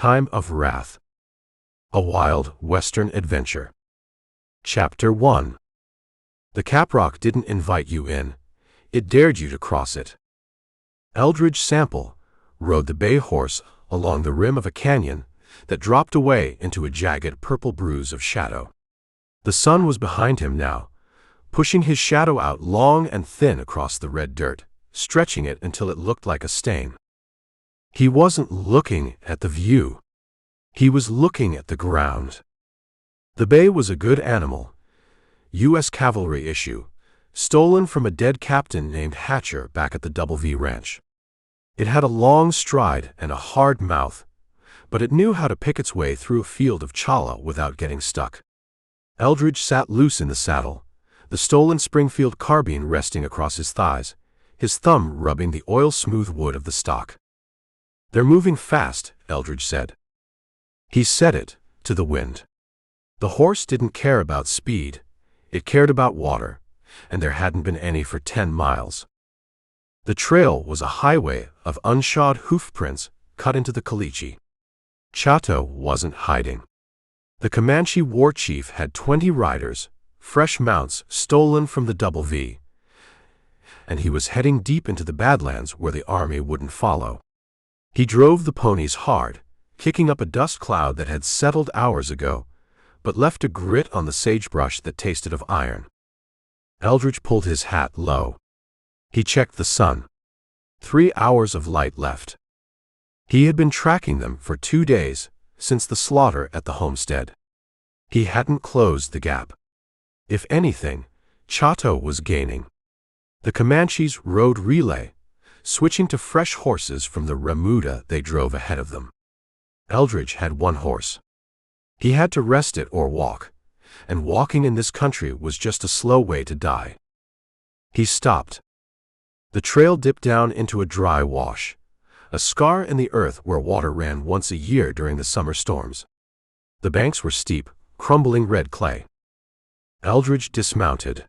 Time of Wrath. A Wild Western Adventure. Chapter 1. The Caprock didn't invite you in, it dared you to cross it. Eldridge Sample rode the bay horse along the rim of a canyon that dropped away into a jagged purple bruise of shadow. The sun was behind him now, pushing his shadow out long and thin across the red dirt, stretching it until it looked like a stain. He wasn't looking at the view. He was looking at the ground. The bay was a good animal, U.S. cavalry issue, stolen from a dead captain named Hatcher back at the Double V Ranch. It had a long stride and a hard mouth, but it knew how to pick its way through a field of chala without getting stuck. Eldridge sat loose in the saddle, the stolen Springfield carbine resting across his thighs, his thumb rubbing the oil-smooth wood of the stock. "They're moving fast," Eldridge said. He said it to the wind. The horse didn't care about speed, it cared about water, and there hadn't been any for 10 miles. The trail was a highway of unshod hoofprints cut into the caliche. Chato wasn't hiding. The Comanche war chief had 20 riders, fresh mounts stolen from the Double V, and he was heading deep into the Badlands where the army wouldn't follow. He drove the ponies hard, kicking up a dust cloud that had settled hours ago, but left a grit on the sagebrush that tasted of iron. Eldridge pulled his hat low. He checked the sun. 3 hours of light left. He had been tracking them for 2 days, since the slaughter at the homestead. He hadn't closed the gap. If anything, Chato was gaining. The Comanches rode relay, switching to fresh horses from the remuda they drove ahead of them. Eldridge had one horse. He had to rest it or walk, and walking in this country was just a slow way to die. He stopped. The trail dipped down into a dry wash, a scar in the earth where water ran once a year during the summer storms. The banks were steep, crumbling red clay. Eldridge dismounted.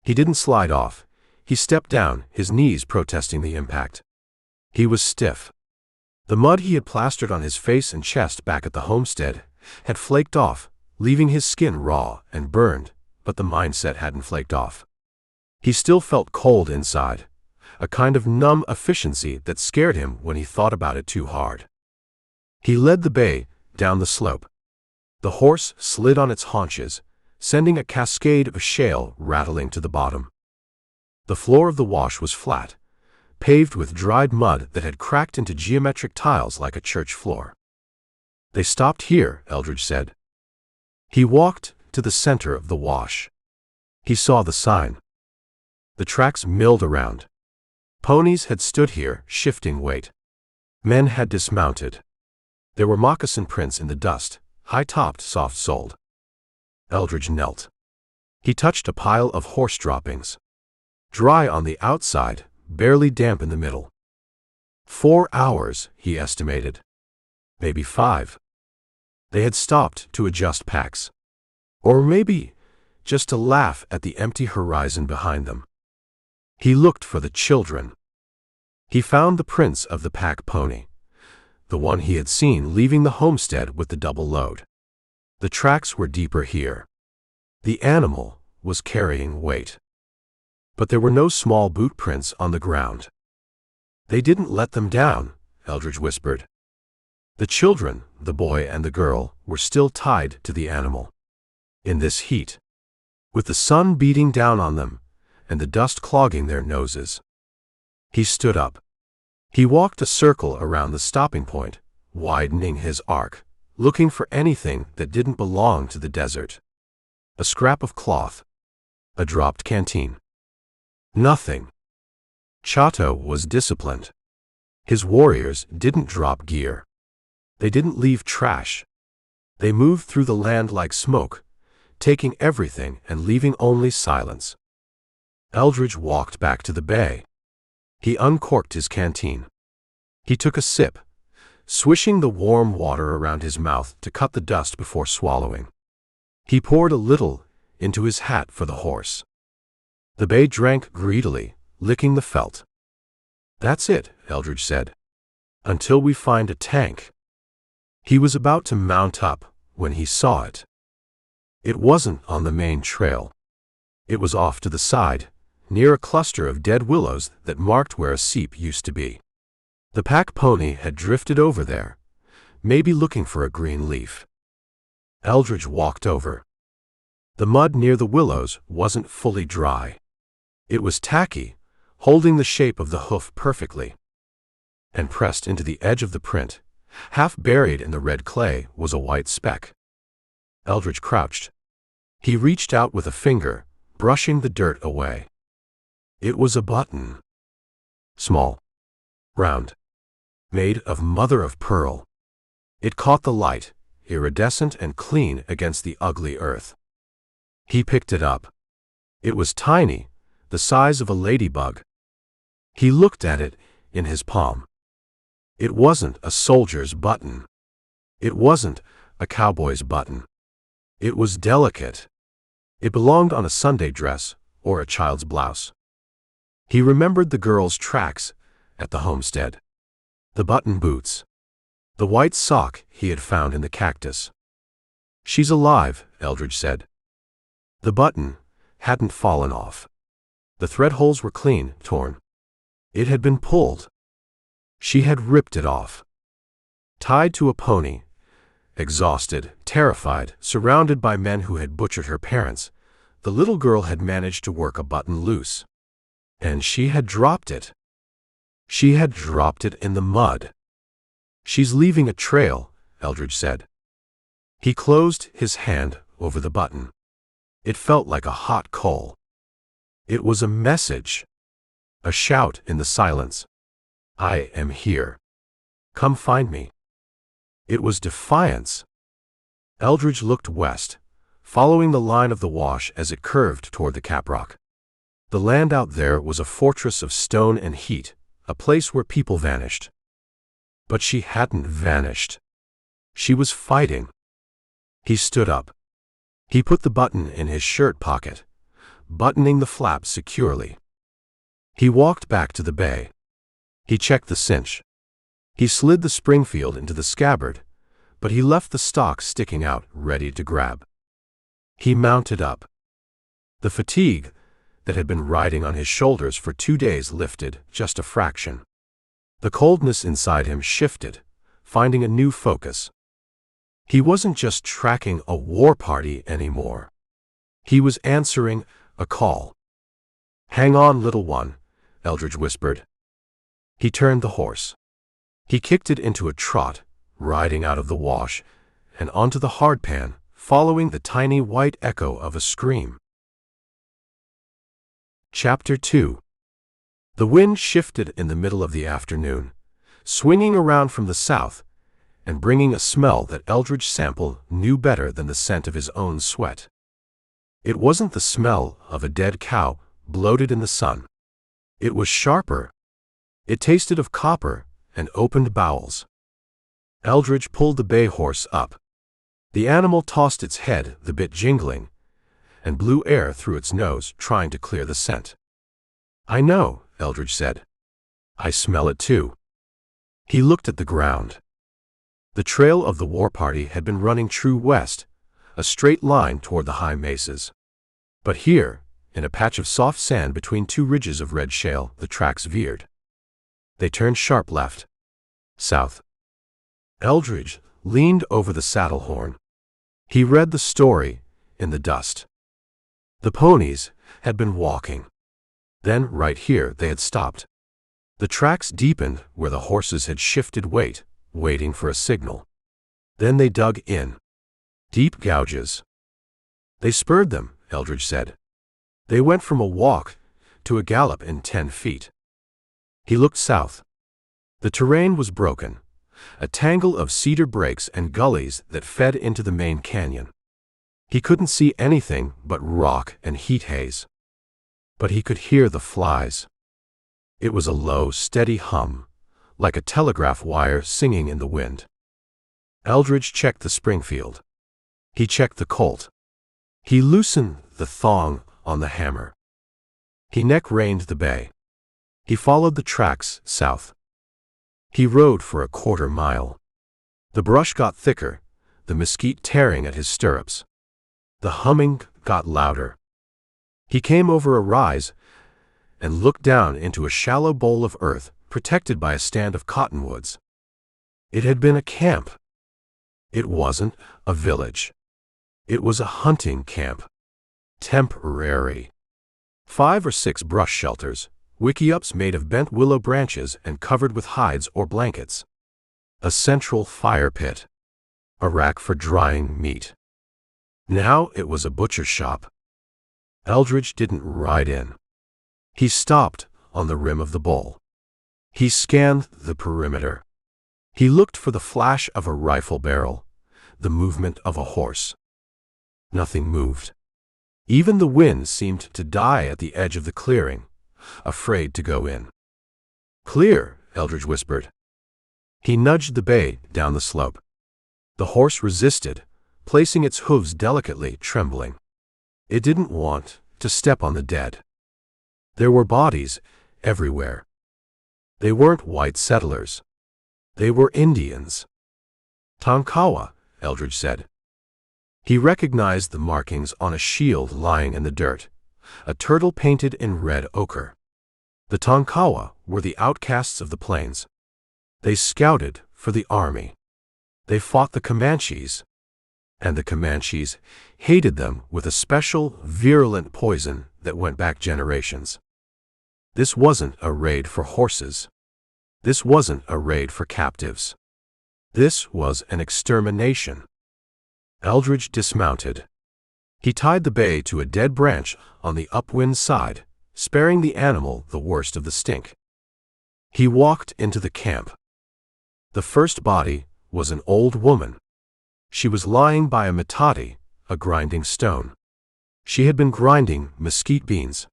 He didn't slide off. He stepped down, his knees protesting the impact. He was stiff. The mud he had plastered on his face and chest back at the homestead had flaked off, leaving his skin raw and burned, but the mindset hadn't flaked off. He still felt cold inside, a kind of numb efficiency that scared him when he thought about it too hard. He led the bay down the slope. The horse slid on its haunches, sending a cascade of shale rattling to the bottom. The floor of the wash was flat, paved with dried mud that had cracked into geometric tiles like a church floor. "They stopped here," Eldridge said. He walked to the center of the wash. He saw the sign. The tracks milled around. Ponies had stood here, shifting weight. Men had dismounted. There were moccasin prints in the dust, high-topped, soft-soled. Eldridge knelt. He touched a pile of horse droppings. Dry on the outside, barely damp in the middle. 4 hours, he estimated. Maybe 5. They had stopped to adjust packs. Or maybe just to laugh at the empty horizon behind them. He looked for the children. He found the prints of the pack pony, the one he had seen leaving the homestead with the double load. The tracks were deeper here. The animal was carrying weight. But there were no small boot prints on the ground. "They didn't let them down," Eldridge whispered. The children, the boy and the girl, were still tied to the animal. In this heat, with the sun beating down on them and the dust clogging their noses. He stood up. He walked a circle around the stopping point, widening his arc, looking for anything that didn't belong to the desert. A scrap of cloth. A dropped canteen. Nothing. Chato was disciplined. His warriors didn't drop gear. They didn't leave trash. They moved through the land like smoke, taking everything and leaving only silence. Eldridge walked back to the bay. He uncorked his canteen. He took a sip, swishing the warm water around his mouth to cut the dust before swallowing. He poured a little into his hat for the horse. The bay drank greedily, licking the felt. "That's it," Eldridge said. "Until we find a tank." He was about to mount up when he saw it. It wasn't on the main trail. It was off to the side, near a cluster of dead willows that marked where a seep used to be. The pack pony had drifted over there, maybe looking for a green leaf. Eldridge walked over. The mud near the willows wasn't fully dry. It was tacky, holding the shape of the hoof perfectly. And pressed into the edge of the print, half buried in the red clay, was a white speck. Eldridge crouched. He reached out with a finger, brushing the dirt away. It was a button. Small. Round. Made of mother of pearl. It caught the light, iridescent and clean against the ugly earth. He picked it up. It was tiny, the size of a ladybug. He looked at it in his palm. It wasn't a soldier's button. It wasn't a cowboy's button. It was delicate. It belonged on a Sunday dress or a child's blouse. He remembered the girl's tracks at the homestead. The button boots. The white sock he had found in the cactus. "She's alive," Eldridge said. The button hadn't fallen off. The thread holes were clean, torn. It had been pulled. She had ripped it off. Tied to a pony, exhausted, terrified, surrounded by men who had butchered her parents, the little girl had managed to work a button loose. And she had dropped it. She had dropped it in the mud. "She's leaving a trail," Eldridge said. He closed his hand over the button. It felt like a hot coal. It was a message. A shout in the silence. "I am here. Come find me." It was defiance. Eldridge looked west, following the line of the wash as it curved toward the Caprock. The land out there was a fortress of stone and heat, a place where people vanished. But she hadn't vanished. She was fighting. He stood up. He put the button in his shirt pocket, buttoning the flap securely. He walked back to the bay. He checked the cinch. He slid the Springfield into the scabbard, but he left the stock sticking out, ready to grab. He mounted up. The fatigue that had been riding on his shoulders for 2 days lifted just a fraction. The coldness inside him shifted, finding a new focus. He wasn't just tracking a war party anymore. He was answering a call. "Hang on, little one," Eldridge whispered. He turned the horse. He kicked it into a trot, riding out of the wash, and onto the hardpan, following the tiny white echo of a scream. Chapter 2. The wind shifted in the middle of the afternoon, swinging around from the south, and bringing a smell that Eldridge Sample knew better than the scent of his own sweat. It wasn't the smell of a dead cow bloated in the sun. It was sharper. It tasted of copper and opened bowels. Eldridge pulled the bay horse up. The animal tossed its head, the bit jingling, and blew air through its nose, trying to clear the scent. "I know," Eldridge said. "I smell it too." He looked at the ground. The trail of the war party had been running true west, a straight line toward the high mesas. But here, in a patch of soft sand between 2 ridges of red shale, the tracks veered. They turned sharp left. South. Eldridge leaned over the saddle horn. He read the story in the dust. The ponies had been walking. Then, right here, they had stopped. The tracks deepened where the horses had shifted weight, waiting for a signal. Then they dug in. Deep gouges. They spurred them, Eldridge said. They went from a walk to a gallop in 10 feet. He looked south. The terrain was broken, a tangle of cedar breaks and gullies that fed into the main canyon. He couldn't see anything but rock and heat haze. But he could hear the flies. It was a low, steady hum, like a telegraph wire singing in the wind. Eldridge checked the Springfield. He checked the Colt. He loosened the thong on the hammer. He neck-reined the bay. He followed the tracks south. He rode for a 1/4 mile. The brush got thicker, the mesquite tearing at his stirrups. The humming got louder. He came over a rise and looked down into a shallow bowl of earth protected by a stand of cottonwoods. It had been a camp. It wasn't a village. It was a hunting camp. Temporary. 5 or 6 brush shelters, wickiups made of bent willow branches and covered with hides or blankets. A central fire pit. A rack for drying meat. Now it was a butcher's shop. Eldridge didn't ride in. He stopped on the rim of the bowl. He scanned the perimeter. He looked for the flash of a rifle barrel, the movement of a horse. Nothing moved. Even the wind seemed to die at the edge of the clearing, afraid to go in. "Clear," Eldridge whispered. He nudged the bay down the slope. The horse resisted, placing its hooves delicately, trembling. It didn't want to step on the dead. There were bodies everywhere. They weren't white settlers. They were Indians. "Tonkawa," Eldridge said. He recognized the markings on a shield lying in the dirt, a turtle painted in red ochre. The Tonkawa were the outcasts of the plains. They scouted for the army. They fought the Comanches, and the Comanches hated them with a special, virulent poison that went back generations. This wasn't a raid for horses. This wasn't a raid for captives. This was an extermination. Eldridge dismounted. He tied the bay to a dead branch on the upwind side, sparing the animal the worst of the stink. He walked into the camp. The first body was an old woman. She was lying by a metate, a grinding stone. She had been grinding mesquite beans.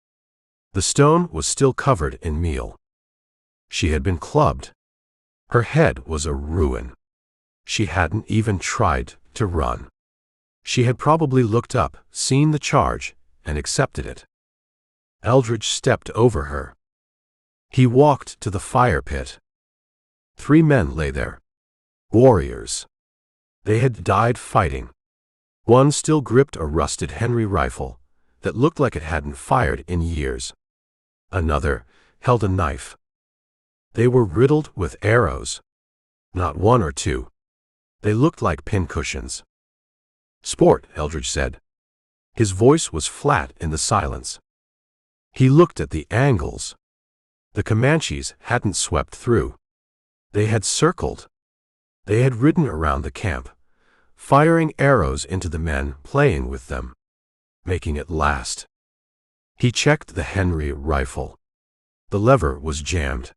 The stone was still covered in meal. She had been clubbed. Her head was a ruin. She hadn't even tried to run. She had probably looked up, seen the charge, and accepted it. Eldridge stepped over her. He walked to the fire pit. 3 men lay there. Warriors. They had died fighting. One still gripped a rusted Henry rifle that looked like it hadn't fired in years. Another held a knife. They were riddled with arrows. Not 1 or 2. They looked like pincushions. "Sport," Eldridge said. His voice was flat in the silence. He looked at the angles. The Comanches hadn't swept through. They had circled. They had ridden around the camp, firing arrows into the men playing with them, making it last. He checked the Henry rifle. The lever was jammed.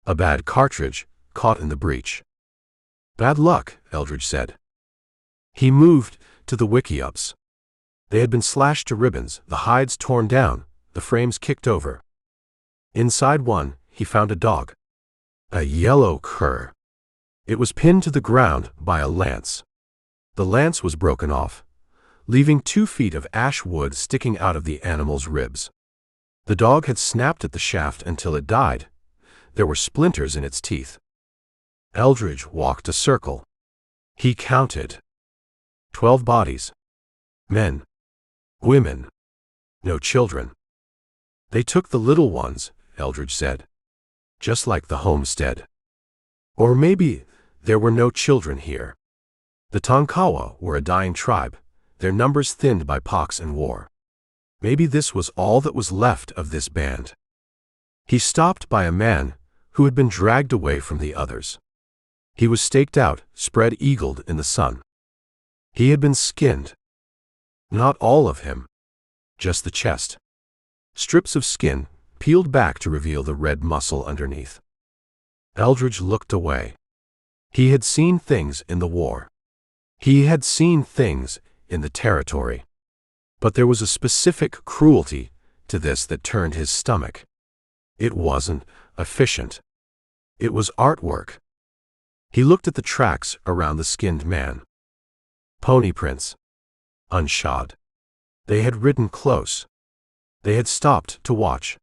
A bad cartridge caught in the breech. "Bad luck," Eldridge said. He moved to the wickiups. They had been slashed to ribbons, the hides torn down, the frames kicked over. Inside one, he found a dog. A yellow cur. It was pinned to the ground by a lance. The lance was broken off, leaving 2 feet of ash wood sticking out of the animal's ribs. The dog had snapped at the shaft until it died. There were splinters in its teeth. Eldridge walked a circle. He counted. 12 bodies. Men. Women. No children. "They took the little ones," Eldridge said. "Just like the homestead. Or maybe there were no children here. The Tonkawa were a dying tribe, their numbers thinned by pox and war. Maybe this was all that was left of this band." He stopped by a man who had been dragged away from the others. He was staked out, spread-eagled in the sun. He had been skinned. Not all of him. Just the chest. Strips of skin peeled back to reveal the red muscle underneath. Eldridge looked away. He had seen things in the war. He had seen things in the territory. But there was a specific cruelty to this that turned his stomach. It wasn't efficient. It was artwork. He looked at the tracks around the skinned man. Pony prints. Unshod. They had ridden close. They had stopped to watch.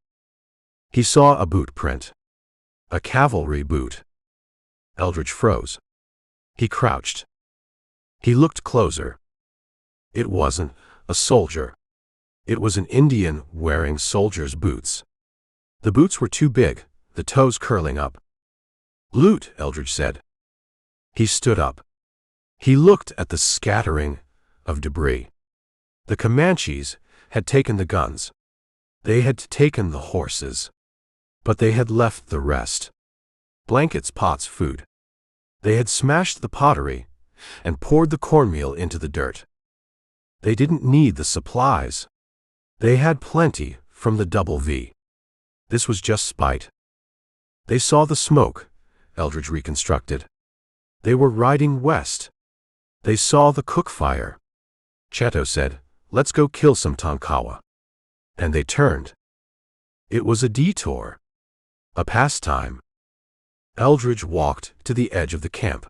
He saw a boot print. A cavalry boot. Eldridge froze. He crouched. He looked closer. It wasn't a soldier. It was an Indian wearing soldier's boots. The boots were too big, the toes curling up. "Loot," Eldridge said. He stood up. He looked at the scattering of debris. The Comanches had taken the guns. They had taken the horses. But they had left the rest. Blankets, pots, food. They had smashed the pottery and poured the cornmeal into the dirt. They didn't need the supplies. They had plenty from the double V. This was just spite. They saw the smoke, Eldridge reconstructed. They were riding west. They saw the cook fire. Chato said, "Let's go kill some Tonkawa." And they turned. It was a detour. A pastime. Eldridge walked to the edge of the camp.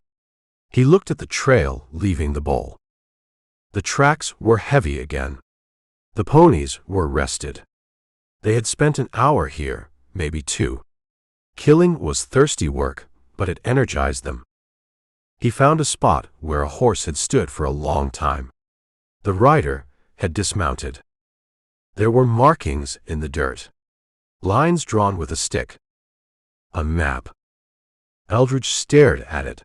He looked at the trail leaving the bowl. The tracks were heavy again. The ponies were rested. They had spent an hour here, maybe 2. Killing was thirsty work, but it energized them. He found a spot where a horse had stood for a long time. The rider had dismounted. There were markings in the dirt. Lines drawn with a stick. A map. Eldridge stared at it.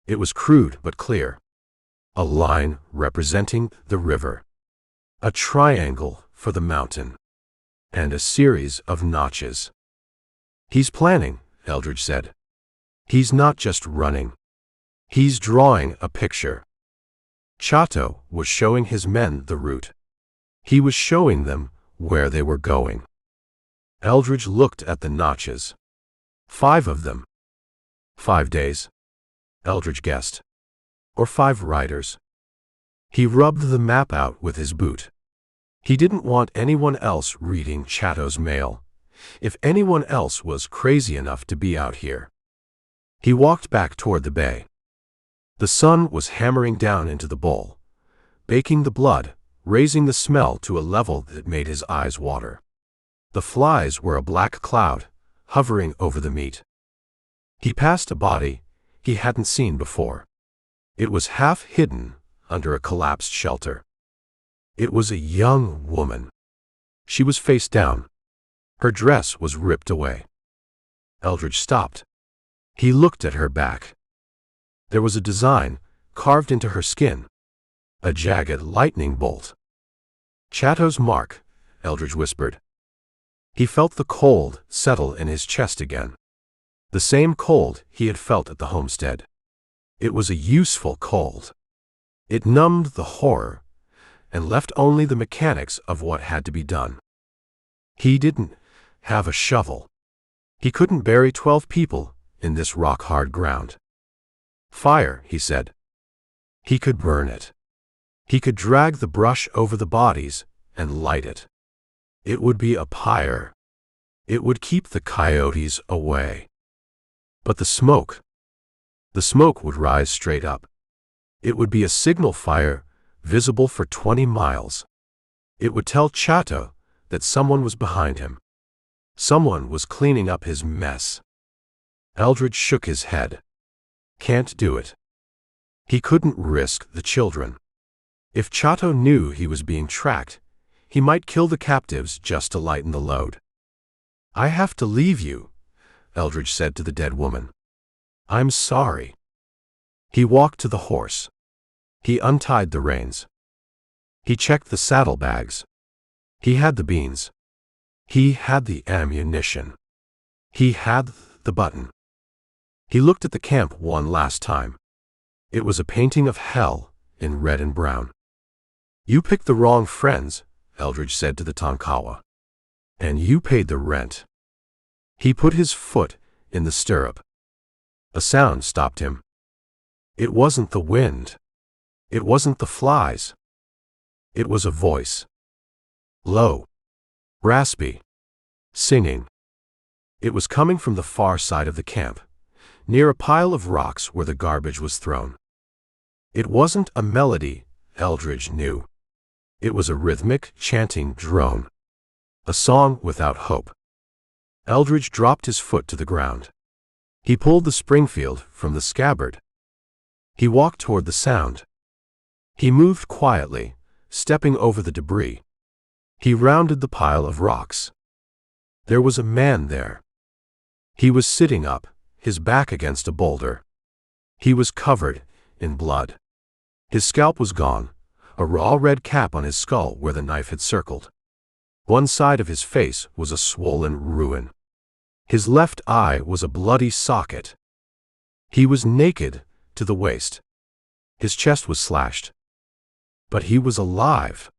It was crude but clear. A line representing the river. A triangle for the mountain. And a series of notches. "He's planning," Eldridge said. "He's not just running. He's drawing a picture." Chato was showing his men the route. He was showing them where they were going. Eldridge looked at the notches. 5 of them. 5 days, Eldridge guessed. Or 5 riders. He rubbed the map out with his boot. He didn't want anyone else reading Chato's mail, if anyone else was crazy enough to be out here. He walked back toward the bay. The sun was hammering down into the bowl, baking the blood, raising the smell to a level that made his eyes water. The flies were a black cloud, hovering over the meat. He passed a body he hadn't seen before. It was half hidden under a collapsed shelter. It was a young woman. She was face down. Her dress was ripped away. Eldridge stopped. He looked at her back. There was a design carved into her skin. A jagged lightning bolt. "Chato's mark," Eldridge whispered. He felt the cold settle in his chest again. The same cold he had felt at the homestead. It was a useful cold. It numbed the horror and left only the mechanics of what had to be done. He didn't have a shovel. He couldn't bury 12 people in this rock-hard ground. "Fire," he said. He could burn it. He could drag the brush over the bodies and light it. It would be a pyre. It would keep the coyotes away. But the smoke would rise straight up. It would be a signal fire, visible for 20 miles. It would tell Chato that someone was behind him. Someone was cleaning up his mess. Eldridge shook his head. Can't do it. He couldn't risk the children. If Chato knew he was being tracked, he might kill the captives just to lighten the load. "I have to leave you," Eldridge said to the dead woman. "I'm sorry." He walked to the horse. He untied the reins. He checked the saddlebags. He had the beans. He had the ammunition. He had the button. He looked at the camp one last time. It was a painting of hell in red and brown. "You picked the wrong friends," Eldridge said to the Tonkawa. "And you paid the rent." He put his foot in the stirrup. A sound stopped him. It wasn't the wind. It wasn't the flies. It was a voice. Low. Raspy. Singing. It was coming from the far side of the camp, near a pile of rocks where the garbage was thrown. It wasn't a melody, Eldridge knew. It was a rhythmic, chanting drone. A song without hope. Eldridge dropped his foot to the ground. He pulled the Springfield from the scabbard. He walked toward the sound. He moved quietly, stepping over the debris. He rounded the pile of rocks. There was a man there. He was sitting up, his back against a boulder. He was covered in blood. His scalp was gone, a raw red cap on his skull where the knife had circled. One side of his face was a swollen ruin. His left eye was a bloody socket. He was naked to the waist. His chest was slashed. But he was alive.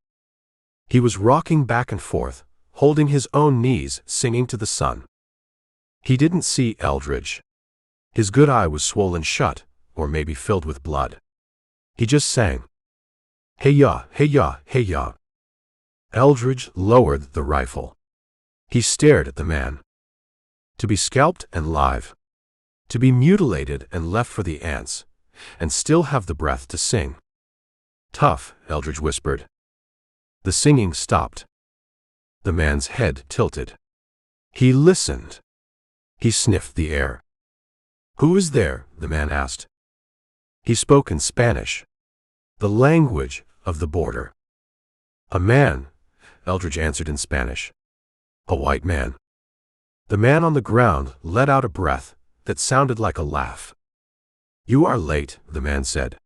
He was rocking back and forth, holding his own knees, singing to the sun. He didn't see Eldridge. His good eye was swollen shut, or maybe filled with blood. He just sang. Hey-ya, hey-ya, hey-ya. Eldridge lowered the rifle. He stared at the man. To be scalped and live. To be mutilated and left for the ants, and still have the breath to sing. Tough, Eldridge whispered. The singing stopped. The man's head tilted. He listened. He sniffed the air. Who is there? The man asked. He spoke in Spanish, the language of the border. A man, Eldridge answered in Spanish. A white man. The man on the ground let out a breath that sounded like a laugh. You are late, the man said.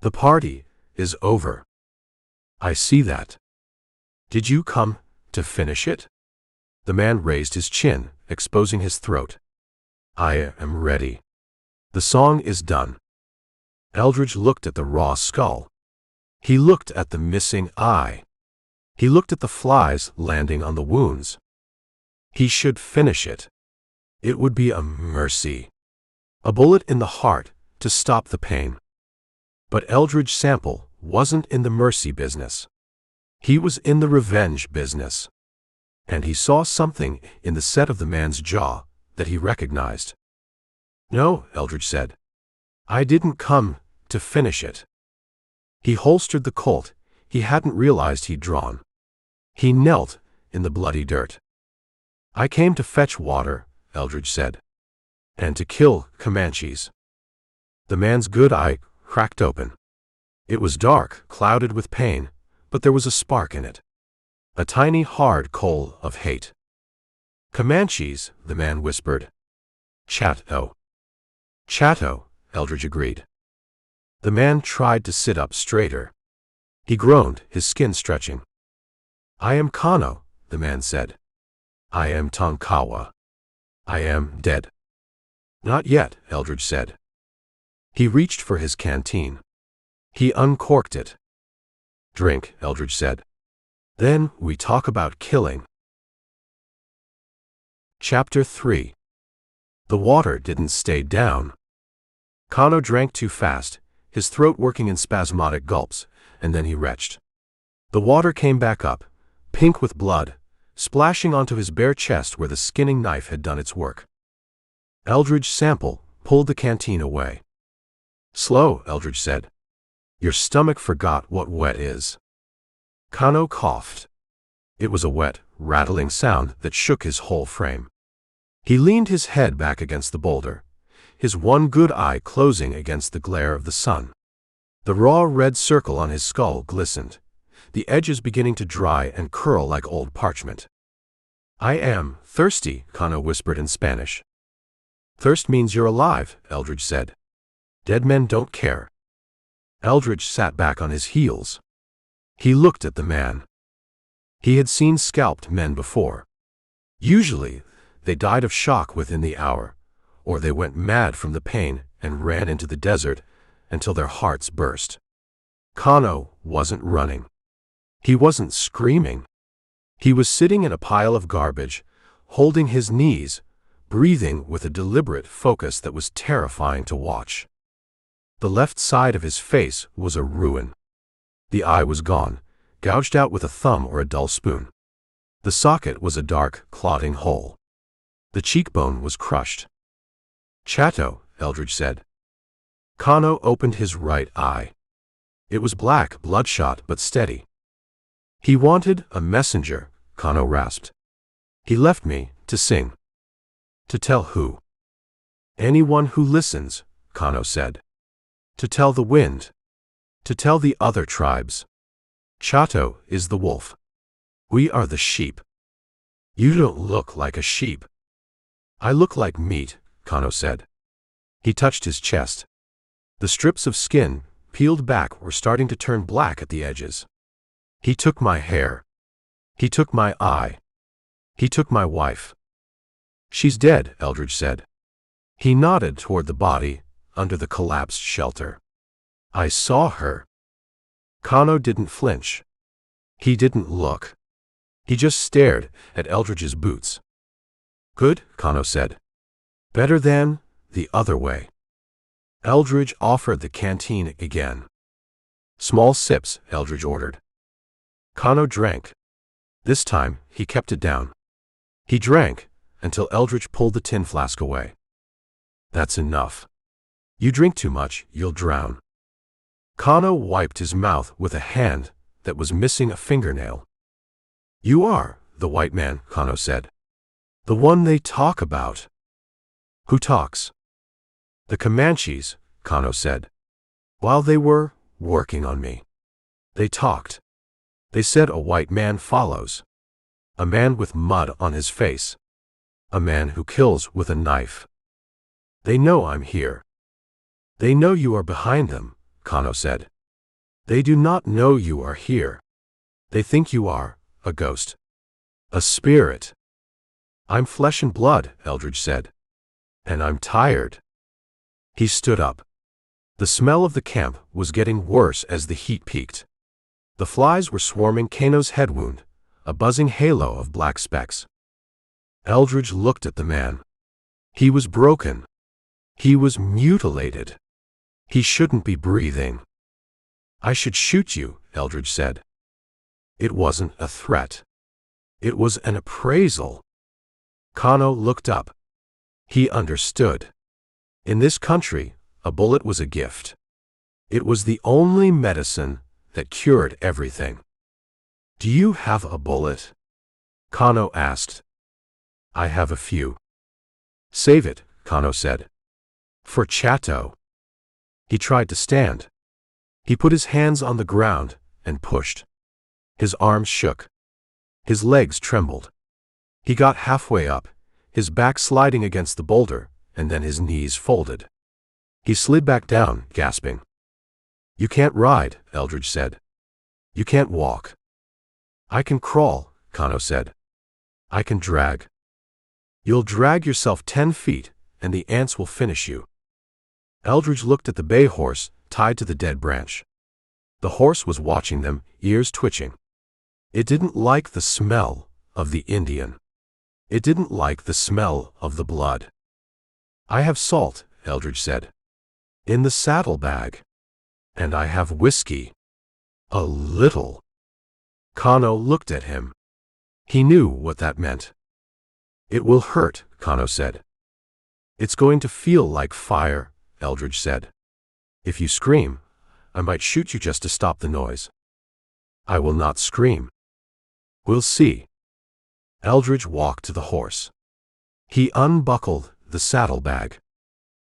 The party is over. I see that. Did you come to finish it? The man raised his chin, exposing his throat. I am ready. The song is done. Eldridge looked at the raw skull. He looked at the missing eye. He looked at the flies landing on the wounds. He should finish it. It would be a mercy. A bullet in the heart to stop the pain. But Eldridge Sample wasn't in the mercy business. He was in the revenge business. And he saw something in the set of the man's jaw that he recognized. No, Eldridge said. I didn't come to finish it. He holstered the Colt he hadn't realized he'd drawn. He knelt in the bloody dirt. I came to fetch water, Eldridge said. And to kill Comanches. The man's good eye cracked open. It was dark, clouded with pain, but there was a spark in it. A tiny hard coal of hate. Comanches, the man whispered. Chato. Chato, Eldridge agreed. The man tried to sit up straighter. He groaned, his skin stretching. I am Kano, the man said. I am Tonkawa. I am dead. Not yet, Eldridge said. He reached for his canteen. He uncorked it. Drink, Eldridge said. Then we talk about killing. Chapter 3. The water didn't stay down. Kano drank too fast, his throat working in spasmodic gulps, and then he retched. The water came back up, pink with blood, splashing onto his bare chest where the skinning knife had done its work. Eldridge Sample pulled the canteen away. Slow, Eldridge said. Your stomach forgot what wet is. Kano coughed. It was a wet, rattling sound that shook his whole frame. He leaned his head back against the boulder, his one good eye closing against the glare of the sun. The raw red circle on his skull glistened, the edges beginning to dry and curl like old parchment. I am thirsty, Kano whispered in Spanish. Thirst means you're alive, Eldridge said. Dead men don't care. Eldridge sat back on his heels. He looked at the man. He had seen scalped men before. Usually, they died of shock within the hour, or they went mad from the pain and ran into the desert until their hearts burst. Kano wasn't running. He wasn't screaming. He was sitting in a pile of garbage, holding his knees, breathing with a deliberate focus that was terrifying to watch. The left side of his face was a ruin. The eye was gone, gouged out with a thumb or a dull spoon. The socket was a dark, clotting hole. The cheekbone was crushed. Chato, Eldridge said. Kano opened his right eye. It was black, bloodshot, but steady. He wanted a messenger, Kano rasped. He left me to sing. To tell who? Anyone who listens, Kano said. To tell the wind. To tell the other tribes. Chato is the wolf. We are the sheep. You don't look like a sheep. I look like meat, Kano said. He touched his chest. The strips of skin, peeled back, were starting to turn black at the edges. He took my hair. He took my eye. He took my wife. She's dead, Eldridge said. He nodded toward the body, under the collapsed shelter. I saw her. Kano didn't flinch. He didn't look. He just stared at Eldridge's boots. Good, Kano said. Better than the other way. Eldridge offered the canteen again. Small sips, Eldridge ordered. Kano drank. This time, he kept it down. He drank until Eldridge pulled the tin flask away. That's enough. You drink too much, you'll drown. Kano wiped his mouth with a hand that was missing a fingernail. You are the white man, Kano said. The one they talk about. Who talks? The Comanches, Kano said. While they were working on me. They talked. They said a white man follows. A man with mud on his face. A man who kills with a knife. They know I'm here. They know you are behind them, Kano said. They do not know you are here. They think you are a ghost. A spirit. I'm flesh and blood, Eldridge said. And I'm tired. He stood up. The smell of the camp was getting worse as the heat peaked. The flies were swarming Kano's head wound, a buzzing halo of black specks. Eldridge looked at the man. He was broken. He was mutilated. He shouldn't be breathing. I should shoot you, Eldridge said. It wasn't a threat. It was an appraisal. Kano looked up. He understood. In this country, a bullet was a gift. It was the only medicine that cured everything. Do you have a bullet? Kano asked. I have a few. Save it, Kano said. For Chato. He tried to stand. He put his hands on the ground and pushed. His arms shook. His legs trembled. He got halfway up, his back sliding against the boulder, and then his knees folded. He slid back down, gasping. You can't ride, Eldridge said. You can't walk. I can crawl, Kano said. I can drag. You'll drag yourself 10 feet, and the ants will finish you. Eldridge looked at the bay horse, tied to the dead branch. The horse was watching them, ears twitching. It didn't like the smell of the Indian. It didn't like the smell of the blood. I have salt, Eldridge said. In the saddlebag. And I have whiskey. A little. Kano looked at him. He knew what that meant. It will hurt, Kano said. It's going to feel like fire, Eldridge said. If you scream, I might shoot you just to stop the noise. I will not scream. We'll see. Eldridge walked to the horse. He unbuckled the saddlebag.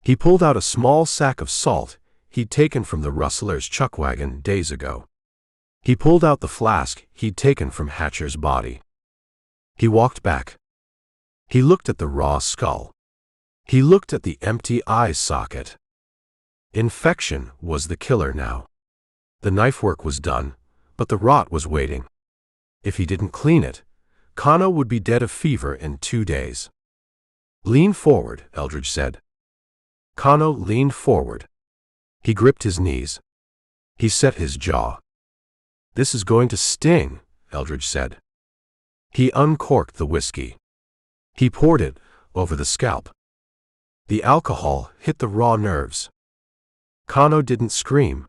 He pulled out a small sack of salt he'd taken from the rustler's chuck wagon days ago. He pulled out the flask he'd taken from Hatcher's body. He walked back. He looked at the raw skull. He looked at the empty eye socket. Infection was the killer now. The knife work was done, but the rot was waiting. If he didn't clean it, Kano would be dead of fever in 2 days. Lean forward, Eldridge said. Kano leaned forward. He gripped his knees. He set his jaw. This is going to sting, Eldridge said. He uncorked the whiskey. He poured it over the scalp. The alcohol hit the raw nerves. Kano didn't scream.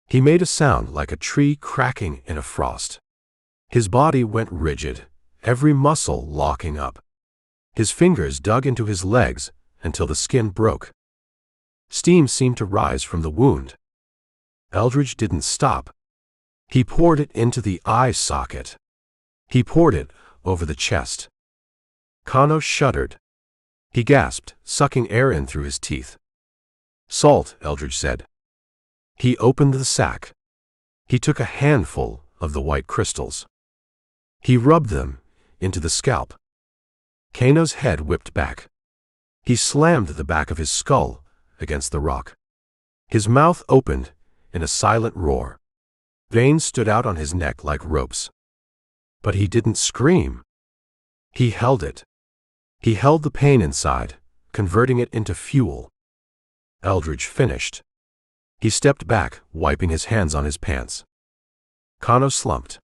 He made a sound like a tree cracking in a frost. His body went rigid, every muscle locking up. His fingers dug into his legs until the skin broke. Steam seemed to rise from the wound. Eldridge didn't stop. He poured it into the eye socket. He poured it over the chest. Kano shuddered. He gasped, sucking air in through his teeth. Salt, Eldridge said. He opened the sack. He took a handful of the white crystals. He rubbed them into the scalp. Kano's head whipped back. He slammed the back of his skull against the rock. His mouth opened in a silent roar. Veins stood out on his neck like ropes. But he didn't scream. He held it. He held the pain inside, converting it into fuel. Eldridge finished. He stepped back, wiping his hands on his pants. Kano slumped.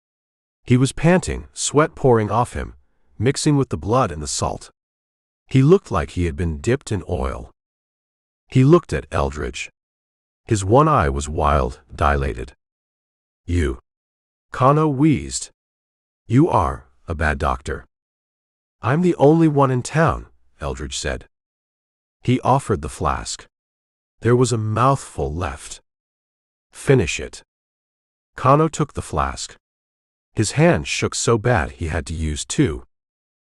He was panting, sweat pouring off him, mixing with the blood and the salt. He looked like he had been dipped in oil. He looked at Eldridge. His one eye was wild, dilated. "You." Kano wheezed. "You are a bad doctor." "I'm the only one in town," Eldridge said. He offered the flask. There was a mouthful left. "Finish it." Kano took the flask. His hand shook so bad he had to use two.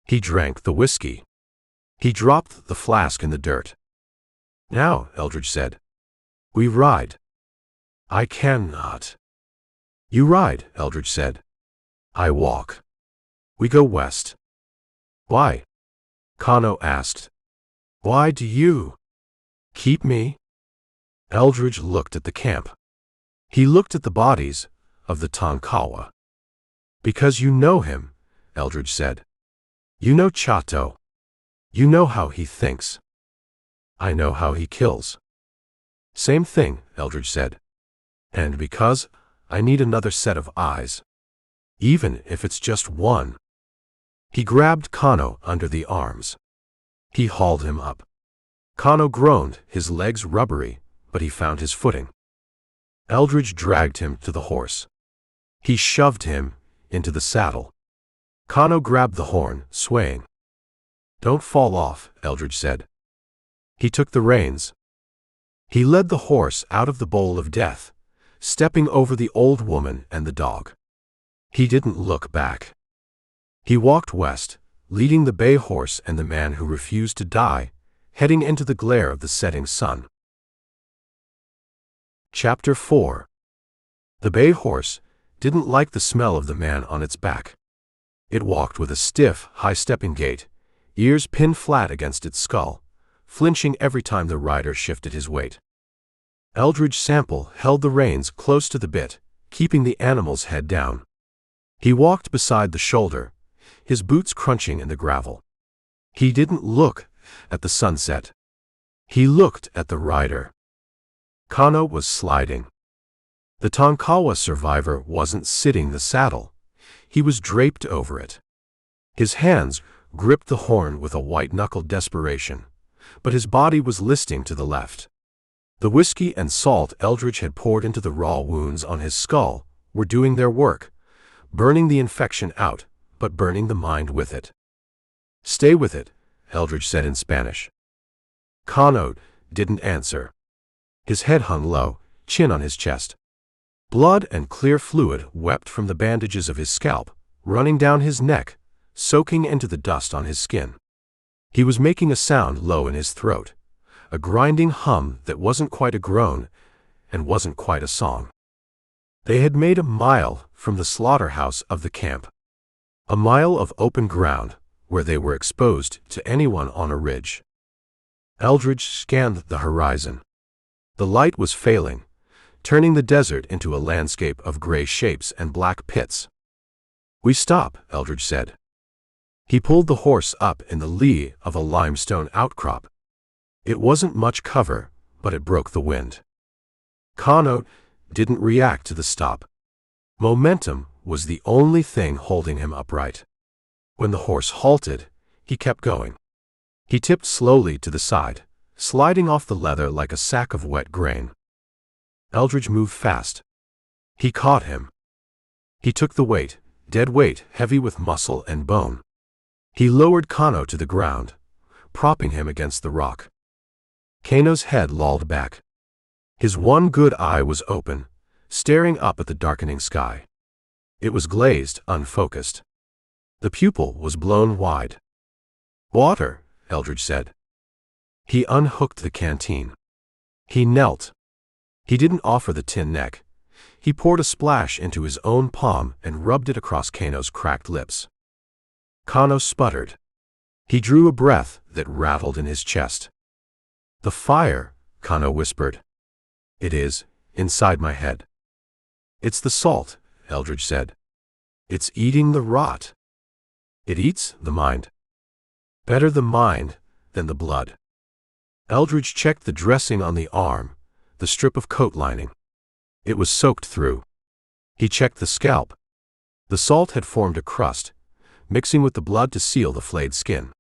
He drank the whiskey. He dropped the flask in the dirt. "Now," Eldridge said, "we ride." "I cannot." "You ride," Eldridge said. "I walk. We go west." "Why?" Kano asked. "Why do you keep me?" Eldridge looked at the camp. He looked at the bodies of the Tonkawa. "Because you know him," Eldridge said. "You know Chato. You know how he thinks. I know how he kills." "Same thing," Eldridge said. "And because I need another set of eyes. Even if it's just one." He grabbed Kano under the arms. He hauled him up. Kano groaned, his legs rubbery, but he found his footing. Eldridge dragged him to the horse. He shoved him into the saddle. Kano grabbed the horn, swaying. "Don't fall off," Eldridge said. He took the reins. He led the horse out of the bowl of death, stepping over the old woman and the dog. He didn't look back. He walked west, leading the bay horse and the man who refused to die, heading into the glare of the setting sun. Chapter 4. The bay horse didn't like the smell of the man on its back. It walked with a stiff, high-stepping gait, ears pinned flat against its skull, flinching every time the rider shifted his weight. Eldridge Sample held the reins close to the bit, keeping the animal's head down. He walked beside the shoulder, his boots crunching in the gravel. He didn't look at the sunset. He looked at the rider. Kano was sliding. The Tonkawa survivor wasn't sitting the saddle. He was draped over it. His hands gripped the horn with a white-knuckled desperation, but his body was listing to the left. The whiskey and salt Eldridge had poured into the raw wounds on his skull were doing their work, burning the infection out, but burning the mind with it. "Stay with it," Eldridge said in Spanish. Kano didn't answer. His head hung low, chin on his chest. Blood and clear fluid wept from the bandages of his scalp, running down his neck, soaking into the dust on his skin. He was making a sound low in his throat, a grinding hum that wasn't quite a groan and wasn't quite a song. They had made a mile from the slaughterhouse of the camp. A mile of open ground where they were exposed to anyone on a ridge. Eldridge scanned the horizon. The light was failing, turning the desert into a landscape of gray shapes and black pits. "We stop," Eldridge said. He pulled the horse up in the lee of a limestone outcrop. It wasn't much cover, but it broke the wind. Kano didn't react to the stop. Momentum was the only thing holding him upright. When the horse halted, he kept going. He tipped slowly to the side, sliding off the leather like a sack of wet grain. Eldridge moved fast. He caught him. He took the weight, dead weight, heavy with muscle and bone. He lowered Kano to the ground, propping him against the rock. Kano's head lolled back. His one good eye was open, staring up at the darkening sky. It was glazed, unfocused. The pupil was blown wide. "Water," Eldridge said. He unhooked the canteen. He knelt. He didn't offer the tin neck. He poured a splash into his own palm and rubbed it across Kano's cracked lips. Kano sputtered. He drew a breath that rattled in his chest. "The fire," Kano whispered. "It is, inside my head." "It's the salt," Eldridge said. "It's eating the rot." "It eats the mind." "Better the mind than the blood." Eldridge checked the dressing on the arm, the strip of coat lining. It was soaked through. He checked the scalp. The salt had formed a crust, mixing with the blood to seal the flayed skin.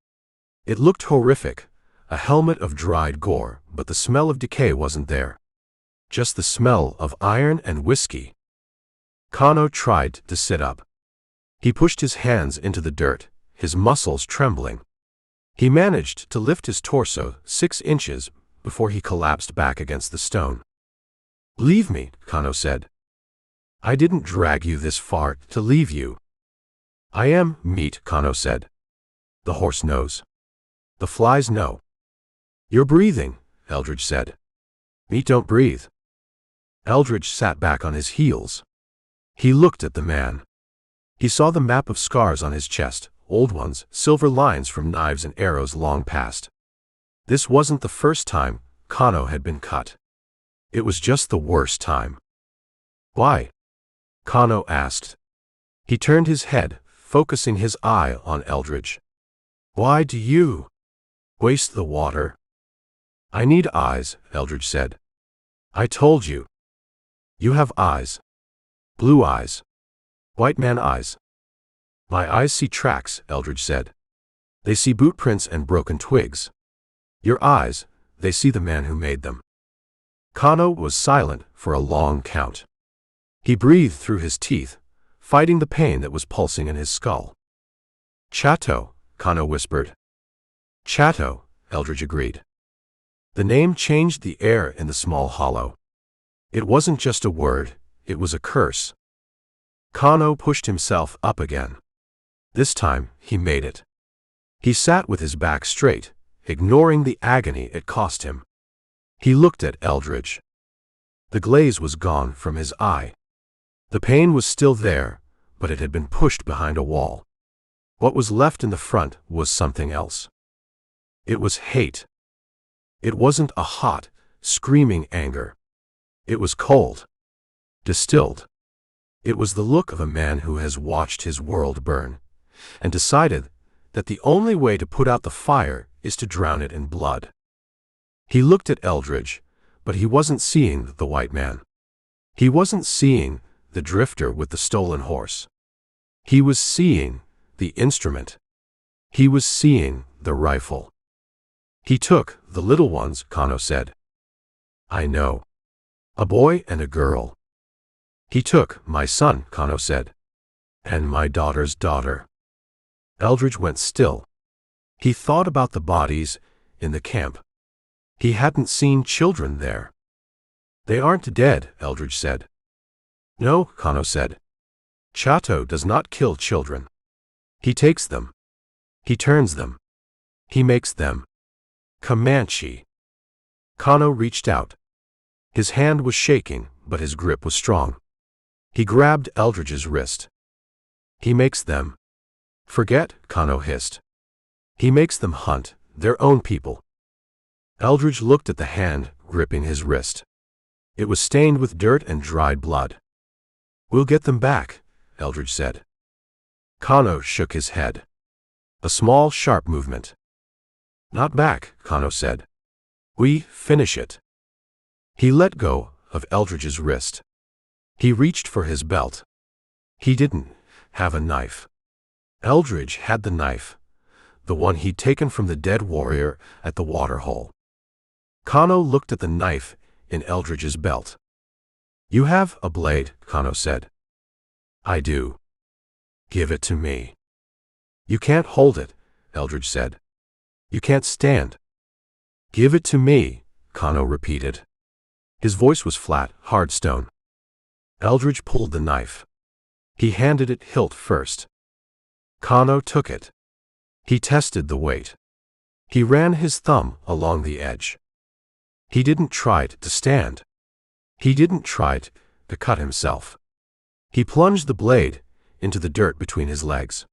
It looked horrific, a helmet of dried gore, but the smell of decay wasn't there. Just the smell of iron and whiskey. Kano tried to sit up. He pushed his hands into the dirt, his muscles trembling. He managed to lift his torso 6 inches before he collapsed back against the stone. "Leave me," Kano said. "I didn't drag you this far to leave you." "I am meat," Kano said. "The horse knows. The flies know." "You're breathing," Eldridge said. "Meat don't breathe." Eldridge sat back on his heels. He looked at the man. He saw the map of scars on his chest, old ones, silver lines from knives and arrows long past. This wasn't the first time Kano had been cut. It was just the worst time. "Why?" Kano asked. He turned his head, focusing his eye on Eldridge. "Why do you waste the water?" "I need eyes," Eldridge said. "I told you. You have eyes. Blue eyes. White man eyes." "My eyes see tracks," Eldridge said. "They see boot prints and broken twigs. Your eyes, they see the man who made them." Kano was silent for a long count. He breathed through his teeth, fighting the pain that was pulsing in his skull. "Chato," Kano whispered. "Chato," Eldridge agreed. The name changed the air in the small hollow. It wasn't just a word, it was a curse. Kano pushed himself up again. This time, he made it. He sat with his back straight, ignoring the agony it cost him. He looked at Eldridge. The glaze was gone from his eye. The pain was still there, but it had been pushed behind a wall. What was left in the front was something else. It was hate. It wasn't a hot, screaming anger. It was cold. Distilled. It was the look of a man who has watched his world burn, and decided that the only way to put out the fire is to drown it in blood. He looked at Eldridge, but he wasn't seeing the white man. He wasn't seeing the drifter with the stolen horse. He was seeing the instrument. He was seeing the rifle. "He took the little ones," Kano said. "I know. A boy and a girl." "He took my son," Kano said. "And my daughter's daughter." Eldridge went still. He thought about the bodies in the camp. He hadn't seen children there. "They aren't dead," Eldridge said. "No," Kano said. "Chato does not kill children. He takes them. He turns them. He makes them Comanche." Kano reached out. His hand was shaking, but his grip was strong. He grabbed Eldridge's wrist. "He makes them forget," Kano hissed. "He makes them hunt their own people." Eldridge looked at the hand gripping his wrist. It was stained with dirt and dried blood. "We'll get them back," Eldridge said. Kano shook his head. A small, sharp movement. "Not back," Kano said. "We finish it." He let go of Eldridge's wrist. He reached for his belt. He didn't have a knife. Eldridge had the knife, the one he'd taken from the dead warrior at the waterhole. Kano looked at the knife in Eldridge's belt. "You have a blade," Kano said. "I do." "Give it to me." "You can't hold it," Eldridge said. "You can't stand." "Give it to me," Kano repeated. His voice was flat, hard stone. Eldridge pulled the knife. He handed it hilt first. Kano took it. He tested the weight. He ran his thumb along the edge. He didn't try to stand. He didn't try to cut himself. He plunged the blade into the dirt between his legs.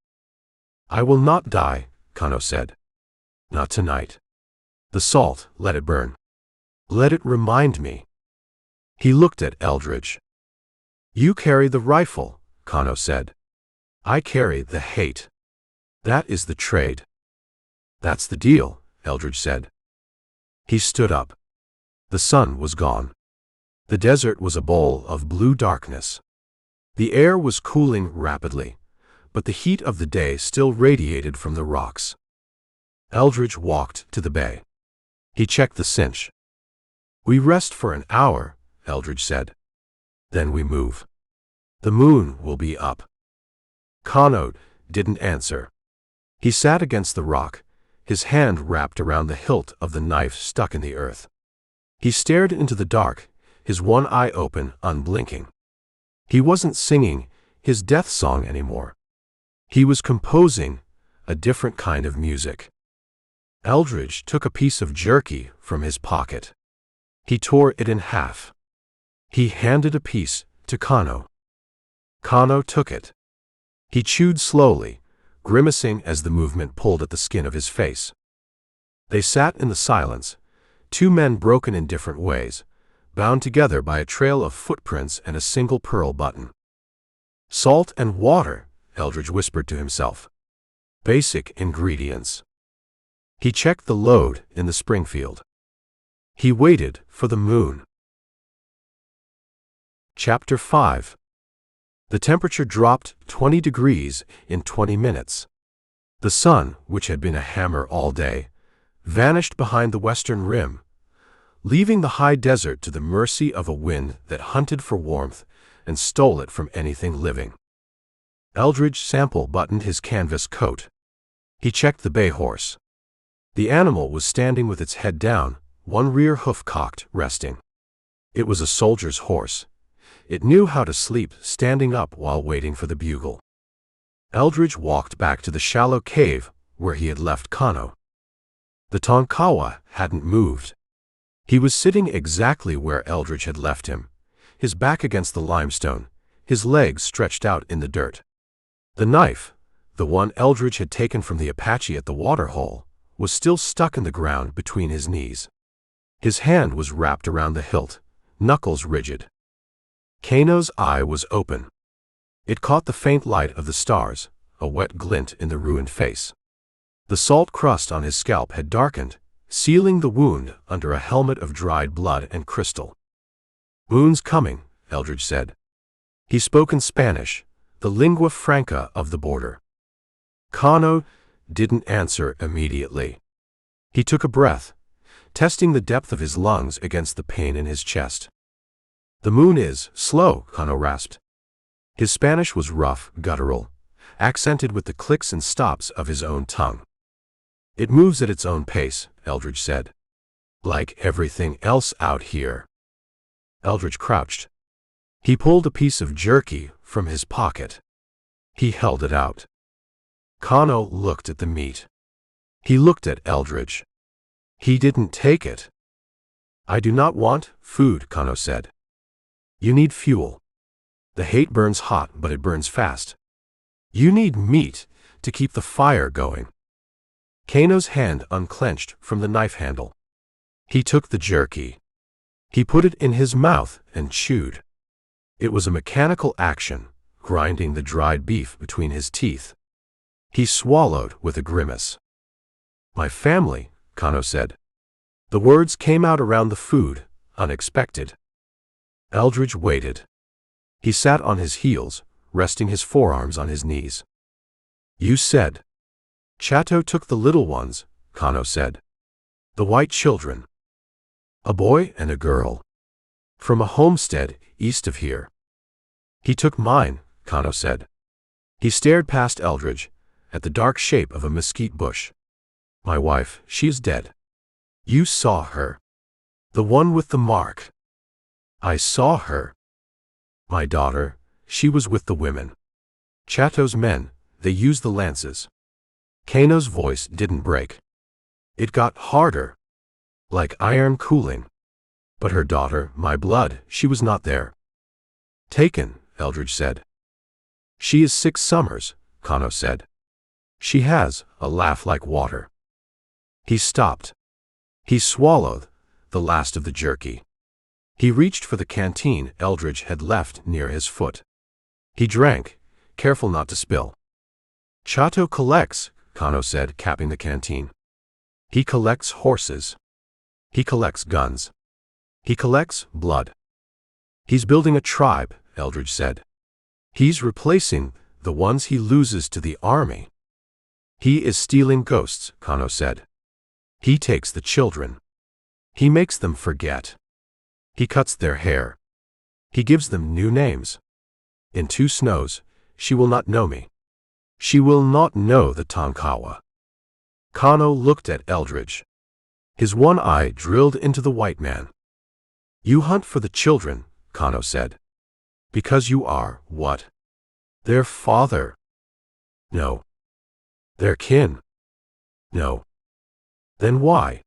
"I will not die," Kano said. "Not tonight. The salt, let it burn. Let it remind me." He looked at Eldridge. "You carry the rifle," Kano said. "I carry the hate. That is the trade." "That's the deal," Eldridge said. He stood up. The sun was gone. The desert was a bowl of blue darkness. The air was cooling rapidly, but the heat of the day still radiated from the rocks. Eldridge walked to the bay. He checked the cinch. "We rest for an hour," Eldridge said. "Then we move. The moon will be up." Kano didn't answer. He sat against the rock, his hand wrapped around the hilt of the knife stuck in the earth. He stared into the dark, his one eye open, unblinking. He wasn't singing his death song anymore. He was composing a different kind of music. Eldridge took a piece of jerky from his pocket. He tore it in half. He handed a piece to Kano. Kano took it. He chewed slowly, grimacing as the movement pulled at the skin of his face. They sat in the silence, two men broken in different ways, bound together by a trail of footprints and a single pearl button. "Salt and water," Eldridge whispered to himself. "Basic ingredients." He checked the load in the Springfield. He waited for the moon. Chapter 5. The temperature dropped 20 degrees in 20 minutes. The sun, which had been a hammer all day, vanished behind the western rim, leaving the high desert to the mercy of a wind that hunted for warmth and stole it from anything living. Eldridge Sample buttoned his canvas coat. He checked the bay horse. The animal was standing with its head down, one rear hoof cocked, resting. It was a soldier's horse. It knew how to sleep standing up while waiting for the bugle. Eldridge walked back to the shallow cave where he had left Kano. The Tonkawa hadn't moved. He was sitting exactly where Eldridge had left him, his back against the limestone, his legs stretched out in the dirt. The knife, the one Eldridge had taken from the Apache at the waterhole, was still stuck in the ground between his knees. His hand was wrapped around the hilt, knuckles rigid. Kano's eye was open. It caught the faint light of the stars, a wet glint in the ruined face. The salt crust on his scalp had darkened, sealing the wound under a helmet of dried blood and crystal. "Moon's coming," Eldridge said. He spoke in Spanish, the lingua franca of the border. Kano didn't answer immediately. He took a breath, testing the depth of his lungs against the pain in his chest. "The moon is slow," Kano rasped. His Spanish was rough, guttural, accented with the clicks and stops of his own tongue. "It moves at its own pace," Eldridge said. "Like everything else out here." Eldridge crouched. He pulled a piece of jerky from his pocket. He held it out. Kano looked at the meat. He looked at Eldridge. He didn't take it. "I do not want food," Kano said. "You need fuel. The hate burns hot, but it burns fast. You need meat to keep the fire going." Kano's hand unclenched from the knife handle. He took the jerky. He put it in his mouth and chewed. It was a mechanical action, grinding the dried beef between his teeth. He swallowed with a grimace. "My family," Kano said. The words came out around the food, unexpected. Eldridge waited. He sat on his heels, resting his forearms on his knees. "You said." "Chato took the little ones," Kano said. "The white children. A boy and a girl. From a homestead east of here." "He took mine," Kano said. He stared past Eldridge, at the dark shape of a mesquite bush. "My wife, she is dead." "You saw her." "The one with the mark." "I saw her." "My daughter, she was with the women. Chato's men, they used the lances." Kano's voice didn't break. It got harder, like iron cooling. But her daughter, my blood, she was not there. Taken, Eldridge said. She is 6 summers, Kano said. She has a laugh like water. He stopped. He swallowed the last of the jerky. He reached for the canteen Eldridge had left near his foot. He drank, careful not to spill. Chato collects, Kano said, capping the canteen. He collects horses. He collects guns. He collects blood. He's building a tribe, Eldridge said. He's replacing the ones he loses to the army. He is stealing ghosts, Kano said. He takes the children. He makes them forget. He cuts their hair. He gives them new names. In 2 snows, she will not know me. She will not know the Tonkawa. Kano looked at Eldridge. His one eye drilled into the white man. You hunt for the children, Kano said. Because you are, what? Their father. No. Their kin. No. Then why?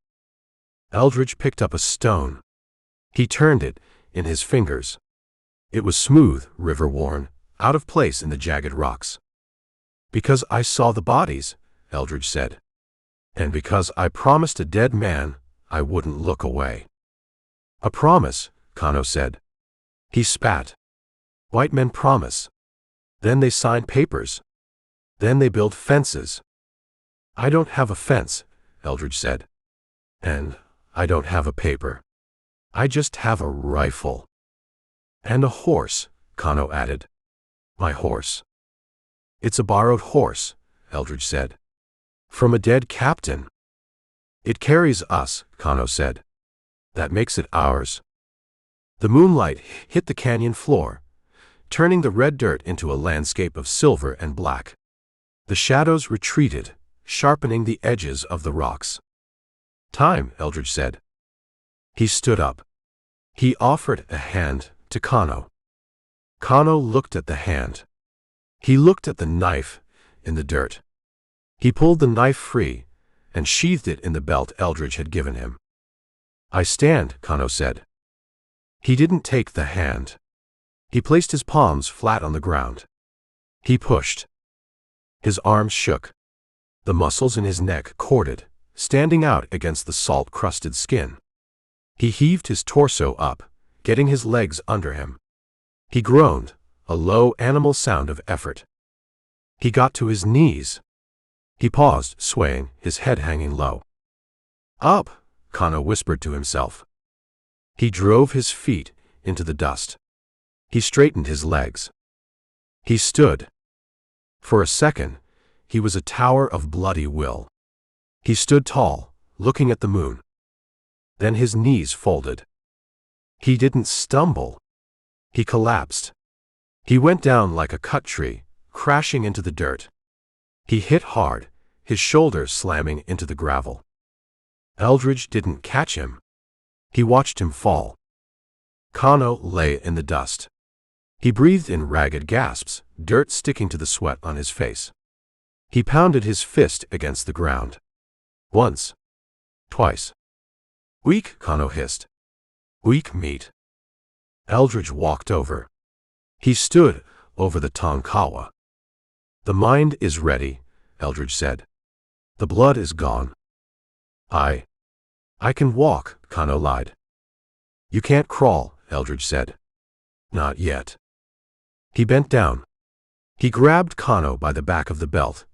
Eldridge picked up a stone. He turned it in his fingers. It was smooth, river-worn, out of place in the jagged rocks. Because I saw the bodies, Eldridge said. And because I promised a dead man, I wouldn't look away. A promise, Kano said. He spat. White men promise. Then they sign papers. Then they build fences. I don't have a fence, Eldridge said. And I don't have a paper. I just have a rifle. And a horse, Kano added. My horse. It's a borrowed horse, Eldridge said. From a dead captain. It carries us, Kano said. That makes it ours. The moonlight hit the canyon floor, turning the red dirt into a landscape of silver and black. The shadows retreated, sharpening the edges of the rocks. Time, Eldridge said. He stood up. He offered a hand to Kano. Kano looked at the hand. He looked at the knife in the dirt. He pulled the knife free and sheathed it in the belt Eldridge had given him. I stand, Kano said. He didn't take the hand. He placed his palms flat on the ground. He pushed. His arms shook. The muscles in his neck corded, standing out against the salt-crusted skin. He heaved his torso up, getting his legs under him. He groaned, a low animal sound of effort. He got to his knees. He paused, swaying, his head hanging low. Up, Kano whispered to himself. He drove his feet into the dust. He straightened his legs. He stood. For a second, he was a tower of bloody will. He stood tall, looking at the moon. Then his knees folded. He didn't stumble. He collapsed. He went down like a cut tree, crashing into the dirt. He hit hard, his shoulders slamming into the gravel. Eldridge didn't catch him. He watched him fall. Kano lay in the dust. He breathed in ragged gasps, dirt sticking to the sweat on his face. He pounded his fist against the ground. Once. Twice. Weak, Kano hissed. Weak meat. Eldridge walked over. He stood over the Tonkawa. The mind is ready, Eldridge said. The blood is gone. I can walk, Kano lied. You can't crawl, Eldridge said. Not yet. He bent down. He grabbed Kano by the back of the belt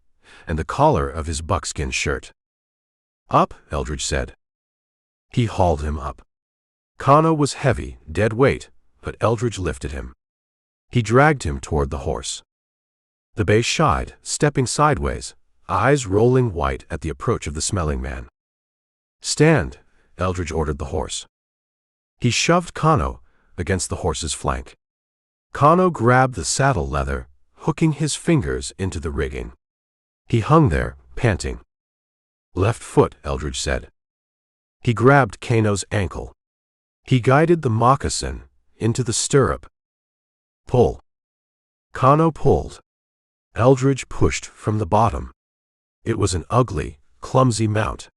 and the collar of his buckskin shirt. Up, Eldridge said. He hauled him up. Kano was heavy, dead weight, but Eldridge lifted him. He dragged him toward the horse. The bay shied, stepping sideways, eyes rolling white at the approach of the smelling man. Stand, Eldridge ordered the horse. He shoved Kano against the horse's flank. Kano grabbed the saddle leather, hooking his fingers into the rigging. He hung there, panting. Left foot, Eldridge said. He grabbed Kano's ankle. He guided the moccasin into the stirrup. Pull. Kano pulled. Eldridge pushed from the bottom. It was an ugly, clumsy mount.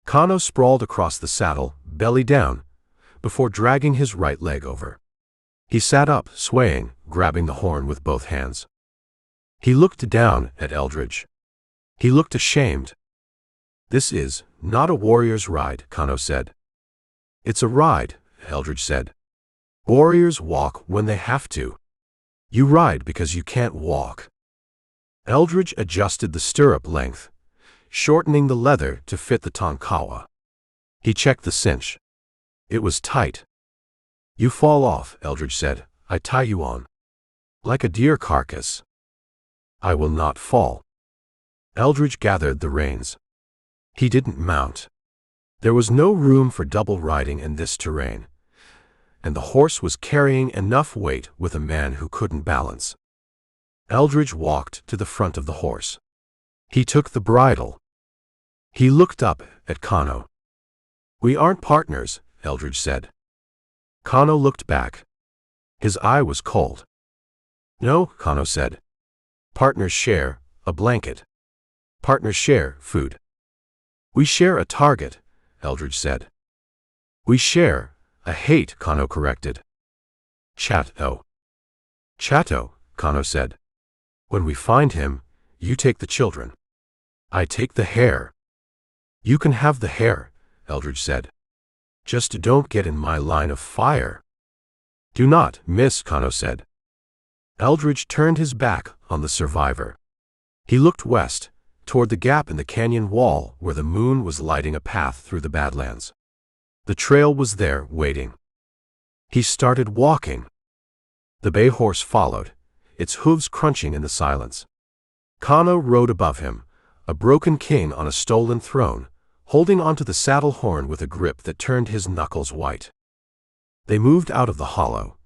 Kano sprawled across the saddle, belly down, before dragging his right leg over. He sat up, swaying, grabbing the horn with both hands. He looked down at Eldridge. He looked ashamed. "This is not a warrior's ride," Kano said. "It's a ride," Eldridge said. "Warriors walk when they have to. You ride because you can't walk." Eldridge adjusted the stirrup length, shortening the leather to fit the Tonkawa. He checked the cinch. It was tight. "You fall off," Eldridge said. "I tie you on. Like a deer carcass." "I will not fall." Eldridge gathered the reins. He didn't mount. There was no room for double riding in this terrain, and the horse was carrying enough weight with a man who couldn't balance. Eldridge walked to the front of the horse. He took the bridle. He looked up at Kano. "We aren't partners," Eldridge said. Kano looked back. His eye was cold. "No," Kano said. "Partners share a blanket. Partners share food." "We share a target," Eldridge said. "We share a hate," Kano corrected. "Chato." "Chato," Kano said. "When we find him, you take the children. I take the hair." "You can have the hair," Eldridge said. "Just don't get in my line of fire." "Do not miss," Kano said. Eldridge turned his back on the survivor. He looked west, toward the gap in the canyon wall where the moon was lighting a path through the Badlands. The trail was there, waiting. He started walking. The bay horse followed, its hooves crunching in the silence. Kano rode above him, a broken king on a stolen throne, holding onto the saddle horn with a grip that turned his knuckles white. They moved out of the hollow,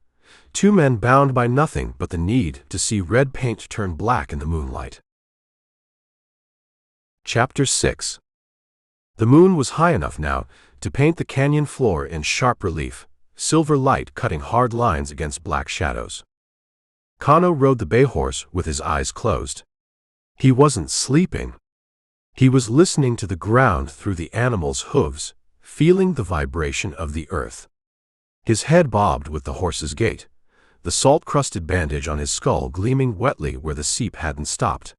two men bound by nothing but the need to see red paint turn black in the moonlight. Chapter 6. The moon was high enough now to paint the canyon floor in sharp relief, silver light cutting hard lines against black shadows. Kano rode the bay horse with his eyes closed. He wasn't sleeping. He was listening to the ground through the animal's hooves, feeling the vibration of the earth. His head bobbed with the horse's gait, the salt-crusted bandage on his skull gleaming wetly where the seep hadn't stopped.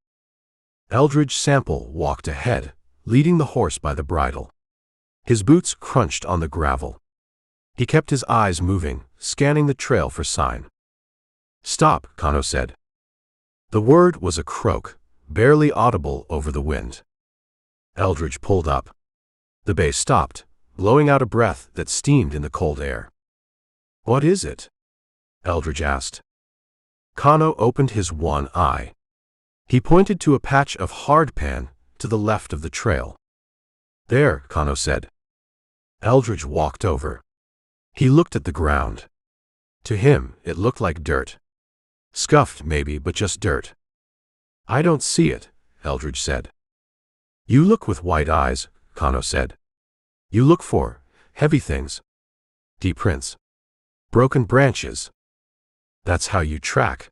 Eldridge Sample walked ahead, leading the horse by the bridle. His boots crunched on the gravel. He kept his eyes moving, scanning the trail for sign. "Stop," Kano said. The word was a croak, barely audible over the wind. Eldridge pulled up. The bay stopped, blowing out a breath that steamed in the cold air. "What is it?" Eldridge asked. Kano opened his one eye. He pointed to a patch of hardpan to the left of the trail. "There," Kano said. Eldridge walked over. He looked at the ground. To him, it looked like dirt. Scuffed maybe, but just dirt. "I don't see it," Eldridge said. "You look with white eyes," Kano said. "You look for heavy things. Deep prints. Broken branches. That's how you track."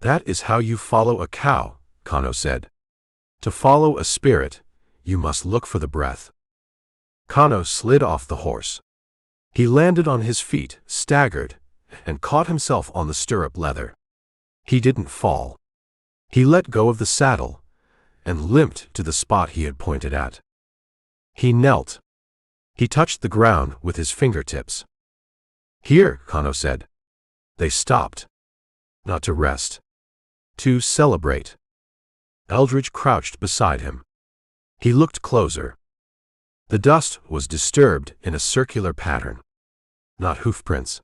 "That is how you follow a cow," Kano said. "To follow a spirit, you must look for the breath." Kano slid off the horse. He landed on his feet, staggered, and caught himself on the stirrup leather. He didn't fall. He let go of the saddle and limped to the spot he had pointed at. He knelt. He touched the ground with his fingertips. "Here," Kano said. They stopped. Not to rest. To celebrate. Eldridge crouched beside him. He looked closer. The dust was disturbed in a circular pattern. Not hoof prints.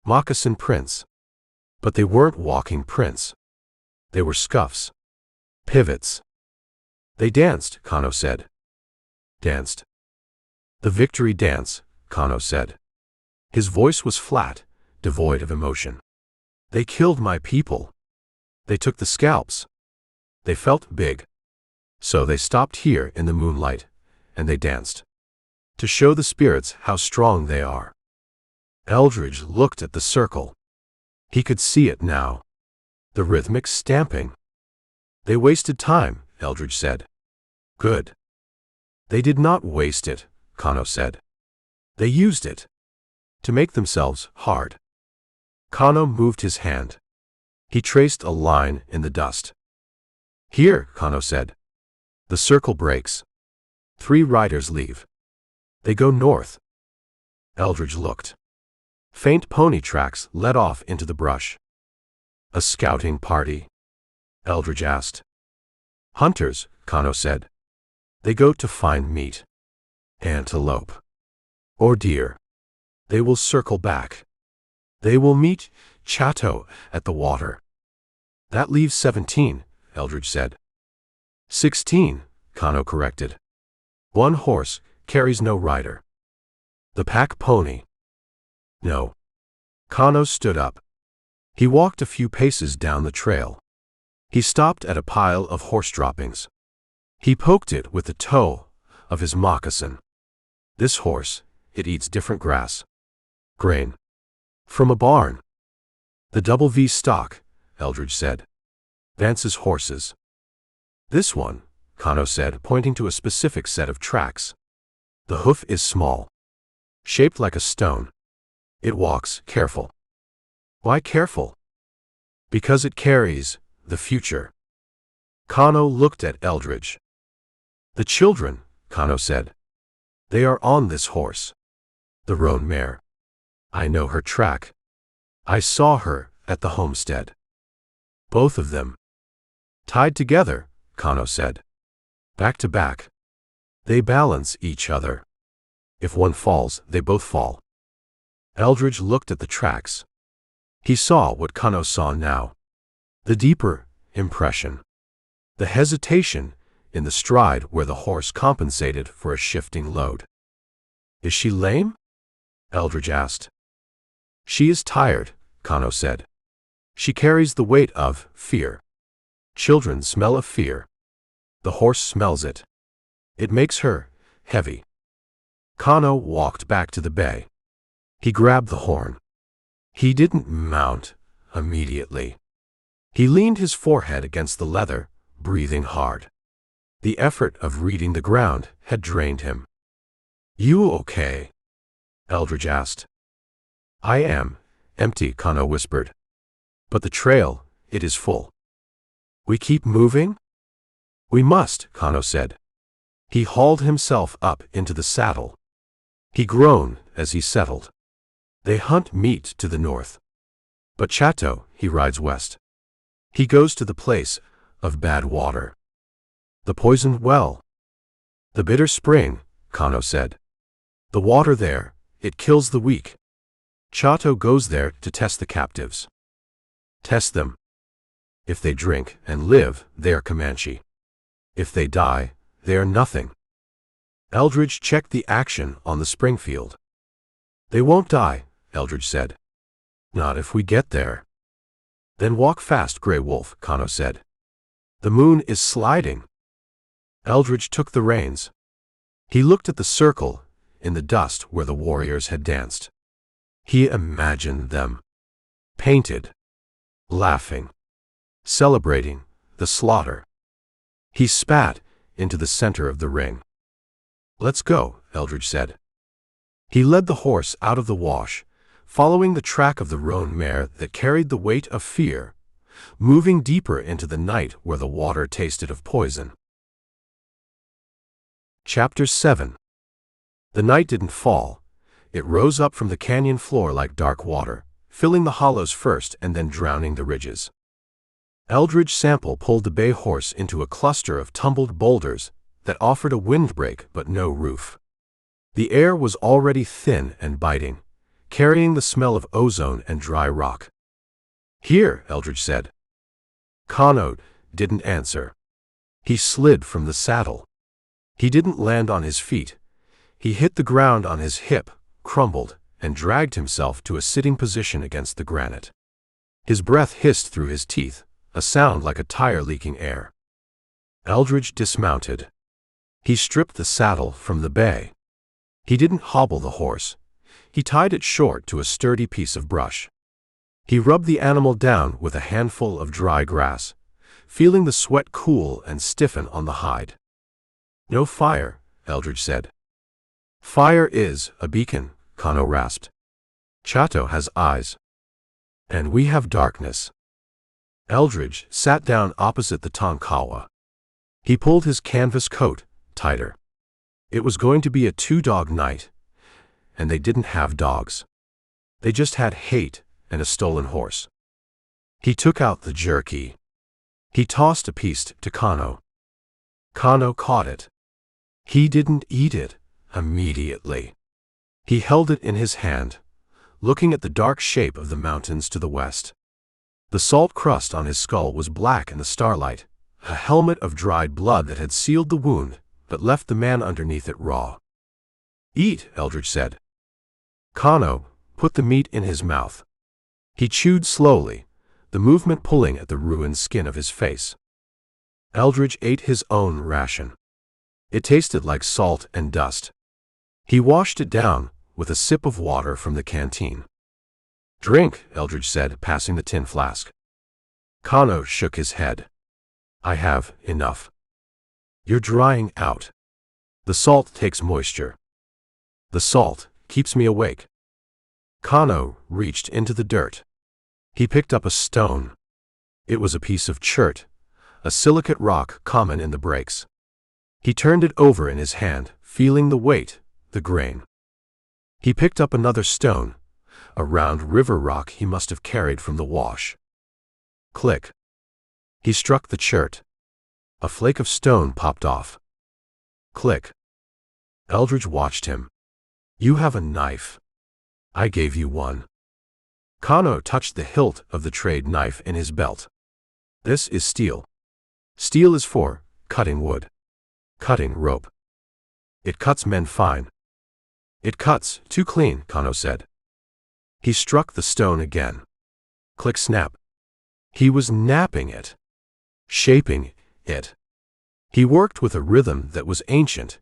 Moccasin prints. But they weren't walking prints. They were scuffs. Pivots. "They danced," Kano said. "Danced." "The victory dance," Kano said. His voice was flat, devoid of emotion. "They killed my people. They took the scalps. They felt big. So they stopped here in the moonlight, and they danced. To show the spirits how strong they are." Eldridge looked at the circle. He could see it now. The rhythmic stamping. "They wasted time," Eldridge said. "Good." "They did not waste it," Kano said. "They used it. to make themselves hard. Kano moved his hand. He traced a line in the dust. Here, Kano said. The circle breaks. 3 riders leave. They go north. Eldridge looked. Faint pony tracks led off into the brush. A scouting party? Eldridge asked. Hunters, Kano said. They go to find meat. Antelope. Or deer. They will circle back. They will meet Chato at the water. That leaves 17, Eldridge said. 16, Kano corrected. 1 horse carries no rider. The pack pony. No. Kano stood up. He walked a few paces down the trail. He stopped at a pile of horse droppings. He poked it with the toe of his moccasin. This horse, it eats different grass. Grain. From a barn. The double V stock, Eldridge said. Vance's horses. This one, Kano said, pointing to a specific set of tracks. The hoof is small. Shaped like a stone. It walks careful. Why careful? Because it carries the future. Kano looked at Eldridge. The children, Kano said. They are on this horse. The roan mare. I know her track. I saw her at the homestead. Both of them. Tied together, Kano said. Back to back. They balance each other. If one falls, they both fall. Eldridge looked at the tracks. He saw what Kano saw now. The deeper impression. The hesitation in the stride where the horse compensated for a shifting load. Is she lame? Eldridge asked. She is tired, Kano said. She carries the weight of fear. Children smell of fear. The horse smells it. It makes her heavy. Kano walked back to the bay. He grabbed the horn. He didn't mount immediately. He leaned his forehead against the leather, breathing hard. The effort of reading the ground had drained him. You okay? Eldridge asked. I am empty, Kano whispered. But the trail, it is full. We keep moving? We must, Kano said. He hauled himself up into the saddle. He groaned as he settled. They hunt meat to the north. But Chato, he rides west. He goes to the place of bad water. The poisoned well. The bitter spring, Kano said. The water there, it kills the weak. Chato goes there to test the captives. Test them. If they drink and live, they are Comanche. If they die, they are nothing. Eldridge checked the action on the spring field. They won't die, Eldridge said. Not if we get there. Then walk fast, Grey Wolf, Kano said. The moon is sliding. Eldridge took the reins. He looked at the circle in the dust where the warriors had danced. He imagined them. Painted. Laughing. Celebrating the slaughter. He spat into the center of the ring. Let's go, Eldridge said. He led the horse out of the wash, following the track of the roan mare that carried the weight of fear, moving deeper into the night where the water tasted of poison. Chapter 7. The night didn't fall. It rose up from the canyon floor like dark water, filling the hollows first and then drowning the ridges. Eldridge Sample pulled the bay horse into a cluster of tumbled boulders that offered a windbreak but no roof. The air was already thin and biting, carrying the smell of ozone and dry rock. Here, Eldridge said. Kano didn't answer. He slid from the saddle. He didn't land on his feet. He hit the ground on his hip, crumbled, and dragged himself to a sitting position against the granite. His breath hissed through his teeth, a sound like a tire leaking air. Eldridge dismounted. He stripped the saddle from the bay. He didn't hobble the horse. He tied it short to a sturdy piece of brush. He rubbed the animal down with a handful of dry grass, feeling the sweat cool and stiffen on the hide. No fire, Eldridge said. Fire is a beacon, Kano rasped. Chato has eyes. And we have darkness. Eldridge sat down opposite the Tonkawa. He pulled his canvas coat tighter. It was going to be a two-dog night, and they didn't have dogs. They just had hate and a stolen horse. He took out the jerky. He tossed a piece to Kano. Kano caught it. He didn't eat it immediately. He held it in his hand, looking at the dark shape of the mountains to the west. The salt crust on his skull was black in the starlight, a helmet of dried blood that had sealed the wound but left the man underneath it raw. "Eat," Eldridge said. Kano put the meat in his mouth. He chewed slowly, the movement pulling at the ruined skin of his face. Eldridge ate his own ration. It tasted like salt and dust. He washed it down with a sip of water from the canteen. "Drink," Eldridge said, passing the tin flask. Kano shook his head. "I have enough." "You're drying out. The salt takes moisture. The salt keeps me awake." Kano reached into the dirt. He picked up a stone. It was a piece of chert, a silicate rock common in the breaks. He turned it over in his hand, feeling the weight, the grain. He picked up another stone, a round river rock he must have carried from the wash. Click. He struck the chert. A flake of stone popped off. Click. Eldridge watched him. "You have a knife. I gave you one." Kano touched the hilt of the trade knife in his belt. "This is steel. Steel is for cutting wood. Cutting rope. It cuts men fine." "It cuts too clean," Kano said. He struck the stone again. Click snap. He was napping it. Shaping it. He worked with a rhythm that was ancient,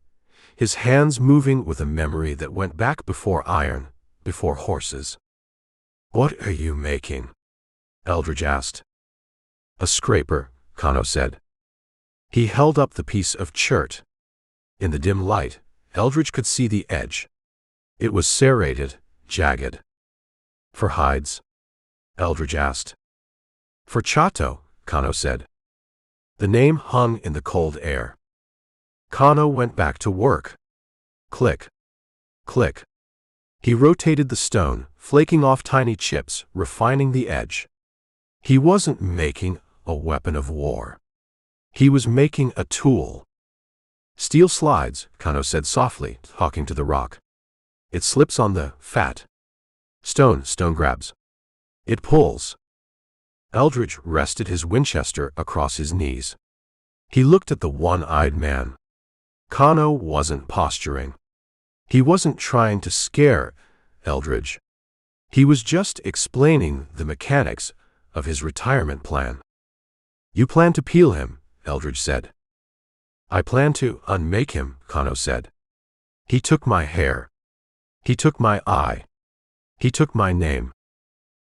his hands moving with a memory that went back before iron, before horses. "What are you making?" Eldridge asked. "A scraper," Kano said. He held up the piece of chert. In the dim light, Eldridge could see the edge. It was serrated, jagged. "For hides?" Eldridge asked. "For Chato," Kano said. The name hung in the cold air. Kano went back to work. Click. Click. He rotated the stone, flaking off tiny chips, refining the edge. He wasn't making a weapon of war. He was making a tool. "Steel slides," Kano said softly, talking to the rock. "It slips on the fat. Stone grabs. It pulls." Eldridge rested his Winchester across his knees. He looked at the one-eyed man. Kano wasn't posturing. He wasn't trying to scare Eldridge. He was just explaining the mechanics of his retirement plan. "You plan to peel him," Eldridge said. "I plan to unmake him," Kano said. "He took my hair. He took my eye. He took my name."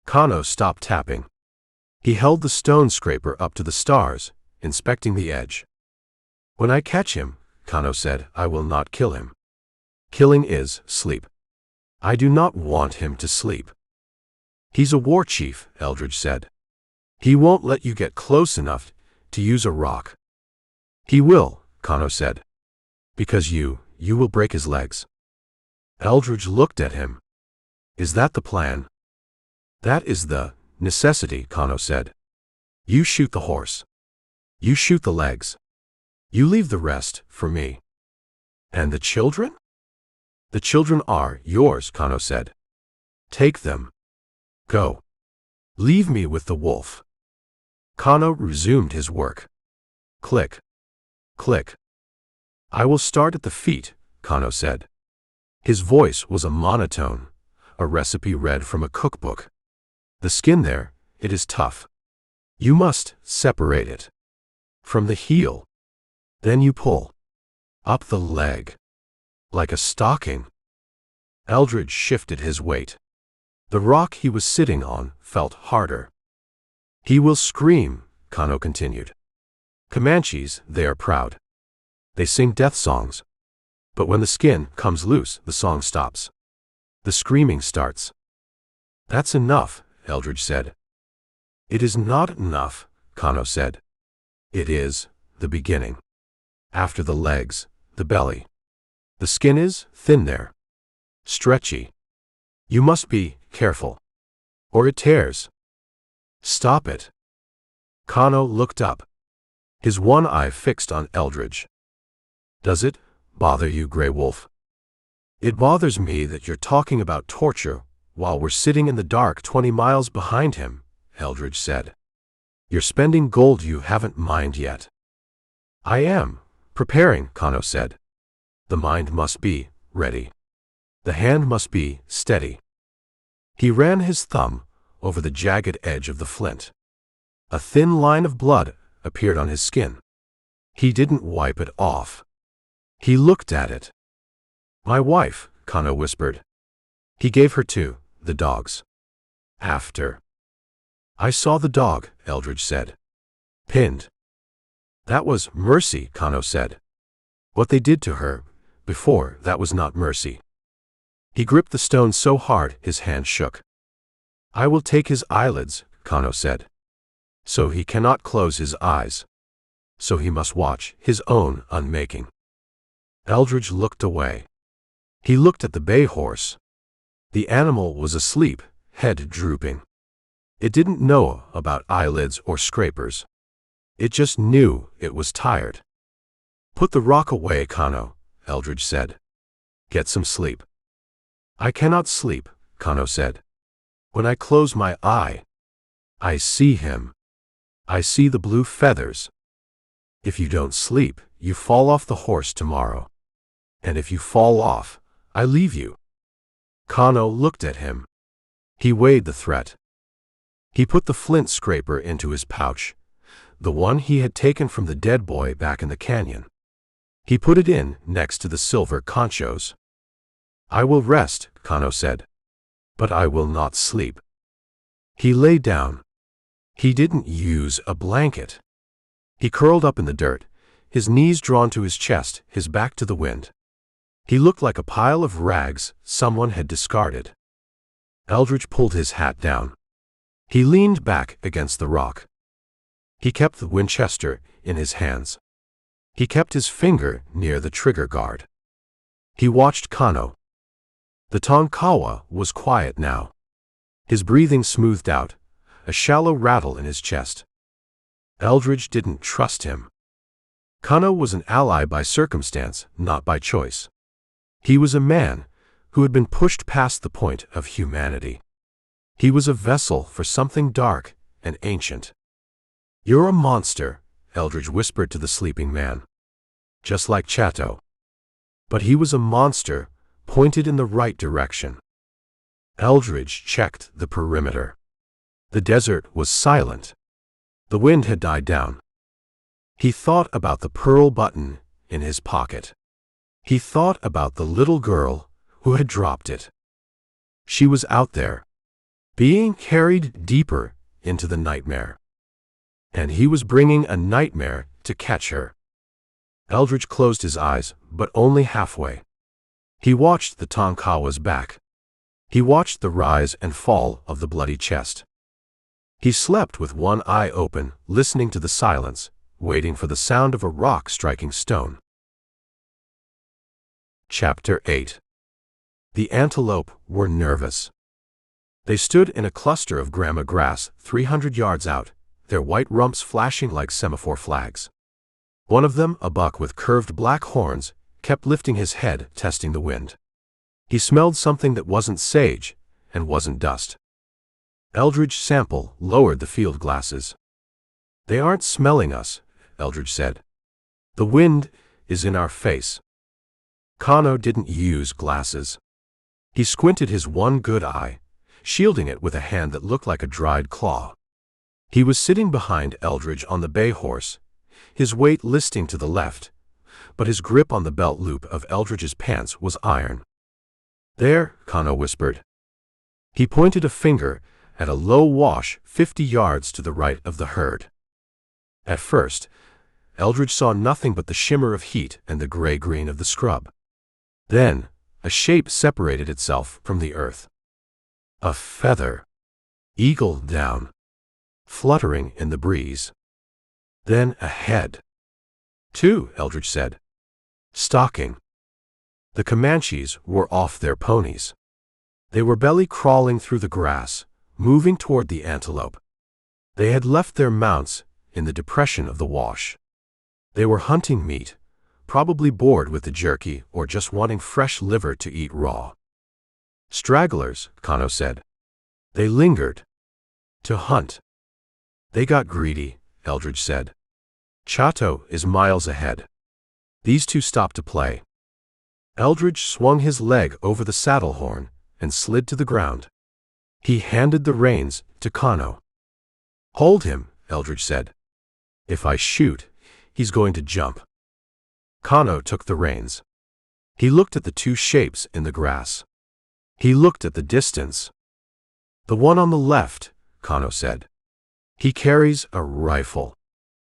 Kano stopped tapping. He held the stone scraper up to the stars, inspecting the edge. "When I catch him," Kano said, "I will not kill him. Killing is sleep. I do not want him to sleep." "He's a war chief," Eldridge said. "He won't let you get close enough to use a rock." "He will," Kano said. "Because you will break his legs." Eldridge looked at him. "Is that the plan?" "That is the necessity," Kano said. "You shoot the horse. You shoot the legs. You leave the rest for me." "And the children?" "The children are yours," Kano said. "Take them. Go. Leave me with the wolf." Kano resumed his work. Click. Click. "I will start at the feet," Kano said. His voice was a monotone, a recipe read from a cookbook. "The skin there, it is tough. You must separate it from the heel. Then you pull up the leg like a stocking." Eldridge shifted his weight. The rock he was sitting on felt harder. "He will scream," Kano continued. "Comanches, they are proud. They sing death songs. But when the skin comes loose, the song stops. The screaming starts. That's enough, Eldridge said. It is not enough, Kano said. It is the beginning. After the legs, the belly. The skin is thin there. Stretchy. You must be careful, or it tears. Stop it. Kano looked up, his one eye fixed on Eldridge. Does it bother you, Grey Wolf? It bothers me that you're talking about torture while we're sitting in the dark 20 miles behind him, Eldridge said. You're spending gold you haven't mined yet. I am preparing, Kano said. The mind must be ready. The hand must be steady. He ran his thumb over the jagged edge of the flint. A thin line of blood appeared on his skin. He didn't wipe it off. He looked at it. My wife, Kano whispered. He gave her to the dogs. After. I saw the dog, Eldridge said. Pinned. That was mercy, Kano said. What they did to her before, that was not mercy. He gripped the stone so hard his hand shook. I will take his eyelids, Kano said. So he cannot close his eyes. So he must watch his own unmaking. Eldridge looked away. He looked at the bay horse. The animal was asleep, head drooping. It didn't know about eyelids or scrapers. It just knew it was tired. Put the rock away, Kano, Eldridge said. Get some sleep. I cannot sleep, Kano said. When I close my eye, I see him. I see the blue feathers. If you don't sleep, you fall off the horse tomorrow. And if you fall off, I leave you. Kano looked at him. He weighed the threat. He put the flint scraper into his pouch, the one he had taken from the dead boy back in the canyon. He put it in next to the silver conchos. I will rest, Kano said. But I will not sleep. He lay down. He didn't use a blanket. He curled up in the dirt, his knees drawn to his chest, his back to the wind. He looked like a pile of rags someone had discarded. Eldridge pulled his hat down. He leaned back against the rock. He kept the Winchester in his hands. He kept his finger near the trigger guard. He watched Kano. The Tonkawa was quiet now. His breathing smoothed out, a shallow rattle in his chest. Eldridge didn't trust him. Kano was an ally by circumstance, not by choice. He was a man who had been pushed past the point of humanity. He was a vessel for something dark and ancient. You're a monster, Eldridge whispered to the sleeping man. Just like Chato. But he was a monster, pointed in the right direction. Eldridge checked the perimeter. The desert was silent. The wind had died down. He thought about the pearl button in his pocket. He thought about the little girl who had dropped it. She was out there, being carried deeper into the nightmare. And he was bringing a nightmare to catch her. Eldridge closed his eyes, but only halfway. He watched the Tonkawa's back. He watched the rise and fall of the bloody chest. He slept with one eye open, listening to the silence, waiting for the sound of a rock striking stone. Chapter 8. The antelope were nervous. They stood in a cluster of grama grass 300 yards out, their white rumps flashing like semaphore flags. One of them, a buck with curved black horns, kept lifting his head, testing the wind. He smelled something that wasn't sage and wasn't dust. Eldridge Sample lowered the field glasses. They aren't smelling us, Eldridge said. The wind is in our face. Kano didn't use glasses. He squinted his one good eye, shielding it with a hand that looked like a dried claw. He was sitting behind Eldridge on the bay horse, his weight listing to the left, but his grip on the belt loop of Eldridge's pants was iron. There, Kano whispered. He pointed a finger at a low wash 50 yards to the right of the herd. At first, Eldridge saw nothing but the shimmer of heat and the gray-green of the scrub. Then, a shape separated itself from the earth. A feather, eagle down, fluttering in the breeze. Then a head. Two, Eldridge said. Stalking. The Comanches were off their ponies. They were belly crawling through the grass, moving toward the antelope. They had left their mounts in the depression of the wash. They were hunting meat, probably bored with the jerky or just wanting fresh liver to eat raw. Stragglers, Kano said. They lingered to hunt. They got greedy, Eldridge said. Chato is miles ahead. These two stopped to play. Eldridge swung his leg over the saddle horn and slid to the ground. He handed the reins to Kano. Hold him, Eldridge said. If I shoot, he's going to jump. Kano took the reins. He looked at the two shapes in the grass. He looked at the distance. The one on the left, Kano said. He carries a rifle.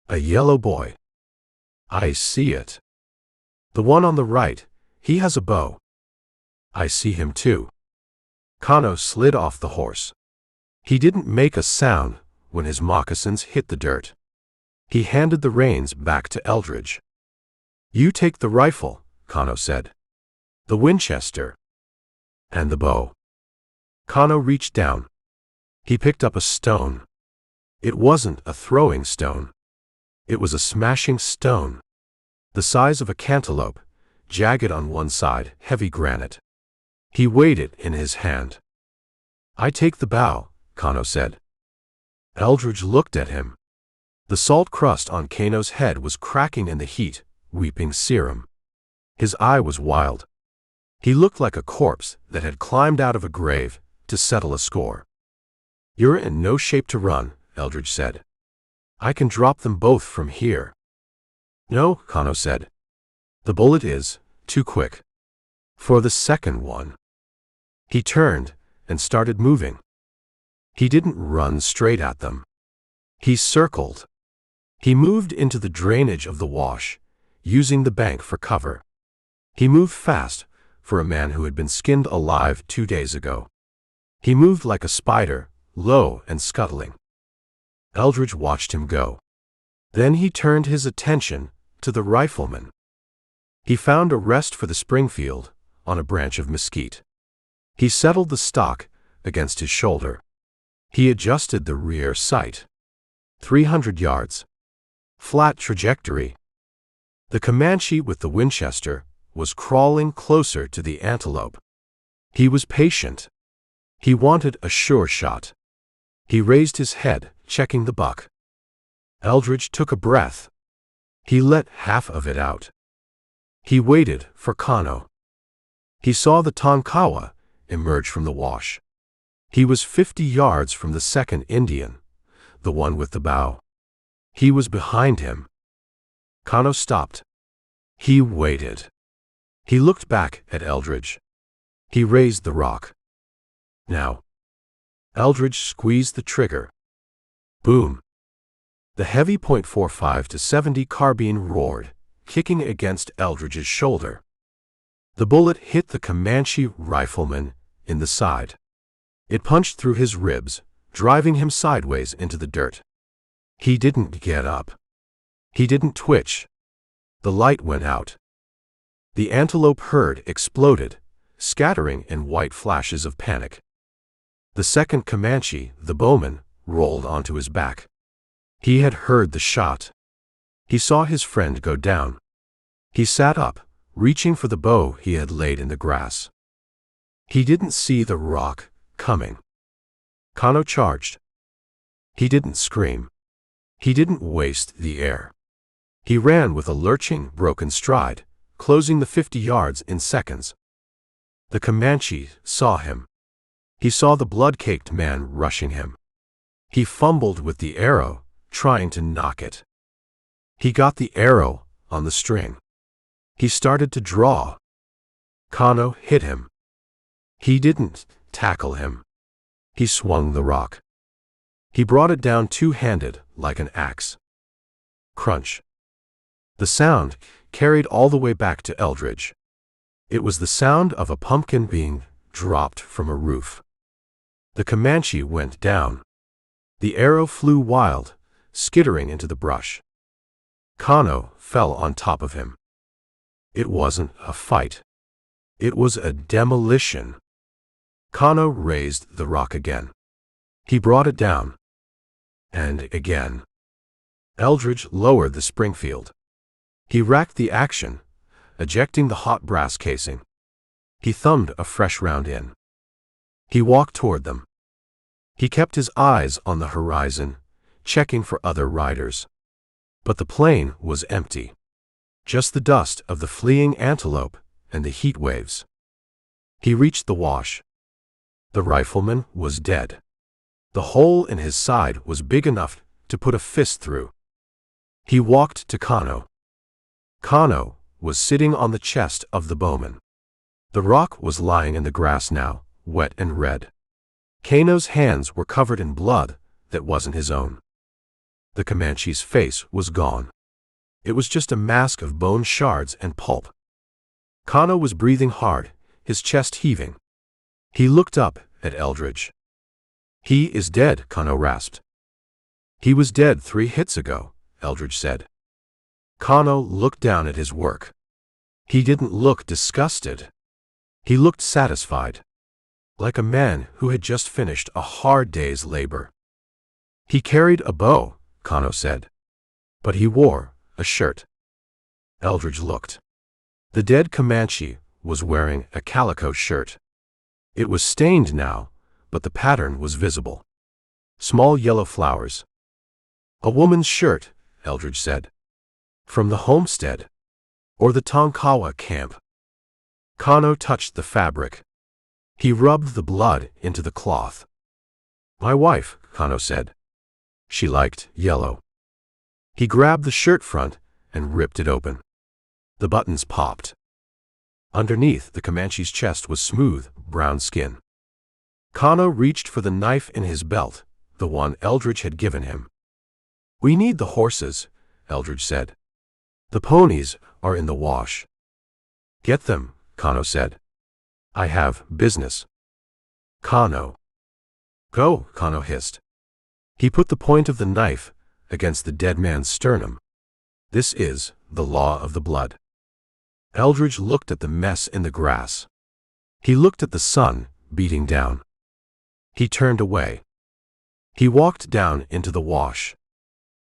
A yellow boy. I see it. The one on the right, he has a bow. I see him too. Kano slid off the horse. He didn't make a sound when his moccasins hit the dirt. He handed the reins back to Eldridge. You take the rifle, Kano said. The Winchester. And the bow. Kano reached down. He picked up a stone. It wasn't a throwing stone. It was a smashing stone. The size of a cantaloupe, jagged on one side, heavy granite. He weighed it in his hand. I take the bow, Kano said. Eldridge looked at him. The salt crust on Kano's head was cracking in the heat, weeping serum. His eye was wild. He looked like a corpse that had climbed out of a grave to settle a score. You're in no shape to run, Eldridge said. I can drop them both from here. No, Kano said. The bullet is too quick for the second one. He turned and started moving. He didn't run straight at them. He circled. He moved into the drainage of the wash, using the bank for cover. He moved fast for a man who had been skinned alive 2 days ago. He moved like a spider, low and scuttling. Eldridge watched him go. Then he turned his attention to the rifleman. He found a rest for the Springfield on a branch of mesquite. He settled the stock against his shoulder. He adjusted the rear sight. 300 yards. Flat trajectory. The Comanche with the Winchester was crawling closer to the antelope. He was patient. He wanted a sure shot. He raised his head, checking the buck. Eldridge took a breath. He let half of it out. He waited for Kano. He saw the Tonkawa emerge from the wash. He was 50 yards from the second Indian, the one with the bow. He was behind him. Kano stopped. He waited. He looked back at Eldridge. He raised the rock. Now. Eldridge squeezed the trigger. Boom. The heavy .45 to 70 carbine roared, kicking against Eldridge's shoulder. The bullet hit the Comanche rifleman in the side. It punched through his ribs, driving him sideways into the dirt. He didn't get up. He didn't twitch. The light went out. The antelope herd exploded, scattering in white flashes of panic. The second Comanche, the bowman, rolled onto his back. He had heard the shot. He saw his friend go down. He sat up, reaching for the bow he had laid in the grass. He didn't see the rock coming. Kano charged. He didn't scream. He didn't waste the air. He ran with a lurching, broken stride, closing the 50 yards in seconds. The Comanche saw him. He saw the blood-caked man rushing him. He fumbled with the arrow, trying to knock it. He got the arrow on the string. He started to draw. Kano hit him. He didn't tackle him. He swung the rock. He brought it down two-handed, like an axe. Crunch. The sound carried all the way back to Eldridge. It was the sound of a pumpkin being dropped from a roof. The Comanche went down. The arrow flew wild, skittering into the brush. Kano fell on top of him. It wasn't a fight. It was a demolition. Kano raised the rock again. He brought it down. And again. Eldridge lowered the Springfield. He racked the action, ejecting the hot brass casing. He thumbed a fresh round in. He walked toward them. He kept his eyes on the horizon, checking for other riders. But the plain was empty. Just the dust of the fleeing antelope and the heat waves. He reached the wash. The rifleman was dead. The hole in his side was big enough to put a fist through. He walked to Kano. Kano was sitting on the chest of the bowman. The rock was lying in the grass now, wet and red. Kano's hands were covered in blood that wasn't his own. The Comanche's face was gone. It was just a mask of bone shards and pulp. Kano was breathing hard, his chest heaving. He looked up at Eldridge. "He is dead," Kano rasped. "He was dead 3 hits ago," Eldridge said. Kano looked down at his work. He didn't look disgusted. He looked satisfied, like a man who had just finished a hard day's labor. "He carried a bow," Kano said. "But he wore a shirt." Eldridge looked. The dead Comanche was wearing a calico shirt. It was stained now, but the pattern was visible. Small yellow flowers. "A woman's shirt," Eldridge said. "From the homestead. Or the Tonkawa camp." Kano touched the fabric. He rubbed the blood into the cloth. "My wife," Kano said. "She liked yellow." He grabbed the shirt front and ripped it open. The buttons popped. Underneath, the Comanche's chest was smooth, brown skin. Kano reached for the knife in his belt, the one Eldridge had given him. "We need the horses," Eldridge said. "The ponies are in the wash." "Get them," Kano said. "I have business." "Kano." "Go," Kano hissed. He put the point of the knife against the dead man's sternum. "This is the law of the blood." Eldridge looked at the mess in the grass. He looked at the sun beating down. He turned away. He walked down into the wash.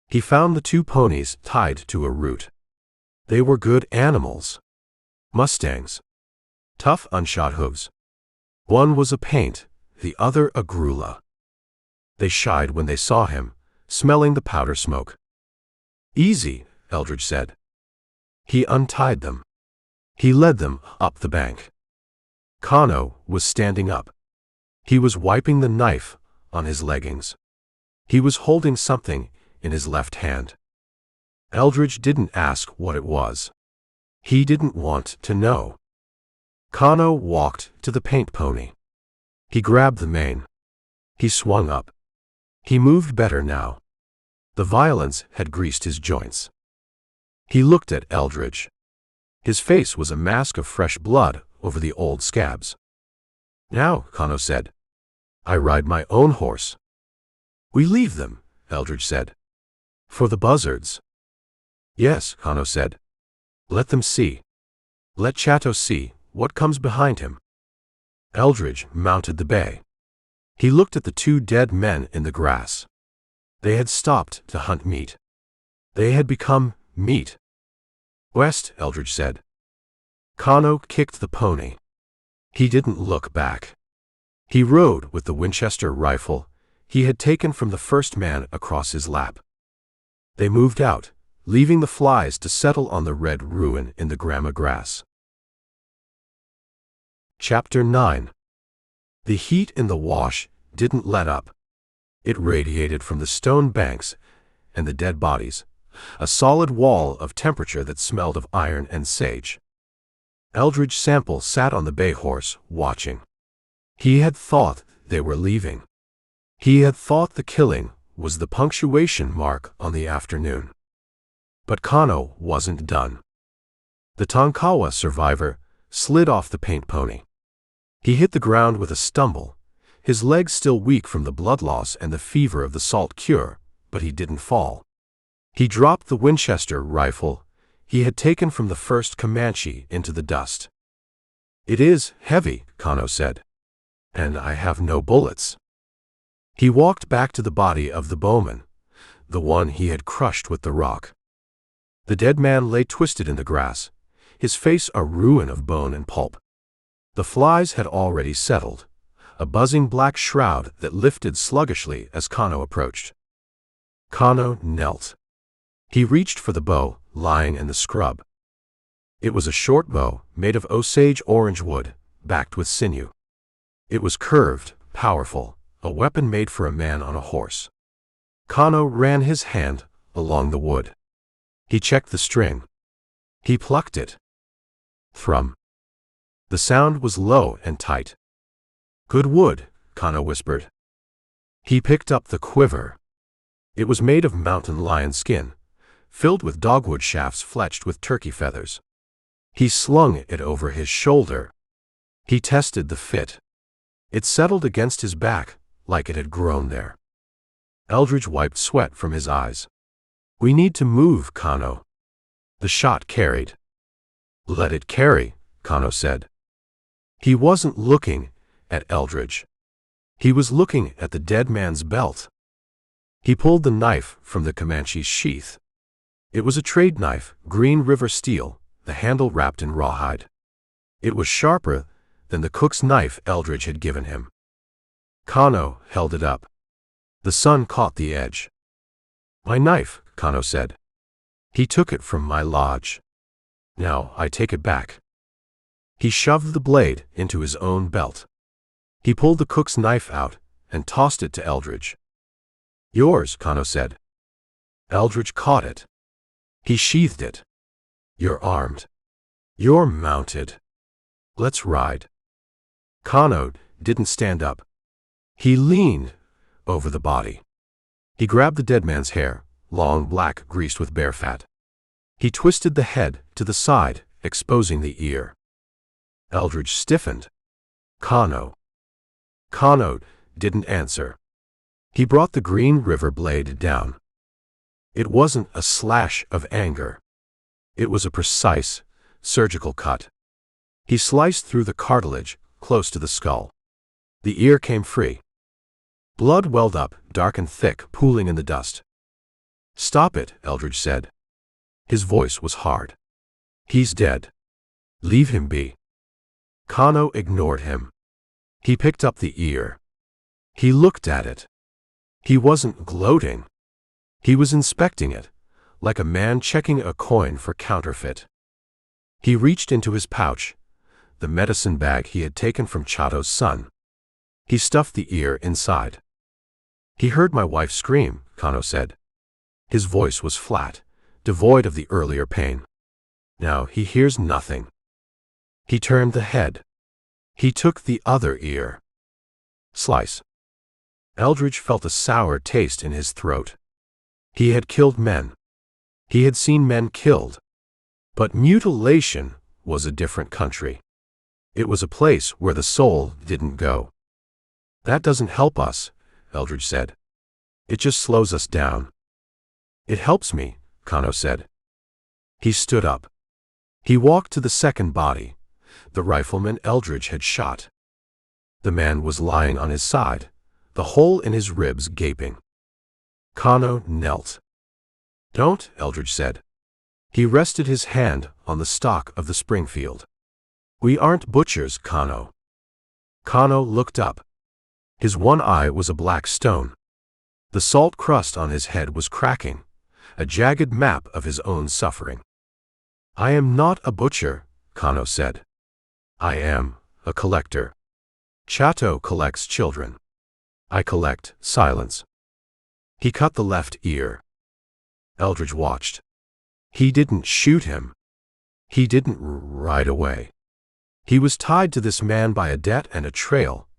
He found the 2 ponies tied to a root. They were good animals. Mustangs. Tough unshot hooves. One was a paint, the other a grulla. They shied when they saw him, smelling the powder smoke. "Easy," Eldridge said. He untied them. He led them up the bank. Kano was standing up. He was wiping the knife on his leggings. He was holding something in his left hand. Eldridge didn't ask what it was. He didn't want to know. Kano walked to the paint pony. He grabbed the mane. He swung up. He moved better now. The violence had greased his joints. He looked at Eldridge. His face was a mask of fresh blood over the old scabs. "Now," Kano said, "I ride my own horse." "We leave them," Eldridge said. "For the buzzards." "Yes," Kano said. "Let them see. Let Chato see what comes behind him." Eldridge mounted the bay. He looked at the 2 dead men in the grass. They had stopped to hunt meat. They had become meat. "West," Eldridge said. Kano kicked the pony. He didn't look back. He rode with the Winchester rifle he had taken from the first man across his lap. They moved out, leaving the flies to settle on the red ruin in the grama grass. Chapter 9. The heat in the wash didn't let up. It radiated from the stone banks and the dead bodies, a solid wall of temperature that smelled of iron and sage. Eldridge Sample sat on the bay horse, watching. He had thought they were leaving. He had thought the killing was the punctuation mark on the afternoon. But Kano wasn't done. The Tonkawa survivor slid off the paint pony. He hit the ground with a stumble, his legs still weak from the blood loss and the fever of the salt cure, but he didn't fall. He dropped the Winchester rifle he had taken from the first Comanche into the dust. "It is heavy," Kano said, "and I have no bullets." He walked back to the body of the bowman, the one he had crushed with the rock. The dead man lay twisted in the grass, his face a ruin of bone and pulp. The flies had already settled, a buzzing black shroud that lifted sluggishly as Kano approached. Kano knelt. He reached for the bow, lying in the scrub. It was a short bow, made of Osage orange wood, backed with sinew. It was curved, powerful, a weapon made for a man on a horse. Kano ran his hand along the wood. He checked the string. He plucked it. Thrum. The sound was low and tight. "Good wood," Kano whispered. He picked up the quiver. It was made of mountain lion skin, filled with dogwood shafts fletched with turkey feathers. He slung it over his shoulder. He tested the fit. It settled against his back like it had grown there. Eldridge wiped sweat from his eyes. "We need to move, Kano." The shot carried. "Let it carry," Kano said. He wasn't looking at Eldridge. He was looking at the dead man's belt. He pulled the knife from the Comanche's sheath. It was a trade knife, Green River steel, the handle wrapped in rawhide. It was sharper than the cook's knife Eldridge had given him. Kano held it up. The sun caught the edge. "My knife," Kano said. "He took it from my lodge. Now I take it back." He shoved the blade into his own belt. He pulled the cook's knife out and tossed it to Eldridge. "Yours," Kano said. Eldridge caught it. He sheathed it. "You're armed. You're mounted. Let's ride." Kano didn't stand up. He leaned over the body. He grabbed the dead man's hair, long black, greased with bear fat. He twisted the head to the side, exposing the ear. Eldridge stiffened. "Kano." Kano didn't answer. He brought the Green River blade down. It wasn't a slash of anger. It was a precise, surgical cut. He sliced through the cartilage, close to the skull. The ear came free. Blood welled up, dark and thick, pooling in the dust. "Stop it," Eldridge said. His voice was hard. "He's dead. Leave him be." Kano ignored him. He picked up the ear. He looked at it. He wasn't gloating. He was inspecting it, like a man checking a coin for counterfeit. He reached into his pouch, the medicine bag he had taken from Chato's son. He stuffed the ear inside. "He heard my wife scream," Kano said. His voice was flat, devoid of the earlier pain. "Now he hears nothing." He turned the head. He took the other ear. Slice. Eldridge felt a sour taste in his throat. He had killed men. He had seen men killed. But mutilation was a different country. It was a place where the soul didn't go. "That doesn't help us," Eldridge said. "It just slows us down." "It helps me," Kano said. He stood up. He walked to the second body, the rifleman Eldridge had shot. The man was lying on his side, the hole in his ribs gaping. Kano knelt. "Don't," Eldridge said. He rested his hand on the stock of the Springfield. "We aren't butchers, Kano." Kano looked up. His one eye was a black stone. The salt crust on his head was cracking, a jagged map of his own suffering. "I am not a butcher," Kano said. "I am a collector. Chato collects children. I collect silence." He cut the left ear. Eldridge watched. He didn't shoot him. He didn't ride away. He was tied to this man by a debt and a trail,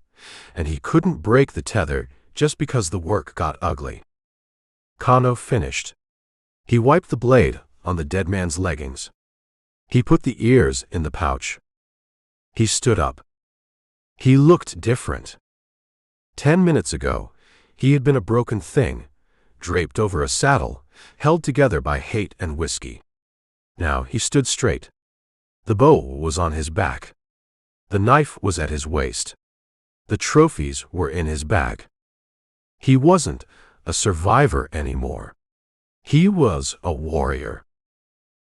and he couldn't break the tether just because the work got ugly. Kano finished. He wiped the blade on the dead man's leggings. He put the ears in the pouch. He stood up. He looked different. 10 minutes ago, he had been a broken thing, draped over a saddle, held together by hate and whiskey. Now he stood straight. The bow was on his back. The knife was at his waist. The trophies were in his bag. He wasn't a survivor anymore. He was a warrior.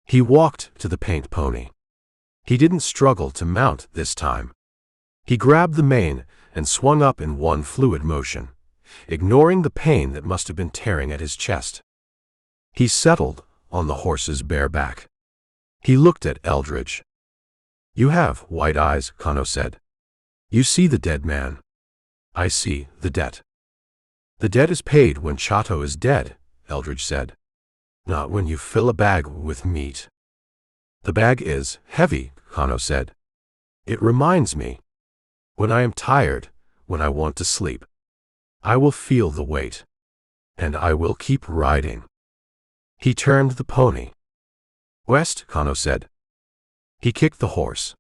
He walked to the paint pony. He didn't struggle to mount this time. He grabbed the mane and swung up in one fluid motion, ignoring the pain that must have been tearing at his chest. He settled on the horse's bare back. He looked at Eldridge. "You have white eyes," Kano said. "You see the dead man." "I see the debt." "The debt is paid when Chato is dead," Eldridge said. "Not when you fill a bag with meat." "The bag is heavy," Kano said. "It reminds me. When I am tired, when I want to sleep, I will feel the weight. And I will keep riding." He turned the pony. "West," Kano said. He kicked the horse.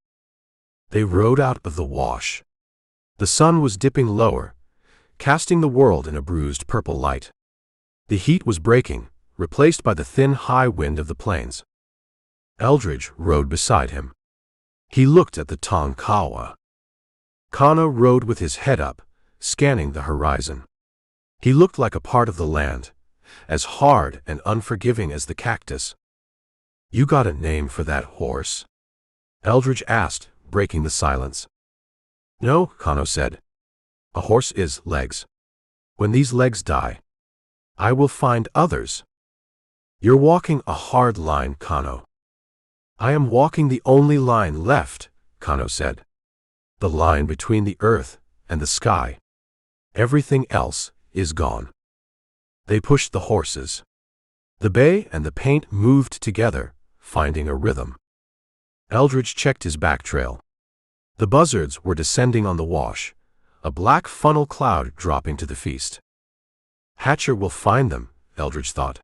They rode out of the wash. The sun was dipping lower, casting the world in a bruised purple light. The heat was breaking, replaced by the thin high wind of the plains. Eldridge rode beside him. He looked at the Tonkawa. Kano rode with his head up, scanning the horizon. He looked like a part of the land, as hard and unforgiving as the cactus. "You got a name for that horse?" Eldridge asked, breaking the silence. "No," Kano said. "A horse is legs. When these legs die, I will find others." "You're walking a hard line, Kano." "I am walking the only line left," Kano said. "The line between the earth and the sky. Everything else is gone." They pushed the horses. The bay and the paint moved together, finding a rhythm. Eldridge checked his back trail. The buzzards were descending on the wash, a black funnel cloud dropping to the feast. Hatcher will find them, Eldridge thought.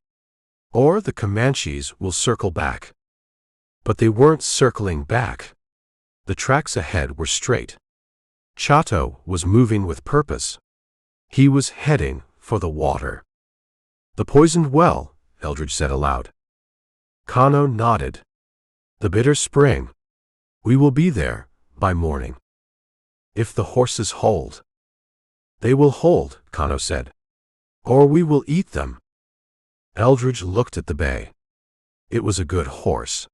Or the Comanches will circle back. But they weren't circling back. The tracks ahead were straight. Chato was moving with purpose. He was heading for the water. "The poisoned well," Eldridge said aloud. Kano nodded. "The bitter spring. We will be there by morning. If the horses hold." "They will hold," Kano said. "Or we will eat them." Eldridge looked at the bay. It was a good horse.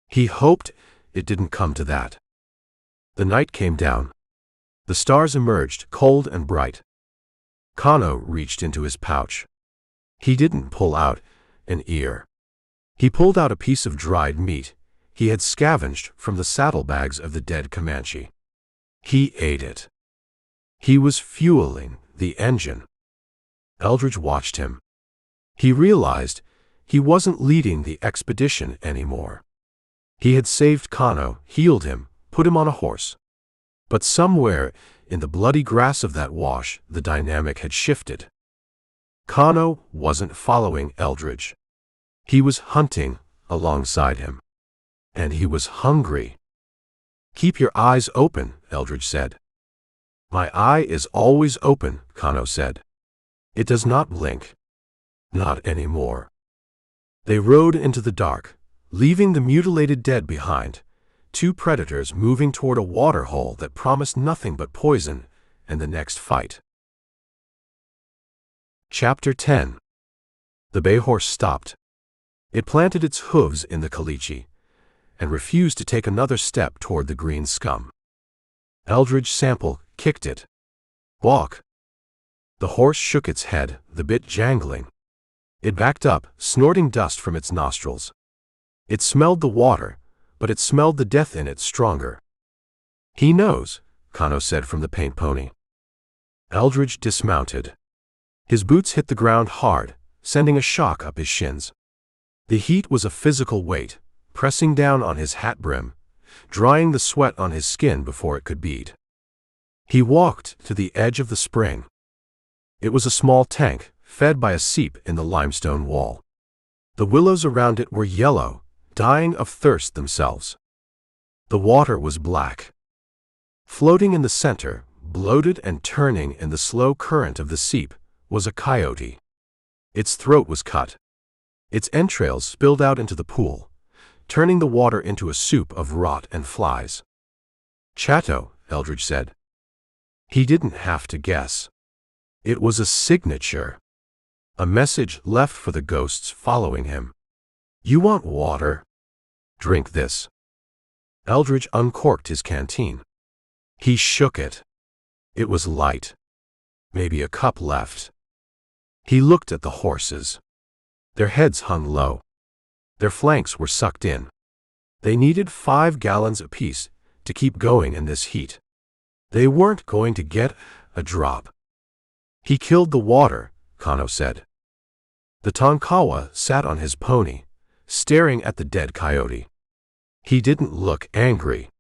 He hoped it didn't come to that. The night came down. The stars emerged, cold and bright. Kano reached into his pouch. He didn't pull out an ear. He pulled out a piece of dried meat he had scavenged from the saddlebags of the dead Comanche. He ate it. He was fueling the engine. Eldridge watched him. He realized he wasn't leading the expedition anymore. He had saved Kano, healed him, put him on a horse. But somewhere in the bloody grass of that wash, the dynamic had shifted. Kano wasn't following Eldridge. He was hunting alongside him. And he was hungry. "Keep your eyes open," Eldridge said. "My eye is always open," Kano said. "It does not blink. Not anymore." They rode into the dark, leaving the mutilated dead behind, two predators moving toward a waterhole that promised nothing but poison and the next fight. Chapter 10. The bay horse stopped. It planted its hooves in the caliche and refused to take another step toward the green scum. Eldridge Sample kicked it. "Walk." The horse shook its head, the bit jangling. It backed up, snorting dust from its nostrils. It smelled the water, but it smelled the death in it stronger. "He knows," Kano said from the paint pony. Eldridge dismounted. His boots hit the ground hard, sending a shock up his shins. The heat was a physical weight, pressing down on his hat brim, drying the sweat on his skin before it could bead. He walked to the edge of the spring. It was a small tank, fed by a seep in the limestone wall. The willows around it were yellow, dying of thirst themselves. The water was black. Floating in the center, bloated and turning in the slow current of the seep, was a coyote. Its throat was cut. Its entrails spilled out into the pool, turning the water into a soup of rot and flies. Chato, Eldridge said. He didn't have to guess. It was a signature. A message left for the ghosts following him. You want water? Drink this. Eldridge uncorked his canteen. He shook it. It was light. Maybe a cup left. He looked at the horses. Their heads hung low. Their flanks were sucked in. They needed 5 gallons apiece to keep going in this heat. They weren't going to get a drop. He killed the water, Kano said. The Tonkawa sat on his pony, staring at the dead coyote. He didn't look angry.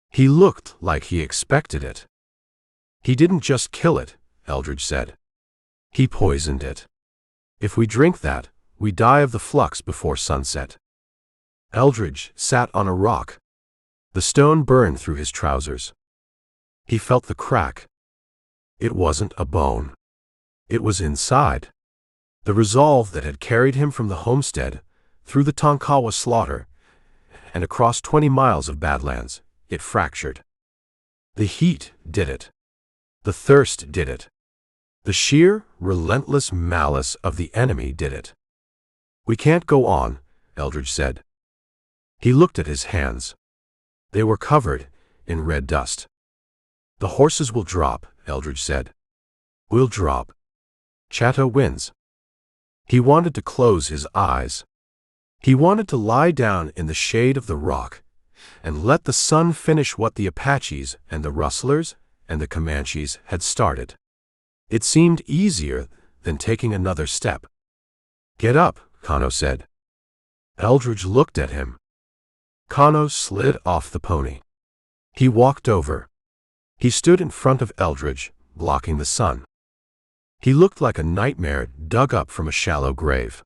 He looked like he expected it. He didn't just kill it, Eldridge said. He poisoned it. If we drink that, we die of the flux before sunset. Eldridge sat on a rock. The stone burned through his trousers. He felt the crack. It wasn't a bone. It was inside. The resolve that had carried him from the homestead, through the Tonkawa slaughter, and across 20 miles of badlands, it fractured. The heat did it. The thirst did it. The sheer, relentless malice of the enemy did it. We can't go on, Eldridge said. He looked at his hands. They were covered in red dust. The horses will drop, Eldridge said. We'll drop. Chato wins. He wanted to close his eyes. He wanted to lie down in the shade of the rock and let the sun finish what the Apaches and the rustlers and the Comanches had started. It seemed easier than taking another step. Get up, Kano said. Eldridge looked at him. Kano slid off the pony. He walked over. He stood in front of Eldridge, blocking the sun. He looked like a nightmare dug up from a shallow grave.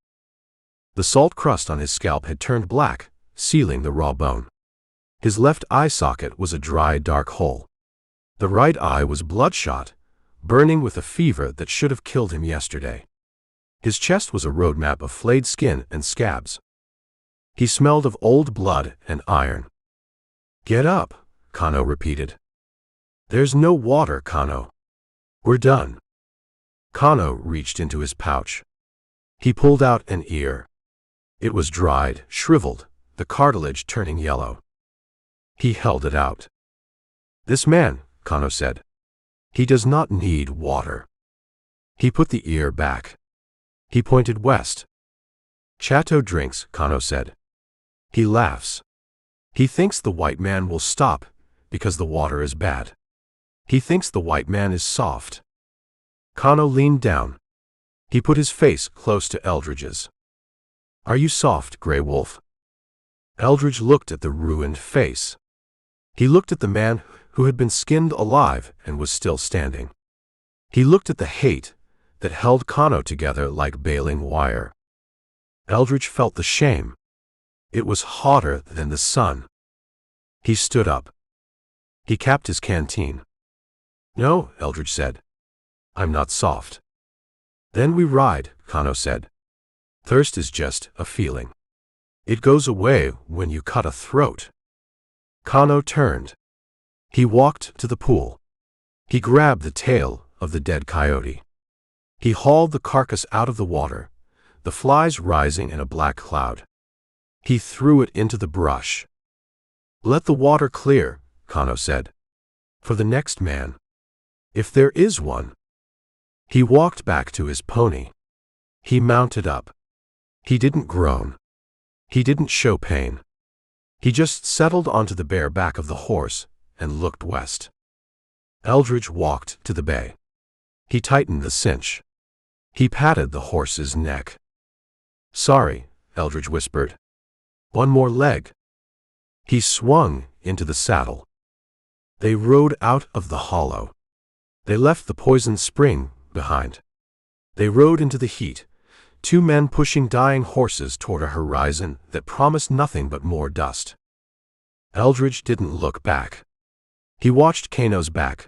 The salt crust on his scalp had turned black, sealing the raw bone. His left eye socket was a dry, dark hole. The right eye was bloodshot, burning with a fever that should have killed him yesterday. His chest was a roadmap of flayed skin and scabs. He smelled of old blood and iron. Get up, Kano repeated. There's no water, Kano. We're done. Kano reached into his pouch. He pulled out an ear. It was dried, shriveled, the cartilage turning yellow. He held it out. This man, Kano said. He does not need water. He put the ear back. He pointed west. Chato drinks, Kano said. He laughs. He thinks the white man will stop because the water is bad. He thinks the white man is soft. Kano leaned down. He put his face close to Eldridge's. Are you soft, Grey Wolf? Eldridge looked at the ruined face. He looked at the man who had been skinned alive and was still standing. He looked at the hate that held Kano together like baling wire. Eldridge felt the shame. It was hotter than the sun. He stood up. He capped his canteen. No, Eldridge said. I'm not soft. Then we ride, Kano said. Thirst is just a feeling. It goes away when you cut a throat. Kano turned. He walked to the pool. He grabbed the tail of the dead coyote. He hauled the carcass out of the water, the flies rising in a black cloud. He threw it into the brush. Let the water clear, Kano said. For the next man. If there is one. He walked back to his pony. He mounted up. He didn't groan. He didn't show pain. He just settled onto the bare back of the horse and looked west. Eldridge walked to the bay. He tightened the cinch. He patted the horse's neck. Sorry, Eldridge whispered. One more leg. He swung into the saddle. They rode out of the hollow. They left the poisoned spring behind. They rode into the heat, 2 men pushing dying horses toward a horizon that promised nothing but more dust. Eldridge didn't look back. He watched Kano's back.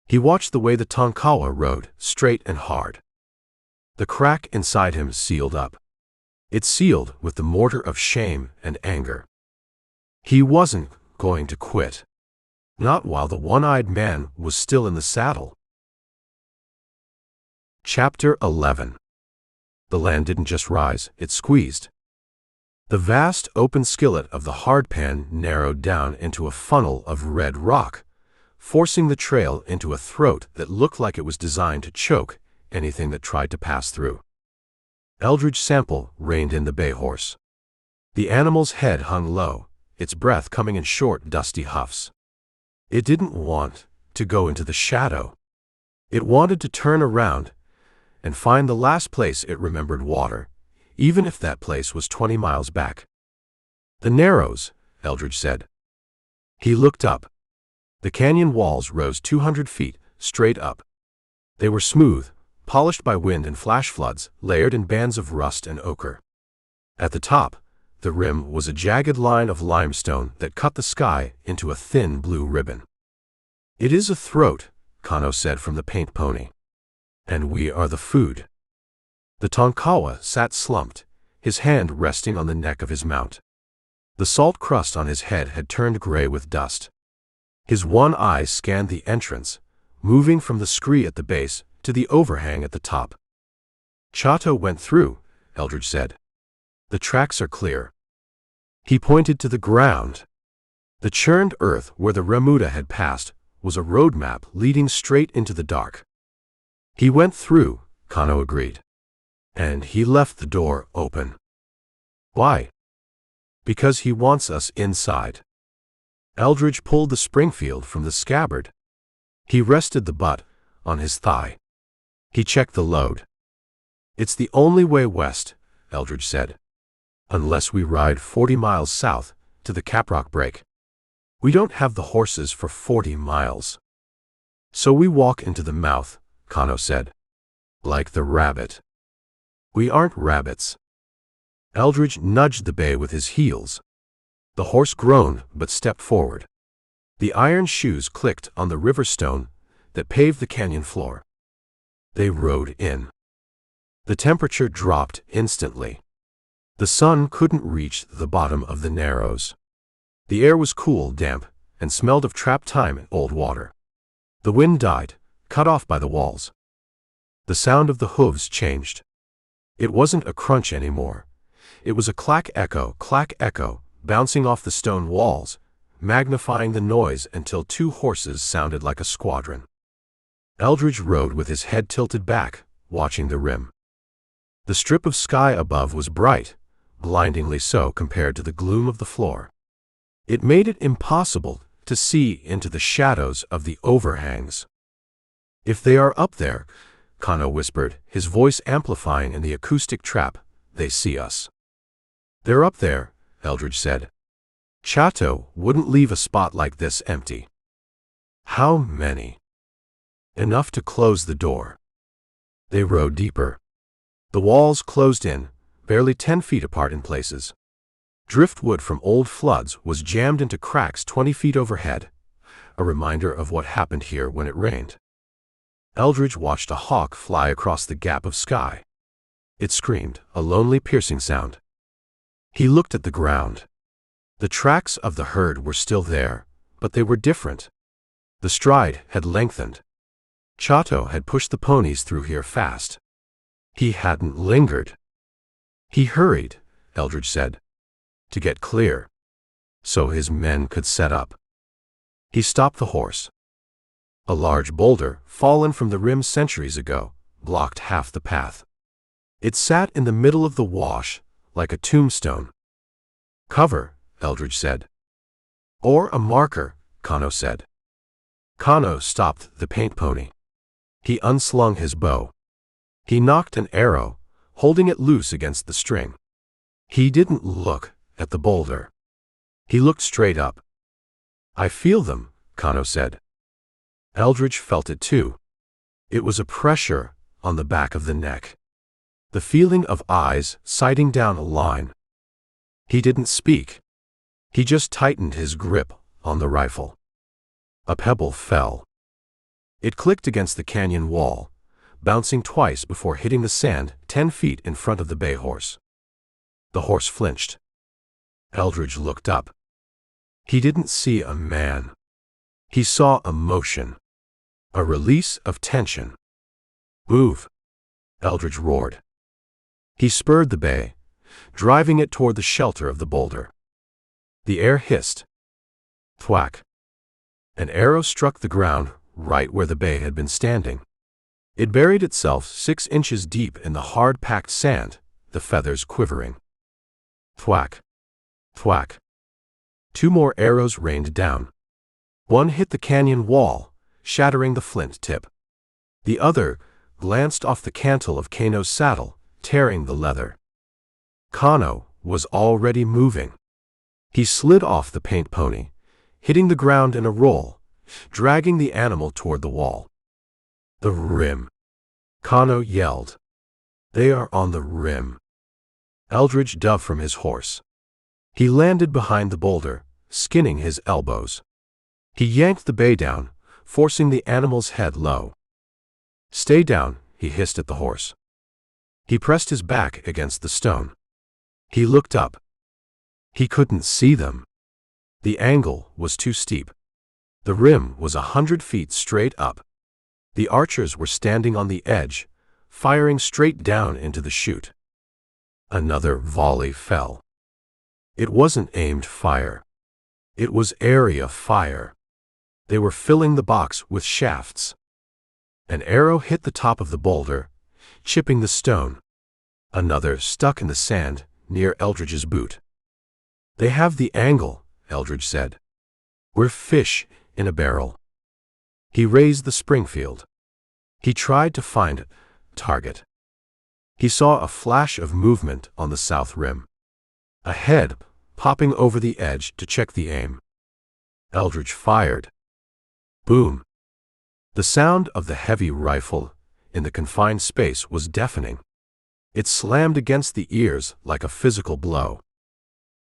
He watched the way the Tonkawa rode, straight and hard. The crack inside him sealed up. It sealed with the mortar of shame and anger. He wasn't going to quit. Not while the one-eyed man was still in the saddle. Chapter 11. The land didn't just rise, it squeezed. The vast open skillet of the hardpan narrowed down into a funnel of red rock, forcing the trail into a throat that looked like it was designed to choke anything that tried to pass through. Eldridge Sample reined in the bay horse. The animal's head hung low, its breath coming in short, dusty huffs. It didn't want to go into the shadow. It wanted to turn around and find the last place it remembered water, even if that place was 20 miles back. The Narrows, Eldridge said. He looked up. The canyon walls rose 200 feet, straight up. They were smooth, polished by wind and flash floods, layered in bands of rust and ochre. At the top, the rim was a jagged line of limestone that cut the sky into a thin blue ribbon. "It is a throat," Kano said from the paint pony. "And we are the food." The Tonkawa sat slumped, his hand resting on the neck of his mount. The salt crust on his head had turned gray with dust. His one eye scanned the entrance, moving from the scree at the base to the overhang at the top. "Chato went through," Eldridge said. "The tracks are clear." He pointed to the ground. The churned earth where the remuda had passed was a road map leading straight into the dark. "He went through," Kano agreed. "And he left the door open." "Why?" "Because he wants us inside." Eldridge pulled the Springfield from the scabbard. He rested the butt on his thigh. He checked the load. "It's the only way west," Eldridge said. "Unless we ride 40 miles south to the Caprock break. We don't have the horses for 40 miles. So we walk into the mouth," Kano said. "Like the rabbit." "We aren't rabbits." Eldridge nudged the bay with his heels. The horse groaned but stepped forward. The iron shoes clicked on the river stone that paved the canyon floor. They rode in. The temperature dropped instantly. The sun couldn't reach the bottom of the Narrows. The air was cool, damp, and smelled of trapped time and old water. The wind died, cut off by the walls. The sound of the hooves changed. It wasn't a crunch anymore. It was a clack echo, bouncing off the stone walls, magnifying the noise until two horses sounded like a squadron. Eldridge rode with his head tilted back, watching the rim. The strip of sky above was bright, blindingly so compared to the gloom of the floor. It made it impossible to see into the shadows of the overhangs. "If they are up there," Kano whispered, his voice amplifying in the acoustic trap, "they see us." "They're up there," Eldridge said. "Chato wouldn't leave a spot like this empty." "How many?" "Enough to close the door." They rode deeper. The walls closed in, barely 10 feet apart in places. Driftwood from old floods was jammed into cracks 20 feet overhead, a reminder of what happened here when it rained. Eldridge watched a hawk fly across the gap of sky. It screamed, a lonely, piercing sound. He looked at the ground. The tracks of the herd were still there, but they were different. The stride had lengthened. Chato had pushed the ponies through here fast. He hadn't lingered. He hurried, Eldridge said, to get clear, so his men could set up. He stopped the horse. A large boulder, fallen from the rim centuries ago, blocked half the path. It sat in the middle of the wash, like a tombstone. "Cover," Eldridge said. "Or a marker," Kano said. Kano stopped the paint pony. He unslung his bow. He knocked an arrow, holding it loose against the string. He didn't look at the boulder. He looked straight up. "I feel them," Kano said. Eldridge felt it too. It was a pressure on the back of the neck. The feeling of eyes sighting down a line. He didn't speak. He just tightened his grip on the rifle. A pebble fell. It clicked against the canyon wall, bouncing twice before hitting the sand 10 feet in front of the bay horse. The horse flinched. Eldridge looked up. He didn't see a man. He saw a motion, a release of tension. "Move!" Eldridge roared. He spurred the bay, driving it toward the shelter of the boulder. The air hissed. Thwack! An arrow struck the ground right where the bay had been standing. It buried itself 6 inches deep in the hard-packed sand, the feathers quivering. Thwack! Thwack! 2 more arrows rained down. One hit the canyon wall, shattering the flint tip. The other glanced off the cantle of Kano's saddle, tearing the leather. Kano was already moving. He slid off the paint pony, hitting the ground in a roll, dragging the animal toward the wall. "The rim!" Kano yelled. "They are on the rim." Eldridge dove from his horse. He landed behind the boulder, skinning his elbows. He yanked the bay down, forcing the animal's head low. "Stay down," he hissed at the horse. He pressed his back against the stone. He looked up. He couldn't see them. The angle was too steep. The rim was 100 feet straight up. The archers were standing on the edge, firing straight down into the chute. Another volley fell. It wasn't aimed fire. It was area fire. They were filling the box with shafts. An arrow hit the top of the boulder, chipping the stone. Another stuck in the sand near Eldridge's boot. "They have the angle," Eldridge said. "We're fish in a barrel." He raised the Springfield. He tried to find a target. He saw a flash of movement on the south rim. A head popping over the edge to check the aim. Eldridge fired. Boom! The sound of the heavy rifle in the confined space was deafening. It slammed against the ears like a physical blow.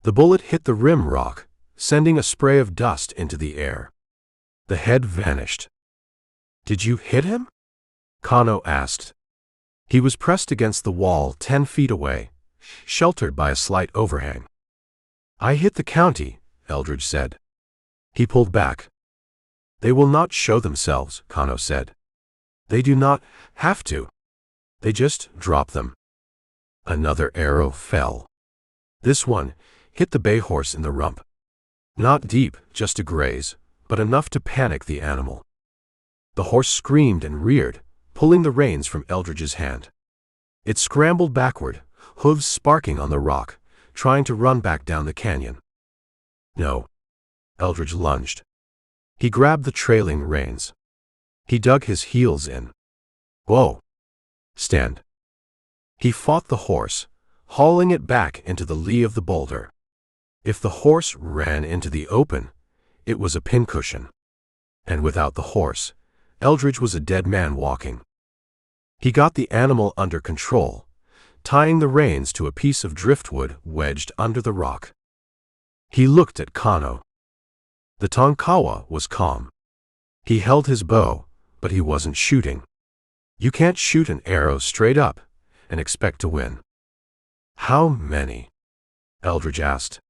The bullet hit the rim rock, sending a spray of dust into the air. The head vanished. "Did you hit him?" Kano asked. He was pressed against the wall 10 feet away, sheltered by a slight overhang. "I hit the county," Eldridge said. He pulled back. "They will not show themselves," Kano said. "They do not have to. They just drop them." Another arrow fell. This one hit the bay horse in the rump. Not deep, just a graze, but enough to panic the animal. The horse screamed and reared, pulling the reins from Eldridge's hand. It scrambled backward, hooves sparking on the rock, trying to run back down the canyon. "No." Eldridge lunged. He grabbed the trailing reins. He dug his heels in. "Whoa! Stand." He fought the horse, hauling it back into the lee of the boulder. If the horse ran into the open, it was a pincushion. And without the horse, Eldridge was a dead man walking. He got the animal under control, tying the reins to a piece of driftwood wedged under the rock. He looked at Kano. The Tonkawa was calm. He held his bow, but he wasn't shooting. You can't shoot an arrow straight up and expect to win. "How many?" Eldridge asked.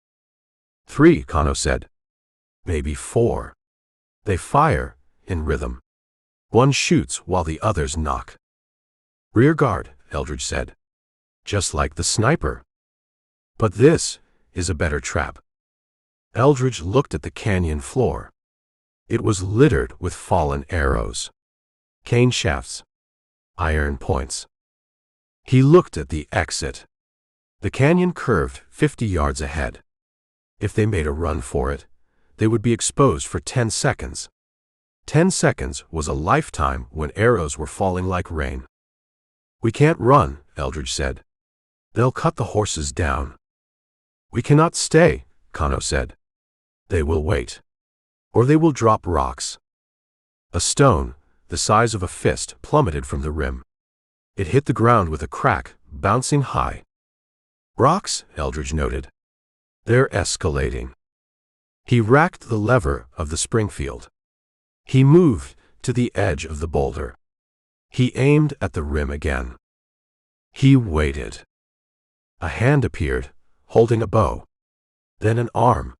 "3, Kano said. "Maybe 4. They fire in rhythm. One shoots while the others knock." "Rear guard," Eldridge said. "Just like the sniper. But this is a better trap." Eldridge looked at the canyon floor. It was littered with fallen arrows, cane shafts, iron points. He looked at the exit. The canyon curved 50 yards ahead. If they made a run for it, they would be exposed for 10 seconds. 10 seconds was a lifetime when arrows were falling like rain. "We can't run," Eldridge said. "They'll cut the horses down." "We cannot stay," Kano said. "They will wait. Or they will drop rocks." A stone, the size of a fist, plummeted from the rim. It hit the ground with a crack, bouncing high. "Rocks," Eldridge noted. "They're escalating." He racked the lever of the Springfield. He moved to the edge of the boulder. He aimed at the rim again. He waited. A hand appeared, holding a bow. Then an arm.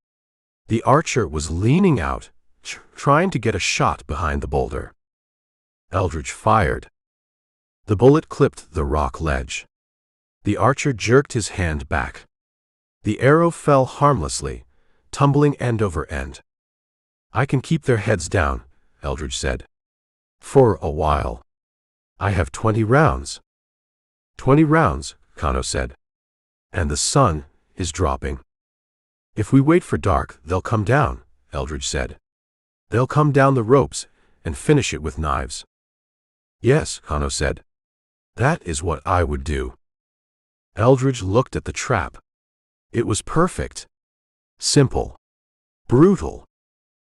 The archer was leaning out, trying to get a shot behind the boulder. Eldridge fired. The bullet clipped the rock ledge. The archer jerked his hand back. The arrow fell harmlessly, tumbling end over end. "I can keep their heads down," Eldridge said. "For a while. I have 20 rounds. 20 rounds, Kano said. "And the sun is dropping." "If we wait for dark, they'll come down," Eldridge said. "They'll come down the ropes and finish it with knives." "Yes," Kano said. "That is what I would do." Eldridge looked at the trap. It was perfect. Simple. Brutal.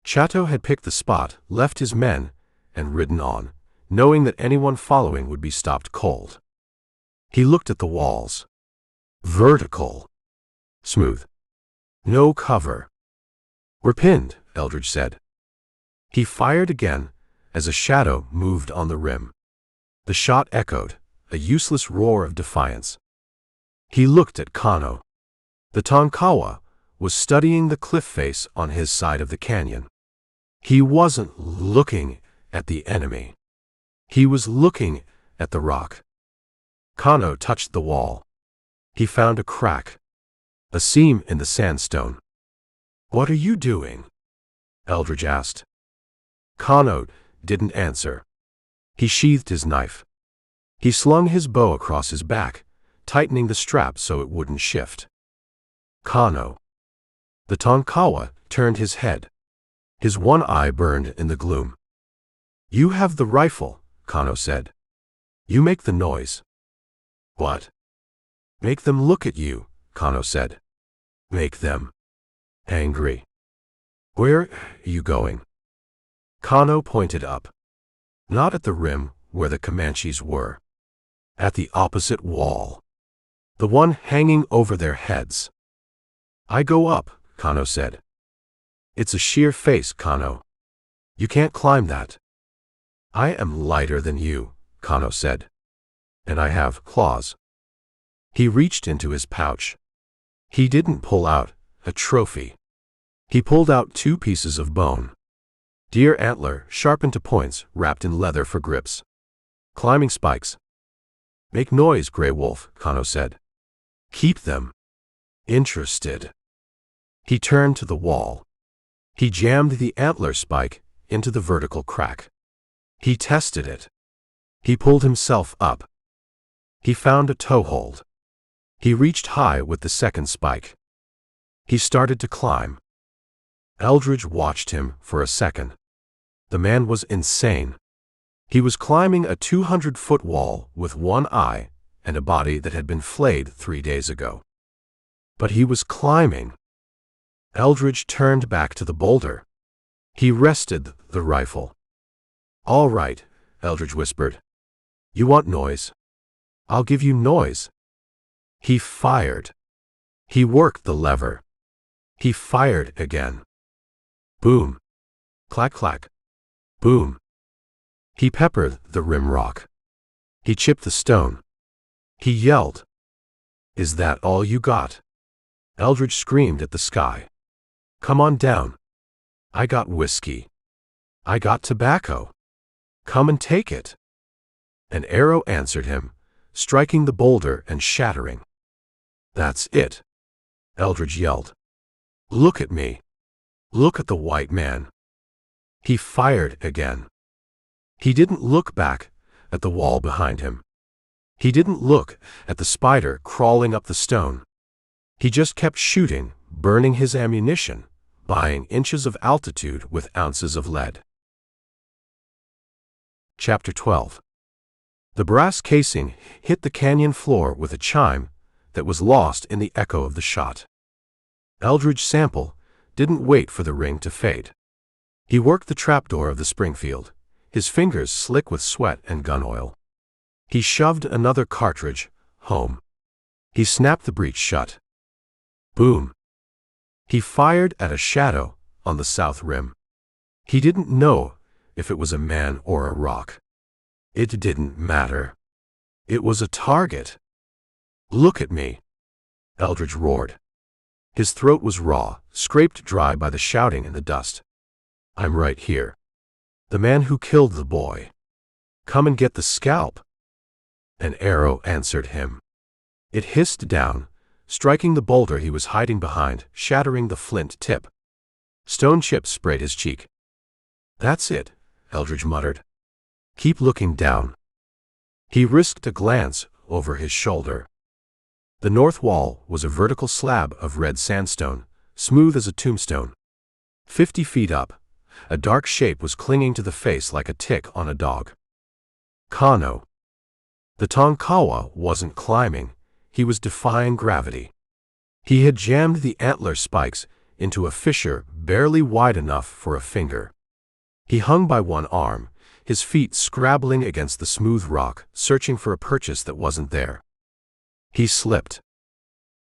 Chato had picked the spot, left his men, and ridden on, knowing that anyone following would be stopped cold. He looked at the walls. Vertical. Smooth. No cover. "We're pinned," Eldridge said. He fired again as a shadow moved on the rim. The shot echoed, a useless roar of defiance. He looked at Kano. The Tonkawa was studying the cliff face on his side of the canyon. He wasn't looking at the enemy. He was looking at the rock. Kano touched the wall. He found a crack. A seam in the sandstone. "What are you doing?" Eldridge asked. Kano didn't answer. He sheathed his knife. He slung his bow across his back, tightening the strap so it wouldn't shift. "Kano." The Tonkawa turned his head. His one eye burned in the gloom. "You have the rifle," Kano said. "You make the noise." "What?" "Make them look at you," Kano said. "Make them angry." "Where are you going?" Kano pointed up. Not at the rim where the Comanches were. At the opposite wall. The one hanging over their heads. "I go up," Kano said. "It's a sheer face, Kano. You can't climb that." "I am lighter than you," Kano said. "And I have claws." He reached into his pouch. He didn't pull out a trophy. He pulled out 2 pieces of bone. Deer antler sharpened to points, wrapped in leather for grips. Climbing spikes. "Make noise, Grey Wolf," Kano said. "Keep them interested." He turned to the wall. He jammed the antler spike into the vertical crack. He tested it. He pulled himself up. He found a toehold. He reached high with the second spike. He started to climb. Eldridge watched him for a second. The man was insane. He was climbing a 200-foot wall with one eye and a body that had been flayed 3 days ago. But he was climbing. Eldridge turned back to the boulder. He rested the rifle. "All right," Eldridge whispered. "You want noise? I'll give you noise." He fired. He worked the lever. He fired again. Boom. Clack clack. Boom. He peppered the rim rock. He chipped the stone. He yelled. "Is that all you got?" Eldridge screamed at the sky. "Come on down. I got whiskey. I got tobacco. Come and take it." An arrow answered him, striking the boulder and shattering. "That's it," Eldridge yelled. "Look at me. Look at the white man." He fired again. He didn't look back at the wall behind him. He didn't look at the spider crawling up the stone. He just kept shooting, burning his ammunition, buying inches of altitude with ounces of lead. Chapter 12. The brass casing hit the canyon floor with a chime that was lost in the echo of the shot. Eldridge Sample didn't wait for the ring to fade. He worked the trapdoor of the Springfield, his fingers slick with sweat and gun oil. He shoved another cartridge home. He snapped the breech shut. Boom. He fired at a shadow on the south rim. He didn't know if it was a man or a rock. It didn't matter. It was a target. "Look at me," Eldridge roared. His throat was raw, scraped dry by the shouting and the dust. "I'm right here. The man who killed the boy. Come and get the scalp." An arrow answered him. It hissed down, striking the boulder he was hiding behind, shattering the flint tip. Stone chips sprayed his cheek. "That's it," Eldridge muttered. "Keep looking down." He risked a glance over his shoulder. The north wall was a vertical slab of red sandstone, smooth as a tombstone. 50 feet up, a dark shape was clinging to the face like a tick on a dog. Kano. The Tonkawa wasn't climbing, he was defying gravity. He had jammed the antler spikes into a fissure barely wide enough for a finger. He hung by one arm, his feet scrabbling against the smooth rock, searching for a purchase that wasn't there. He slipped.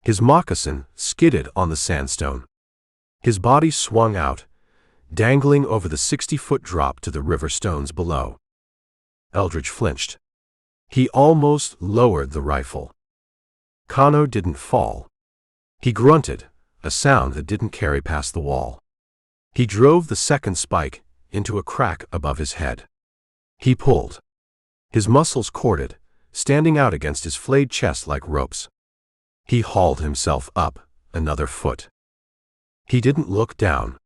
His moccasin skidded on the sandstone. His body swung out, dangling over the 60-foot drop to the river stones below. Eldridge flinched. He almost lowered the rifle. Kano didn't fall. He grunted, a sound that didn't carry past the wall. He drove the second spike into a crack above his head. He pulled. His muscles corded, standing out against his flayed chest like ropes. He hauled himself up another foot. He didn't look down.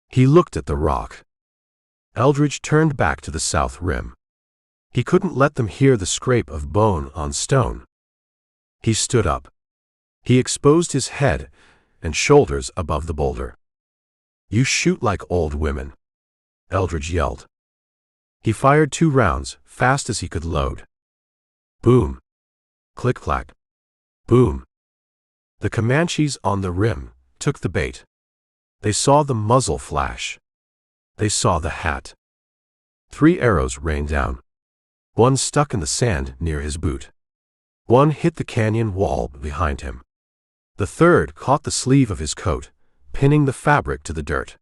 He looked at the rock. Eldridge turned back to the south rim. He couldn't let them hear the scrape of bone on stone. He stood up. He exposed his head and shoulders above the boulder. "You shoot like old women," Eldridge yelled. He fired 2 rounds, fast as he could load. Boom. Click-clack. Boom. The Comanches on the rim took the bait. They saw the muzzle flash. They saw the hat. 3 arrows rained down. One stuck in the sand near his boot. One hit the canyon wall behind him. The third caught the sleeve of his coat, pinning the fabric to the dirt.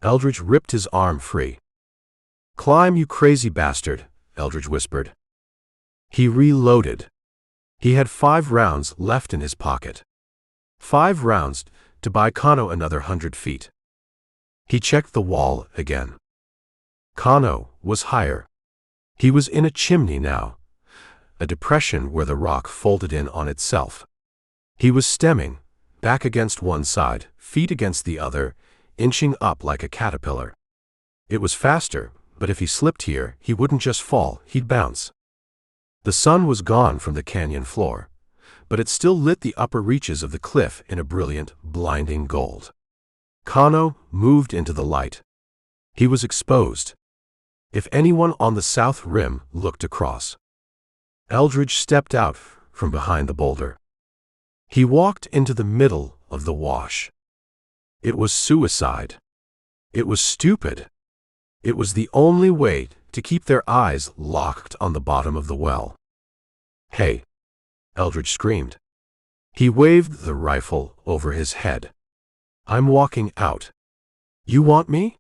Eldridge ripped his arm free. "Climb, you crazy bastard," Eldridge whispered. He reloaded. He had 5 rounds left in his pocket. 5 rounds to buy Kano another 100 feet. He checked the wall again. Kano was higher. He was in a chimney now, a depression where the rock folded in on itself. He was stemming, back against one side, feet against the other, inching up like a caterpillar. It was faster, but if he slipped here, he wouldn't just fall, he'd bounce. The sun was gone from the canyon floor, but it still lit the upper reaches of the cliff in a brilliant, blinding gold. Kano moved into the light. He was exposed. If anyone on the south rim looked across. Eldridge stepped out from behind the boulder. He walked into the middle of the wash. It was suicide. It was stupid. It was the only way to keep their eyes locked on the bottom of the well. "Hey!" Eldridge screamed. He waved the rifle over his head. "I'm walking out. You want me?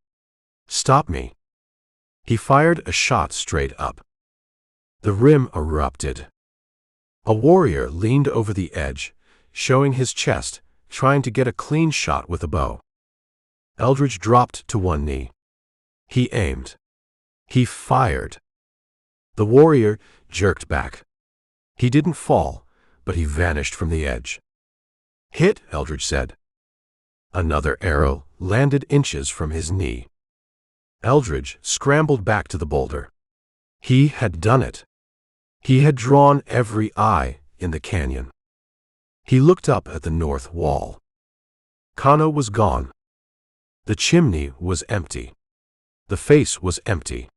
Stop me." He fired a shot straight up. The rim erupted. A warrior leaned over the edge, showing his chest, trying to get a clean shot with a bow. Eldridge dropped to one knee. He aimed. He fired. The warrior jerked back. He didn't fall, but he vanished from the edge. "Hit," Eldridge said. Another arrow landed inches from his knee. Eldridge scrambled back to the boulder. He had done it. He had drawn every eye in the canyon. He looked up at the north wall. Kano was gone. The chimney was empty. The face was empty.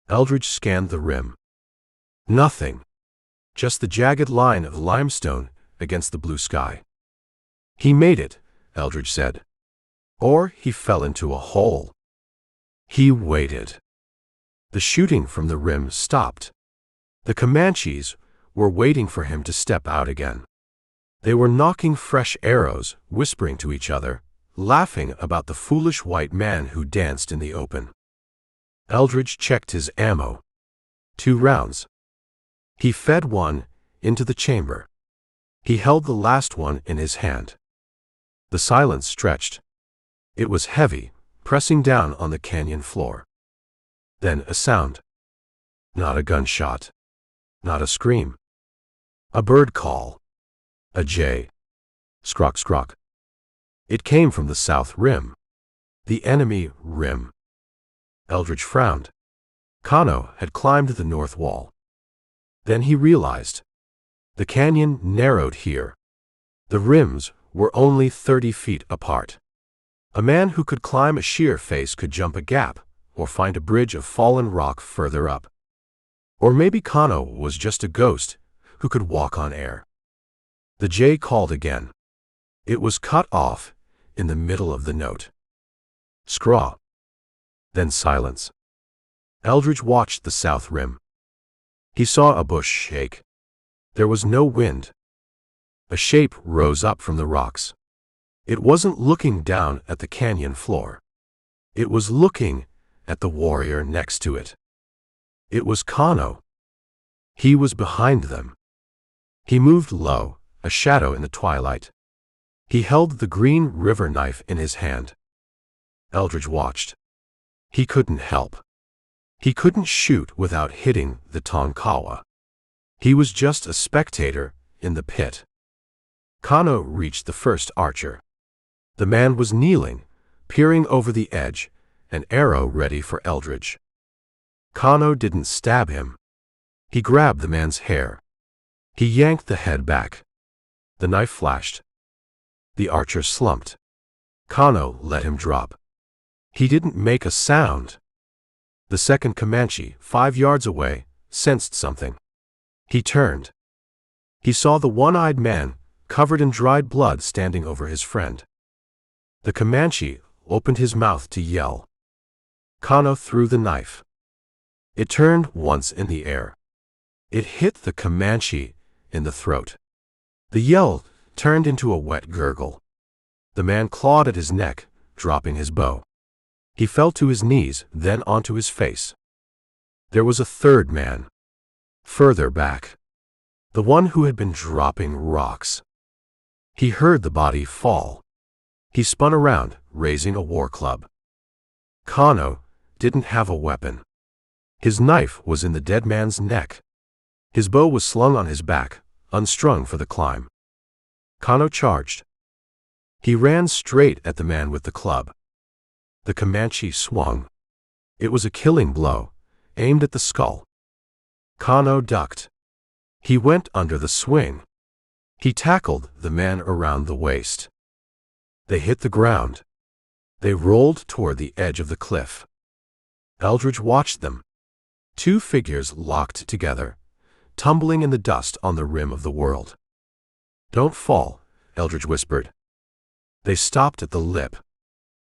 Eldridge scanned the rim. Nothing. Just the jagged line of limestone against the blue sky. He made it, Eldridge said. Or he fell into a hole. He waited. The shooting from the rim stopped. The Comanches were waiting for him to step out again. They were knocking fresh arrows, whispering to each other, laughing about the foolish white man who danced in the open. Eldridge checked his ammo. 2 rounds. He fed one into the chamber. He held the last one in his hand. The silence stretched. It was heavy, pressing down on the canyon floor. Then a sound. Not a gunshot. Not a scream. A bird call. A jay. Scrock, scrock. It came from the south rim. The enemy rim. Eldridge frowned. Kano had climbed the north wall. Then he realized. The canyon narrowed here. The rims were only 30 feet apart. A man who could climb a sheer face could jump a gap, or find a bridge of fallen rock further up. Or maybe Kano was just a ghost who could walk on air. The jay called again. It was cut off in the middle of the note. Scraw. Then silence. Eldridge watched the south rim. He saw a bush shake. There was no wind. A shape rose up from the rocks. It wasn't looking down at the canyon floor. It was looking at the warrior next to it. It was Kano. He was behind them. He moved low, a shadow in the twilight. He held the green river knife in his hand. Eldridge watched. He couldn't help. He couldn't shoot without hitting the Tonkawa. He was just a spectator in the pit. Kano reached the first archer. The man was kneeling, peering over the edge, an arrow ready for Eldridge. Kano didn't stab him. He grabbed the man's hair. He yanked the head back. The knife flashed. The archer slumped. Kano let him drop. He didn't make a sound. The second Comanche, 5 yards away, sensed something. He turned. He saw the one-eyed man, covered in dried blood, standing over his friend. The Comanche opened his mouth to yell. Kano threw the knife. It turned once in the air. It hit the Comanche in the throat. The yell turned into a wet gurgle. The man clawed at his neck, dropping his bow. He fell to his knees, then onto his face. There was a third man. Further back. The one who had been dropping rocks. He heard the body fall. He spun around, raising a war club. Kano didn't have a weapon. His knife was in the dead man's neck. His bow was slung on his back, unstrung for the climb. Kano charged. He ran straight at the man with the club. The Comanche swung. It was a killing blow, aimed at the skull. Kano ducked. He went under the swing. He tackled the man around the waist. They hit the ground. They rolled toward the edge of the cliff. Eldridge watched them. 2 figures locked together, tumbling in the dust on the rim of the world. "Don't fall," Eldridge whispered. They stopped at the lip.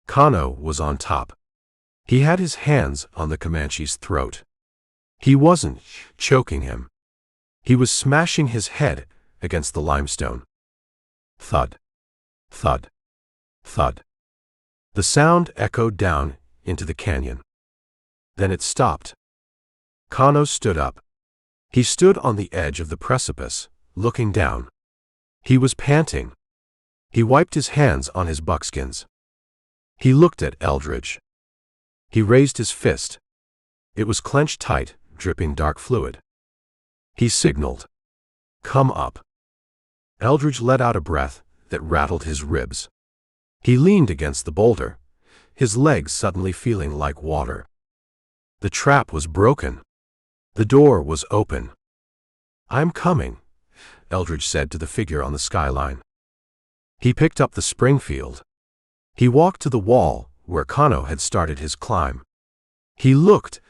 Kano was on top. He had his hands on the Comanche's throat. He wasn't choking him. He was smashing his head against the limestone. Thud. Thud. Thud. The sound echoed down into the canyon. Then it stopped. Kano stood up. He stood on the edge of the precipice, looking down. He was panting. He wiped his hands on his buckskins. He looked at Eldridge. He raised his fist. It was clenched tight, dripping dark fluid. He signaled. "Come up." Eldridge let out a breath that rattled his ribs. He leaned against the boulder, his legs suddenly feeling like water. The trap was broken. The door was open. "I'm coming," Eldridge said to the figure on the skyline. He picked up the Springfield. He walked to the wall where Kano had started his climb. He looked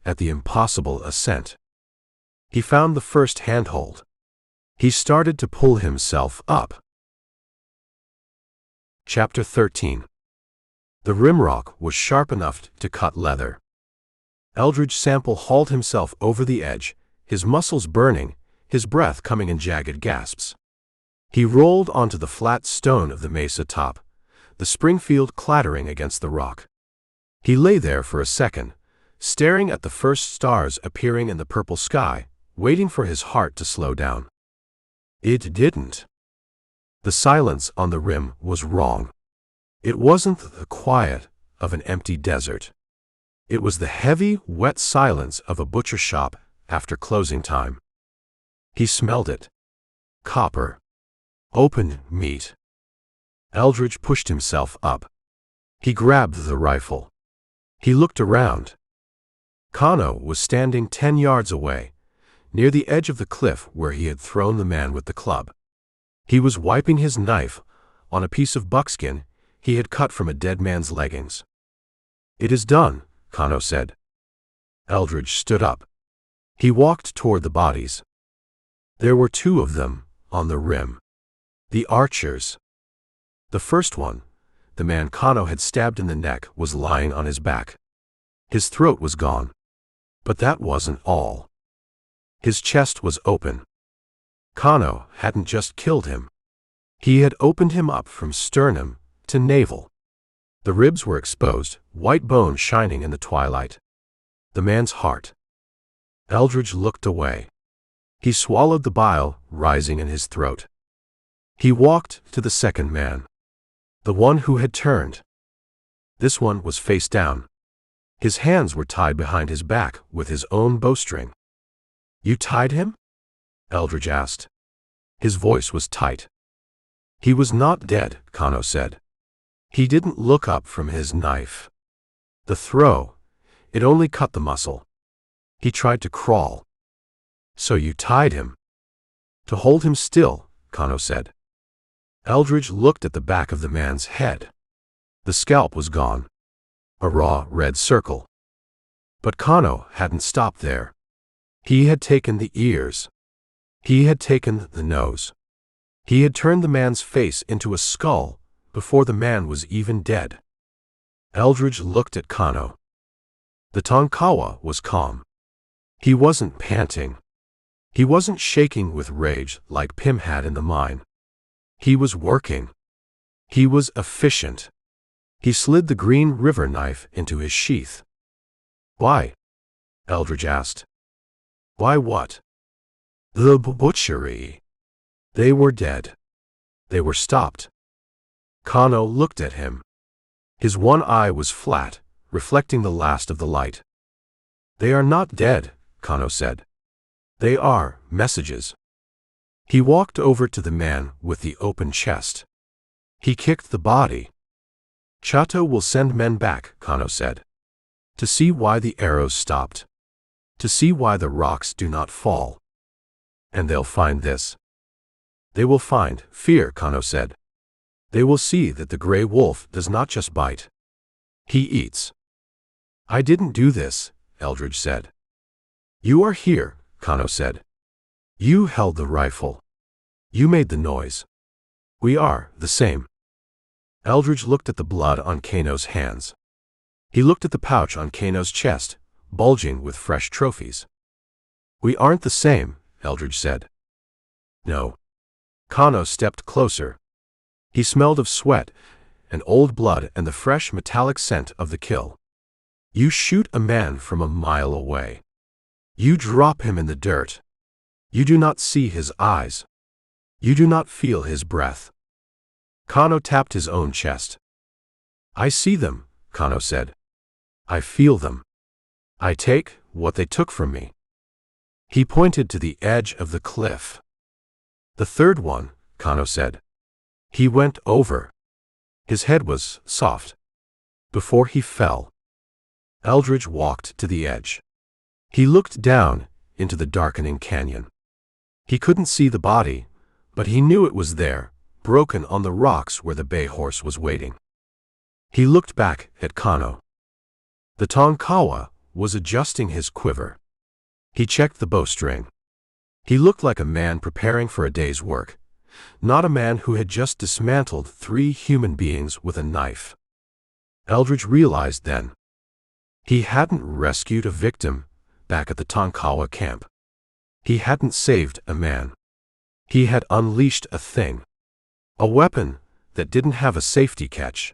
at the impossible ascent. He found the first handhold. He started to pull himself up. Chapter 13. The rimrock was sharp enough to cut leather. Eldridge Sample hauled himself over the edge, his muscles burning, his breath coming in jagged gasps. He rolled onto the flat stone of the mesa top, the Springfield clattering against the rock. He lay there for a second, staring at the first stars appearing in the purple sky, waiting for his heart to slow down. It didn't. The silence on the rim was wrong. It wasn't the quiet of an empty desert. It was the heavy, wet silence of a butcher shop after closing time. He smelled it. Copper. Open meat. Eldridge pushed himself up. He grabbed the rifle. He looked around. Kano was standing 10 yards away, near the edge of the cliff where he had thrown the man with the club. He was wiping his knife on a piece of buckskin he had cut from a dead man's leggings. "It is done," Kano said. Eldridge stood up. He walked toward the bodies. There were 2 of them on the rim. The archers. The first one, the man Kano had stabbed in the neck, was lying on his back. His throat was gone. But that wasn't all. His chest was open. Kano hadn't just killed him. He had opened him up from sternum to navel. The ribs were exposed, white bone shining in the twilight. The man's heart. Eldridge looked away. He swallowed the bile rising in his throat. He walked to the second man. The one who had turned. This one was face down. His hands were tied behind his back with his own bowstring. "You tied him?" Eldridge asked. His voice was tight. "He was not dead," Kano said. He didn't look up from his knife. The throw, it only cut the muscle. He tried to crawl. "So you tied him?" "To hold him still," Kano said. Eldridge looked at the back of the man's head. The scalp was gone. A raw red circle. But Kano hadn't stopped there. He had taken the ears. He had taken the nose. He had turned the man's face into a skull before the man was even dead. Eldridge looked at Kano. The Tonkawa was calm. He wasn't panting. He wasn't shaking with rage like Pim had in the mine. He was working. He was efficient. He slid the green river knife into his sheath. "Why?" Eldridge asked. "Why what?" "The butchery." They were dead. They were stopped. Kano looked at him. His one eye was flat, reflecting the last of the light. "They are not dead," Kano said. "They are messages." He walked over to the man with the open chest. He kicked the body. "Chato will send men back," Kano said. "To see why the arrows stopped. To see why the rocks do not fall. And they'll find this." "They will find fear," Kano said. "They will see that the gray wolf does not just bite. He eats." "I didn't do this," Eldridge said. "You are here," Kano said. "You held the rifle. You made the noise. We are the same." Eldridge looked at the blood on Kano's hands. He looked at the pouch on Kano's chest, bulging with fresh trophies. "We aren't the same," Eldridge said. "No." Kano stepped closer. He smelled of sweat and old blood and the fresh metallic scent of the kill. "You shoot a man from a mile away. You drop him in the dirt. You do not see his eyes. You do not feel his breath." Kano tapped his own chest. "I see them," Kano said. "I feel them. I take what they took from me." He pointed to the edge of the cliff. "The third one," Kano said. He went over. His head was soft. Before he fell. Eldridge walked to the edge. He looked down into the darkening canyon. He couldn't see the body, but he knew it was there, broken on the rocks where the bay horse was waiting. He looked back at Kano. The Tonkawa was adjusting his quiver. He checked the bowstring. He looked like a man preparing for a day's work, not a man who had just dismantled 3 human beings with a knife. Eldridge realized then. He hadn't rescued a victim back at the Tonkawa camp. He hadn't saved a man. He had unleashed a thing. A weapon that didn't have a safety catch.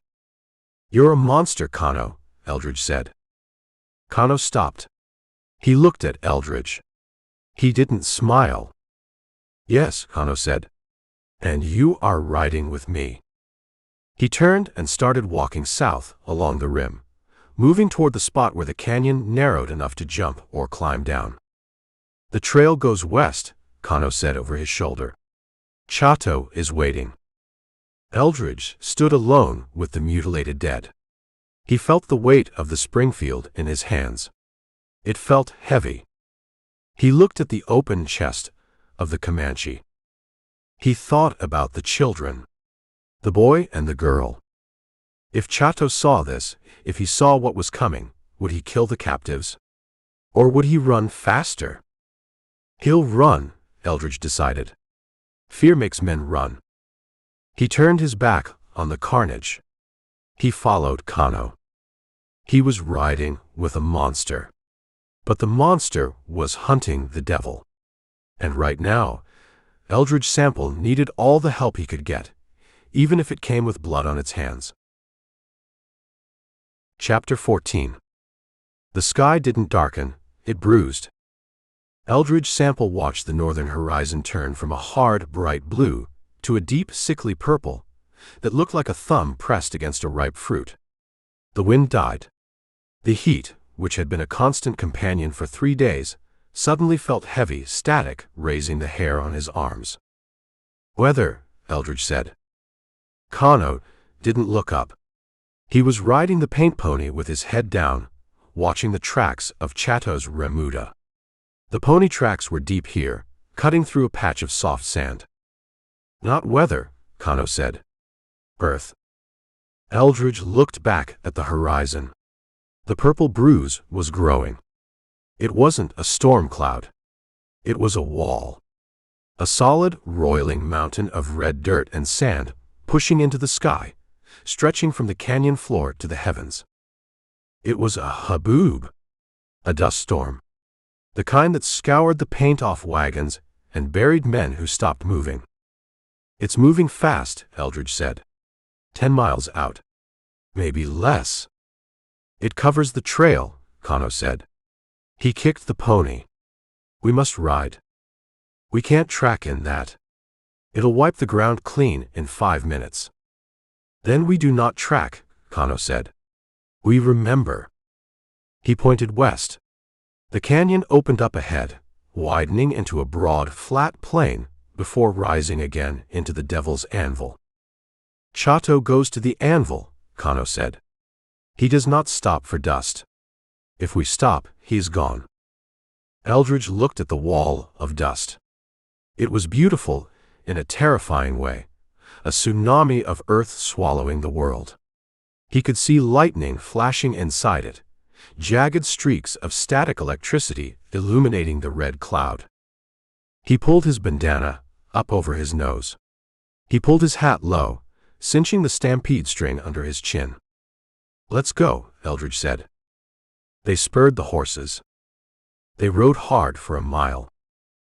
"You're a monster, Kano," Eldridge said. Kano stopped. He looked at Eldridge. He didn't smile. "Yes," Kano said. "And you are riding with me." He turned and started walking south along the rim, moving toward the spot where the canyon narrowed enough to jump or climb down. "The trail goes west," Kano said over his shoulder. "Chato is waiting." Eldridge stood alone with the mutilated dead. He felt the weight of the Springfield in his hands. It felt heavy. He looked at the open chest of the Comanche. He thought about the children, the boy and the girl. If Chato saw this, if he saw what was coming, would he kill the captives? Or would he run faster? "He'll run," Eldridge decided. Fear makes men run. He turned his back on the carnage. He followed Kano. He was riding with a monster. But the monster was hunting the devil. And right now, Eldridge Sample needed all the help he could get, even if it came with blood on its hands. Chapter 14. The sky didn't darken, it bruised. Eldridge Sample watched the northern horizon turn from a hard, bright blue to a deep, sickly purple that looked like a thumb pressed against a ripe fruit. The wind died. The heat, which had been a constant companion for 3 days, suddenly felt heavy, static, raising the hair on his arms. "Weather," Eldridge said. Kano didn't look up. He was riding the paint pony with his head down, watching the tracks of Chato's remuda. The pony tracks were deep here, cutting through a patch of soft sand. "Not weather," Kano said. "Earth." Eldridge looked back at the horizon. The purple bruise was growing. It wasn't a storm cloud. It was a wall. A solid, roiling mountain of red dirt and sand pushing into the sky, stretching from the canyon floor to the heavens. It was a haboob, a dust storm. The kind that scoured the paint off wagons and buried men who stopped moving. "It's moving fast," Eldridge said. 10 miles out. Maybe less. "It covers the trail," Kano said. He kicked the pony. "We must ride. We can't track in that. It'll wipe the ground clean in 5 minutes." "Then we do not track," Kano said. "We remember." He pointed west. The canyon opened up ahead, widening into a broad, flat plain before rising again into the Devil's Anvil. "Chato goes to the Anvil," Kano said. "He does not stop for dust. If we stop, he's gone." Eldridge looked at the wall of dust. It was beautiful in a terrifying way, a tsunami of earth swallowing the world. He could see lightning flashing inside it, jagged streaks of static electricity illuminating the red cloud. He pulled his bandana up over his nose. He pulled his hat low, cinching the stampede string under his chin. "Let's go," Eldridge said. They spurred the horses. They rode hard for a mile.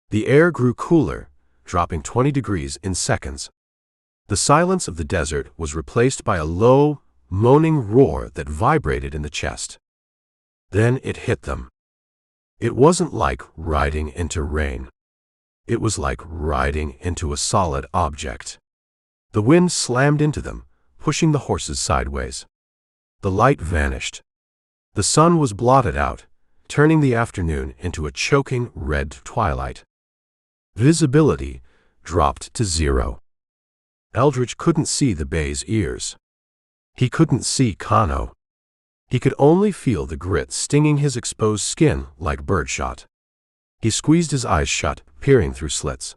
The air grew cooler, dropping 20 degrees in seconds. The silence of the desert was replaced by a low, moaning roar that vibrated in the chest. Then it hit them. It wasn't like riding into rain. It was like riding into a solid object. The wind slammed into them, pushing the horses sideways. The light vanished. The sun was blotted out, turning the afternoon into a choking red twilight. Visibility dropped to 0. Eldridge couldn't see the bay's ears. He couldn't see Kano. He could only feel the grit stinging his exposed skin like birdshot. He squeezed his eyes shut, peering through slits.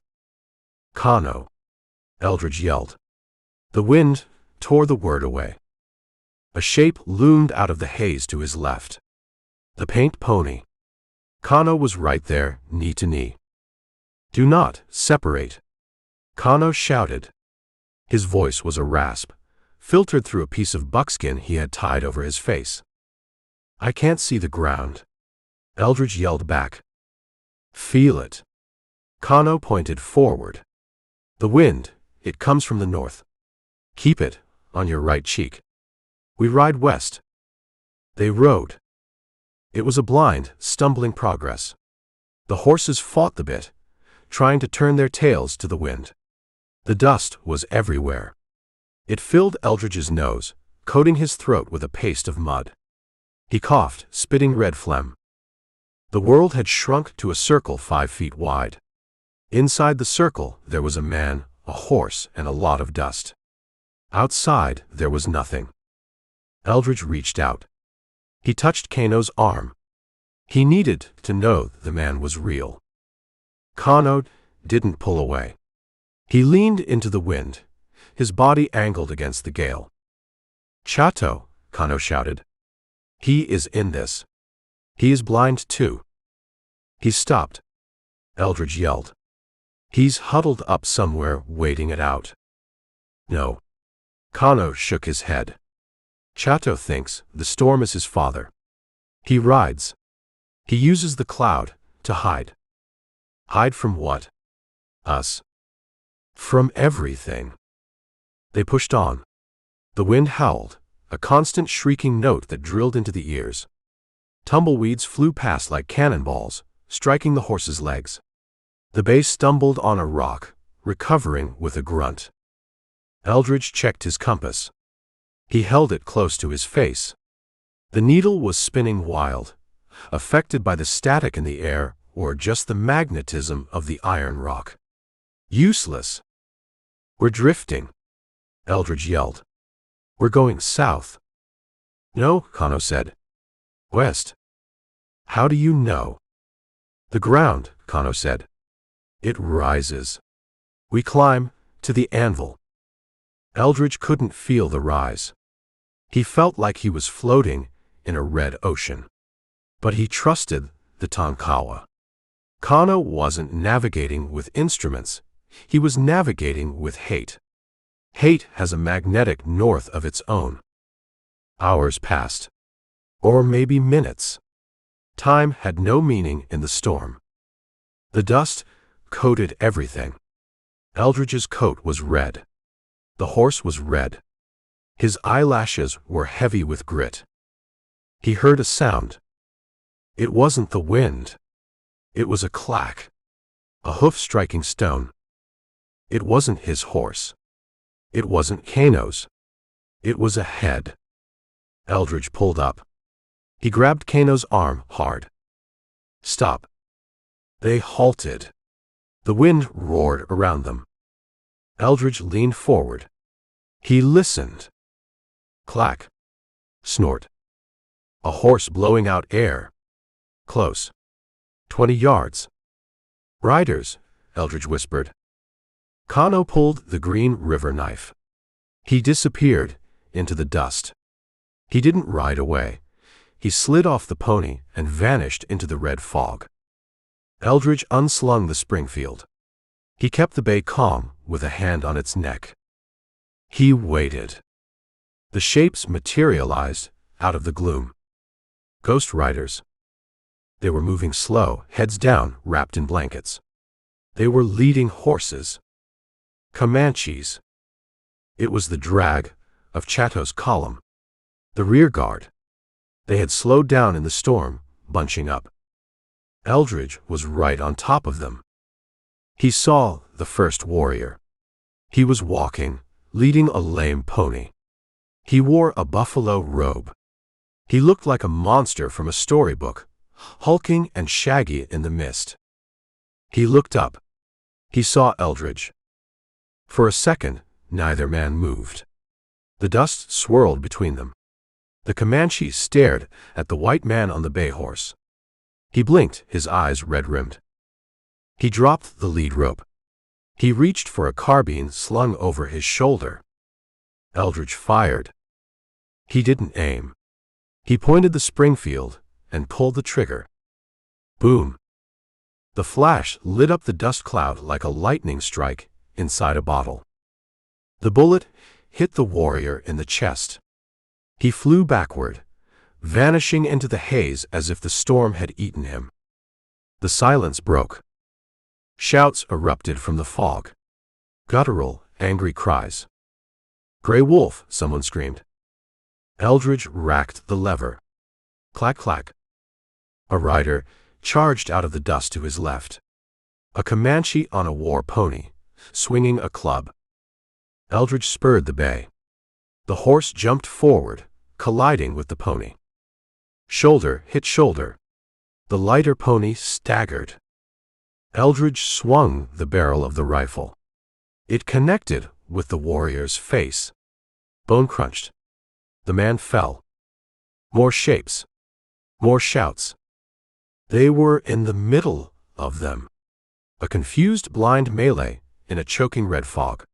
"Kano!" Eldridge yelled. The wind tore the word away. A shape loomed out of the haze to his left. The paint pony. Kano was right there, knee to knee. "Do not separate," Kano shouted. His voice was a rasp, filtered through a piece of buckskin he had tied over his face. "I can't see the ground," Eldridge yelled back. "Feel it." Kano pointed forward. "The wind, it comes from the north. Keep it on your right cheek. We ride west." They rode. It was a blind, stumbling progress. The horses fought the bit, trying to turn their tails to the wind. The dust was everywhere. It filled Eldridge's nose, coating his throat with a paste of mud. He coughed, spitting red phlegm. The world had shrunk to a circle 5 feet wide. Inside the circle there was a man, a horse, and a lot of dust. Outside there was nothing. Eldridge reached out. He touched Kano's arm. He needed to know the man was real. Kano didn't pull away. He leaned into the wind, his body angled against the gale. "Chato," Kano shouted. "He is in this. He is blind too." He stopped. Eldridge yelled. "He's huddled up somewhere waiting it out." "No." Kano shook his head. "Chato thinks the storm is his father. He rides. He uses the cloud to hide." "Hide from what?" "Us." "From everything." They pushed on. The wind howled, a constant shrieking note that drilled into the ears. Tumbleweeds flew past like cannonballs, striking the horses' legs. The bay stumbled on a rock, recovering with a grunt. Eldridge checked his compass. He held it close to his face. The needle was spinning wild, affected by the static in the air or just the magnetism of the iron rock. Useless. "We're drifting," Eldridge yelled. "We're going south." "No," Kano said. "West." "How do you know?" "The ground," Kano said. "It rises. We climb to the Anvil." Eldridge couldn't feel the rise. He felt like he was floating in a red ocean. But he trusted the Tonkawa. Kano wasn't navigating with instruments. He was navigating with hate. Hate has a magnetic north of its own. Hours passed. Or maybe minutes. Time had no meaning in the storm. The dust coated everything. Eldridge's coat was red. The horse was red. His eyelashes were heavy with grit. He heard a sound. It wasn't the wind. It was a clack. A hoof striking stone. It wasn't his horse. It wasn't Kano's. It was a head. Eldridge pulled up. He grabbed Kano's arm hard. "Stop." They halted. The wind roared around them. Eldridge leaned forward. He listened. Clack. Snort. A horse blowing out air. Close. 20 yards. "Riders," Eldridge whispered. Kano pulled the green river knife. He disappeared into the dust. He didn't ride away. He slid off the pony and vanished into the red fog. Eldridge unslung the Springfield. He kept the bay calm with a hand on its neck. He waited. The shapes materialized out of the gloom. Ghost riders. They were moving slow, heads down, wrapped in blankets. They were leading horses. Comanches. It was the drag of Chato's column. The rear guard. They had slowed down in the storm, bunching up. Eldridge was right on top of them. He saw the first warrior. He was walking, leading a lame pony. He wore a buffalo robe. He looked like a monster from a storybook, hulking and shaggy in the mist. He looked up. He saw Eldridge. For a second, neither man moved. The dust swirled between them. The Comanche stared at the white man on the bay horse. He blinked, his eyes red-rimmed. He dropped the lead rope. He reached for a carbine slung over his shoulder. Eldridge fired. He didn't aim. He pointed the Springfield and pulled the trigger. Boom. The flash lit up the dust cloud like a lightning strike inside a bottle. The bullet hit the warrior in the chest. He flew backward, vanishing into the haze as if the storm had eaten him. The silence broke. Shouts erupted from the fog. Guttural, angry cries. "Gray wolf," someone screamed. Eldridge racked the lever. Clack, clack. A rider charged out of the dust to his left. A Comanche on a war pony, swinging a club. Eldridge spurred the bay. The horse jumped forward, colliding with the pony. Shoulder hit shoulder. The lighter pony staggered. Eldridge swung the barrel of the rifle. It connected with the warrior's face. Bone crunched. The man fell. More shapes. More shouts. They were in the middle of them. A confused blind melee in a choking red fog.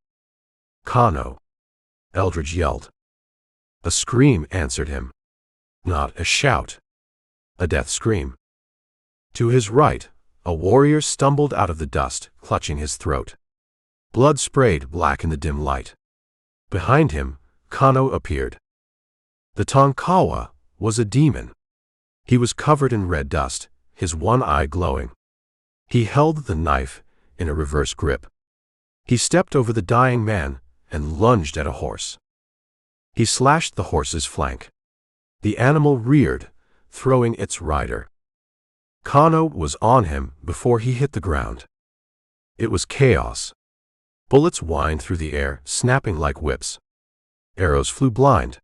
Kano! Eldridge yelled. A scream answered him. Not a shout. A death scream. To his right, a warrior stumbled out of the dust, clutching his throat. Blood sprayed black in the dim light. Behind him, Kano appeared. The Tonkawa was a demon. He was covered in red dust, his one eye glowing. He held the knife in a reverse grip. He stepped over the dying man and lunged at a horse. He slashed the horse's flank. The animal reared, throwing its rider. Kano was on him before he hit the ground. It was chaos. Bullets whined through the air, snapping like whips. Arrows flew blind.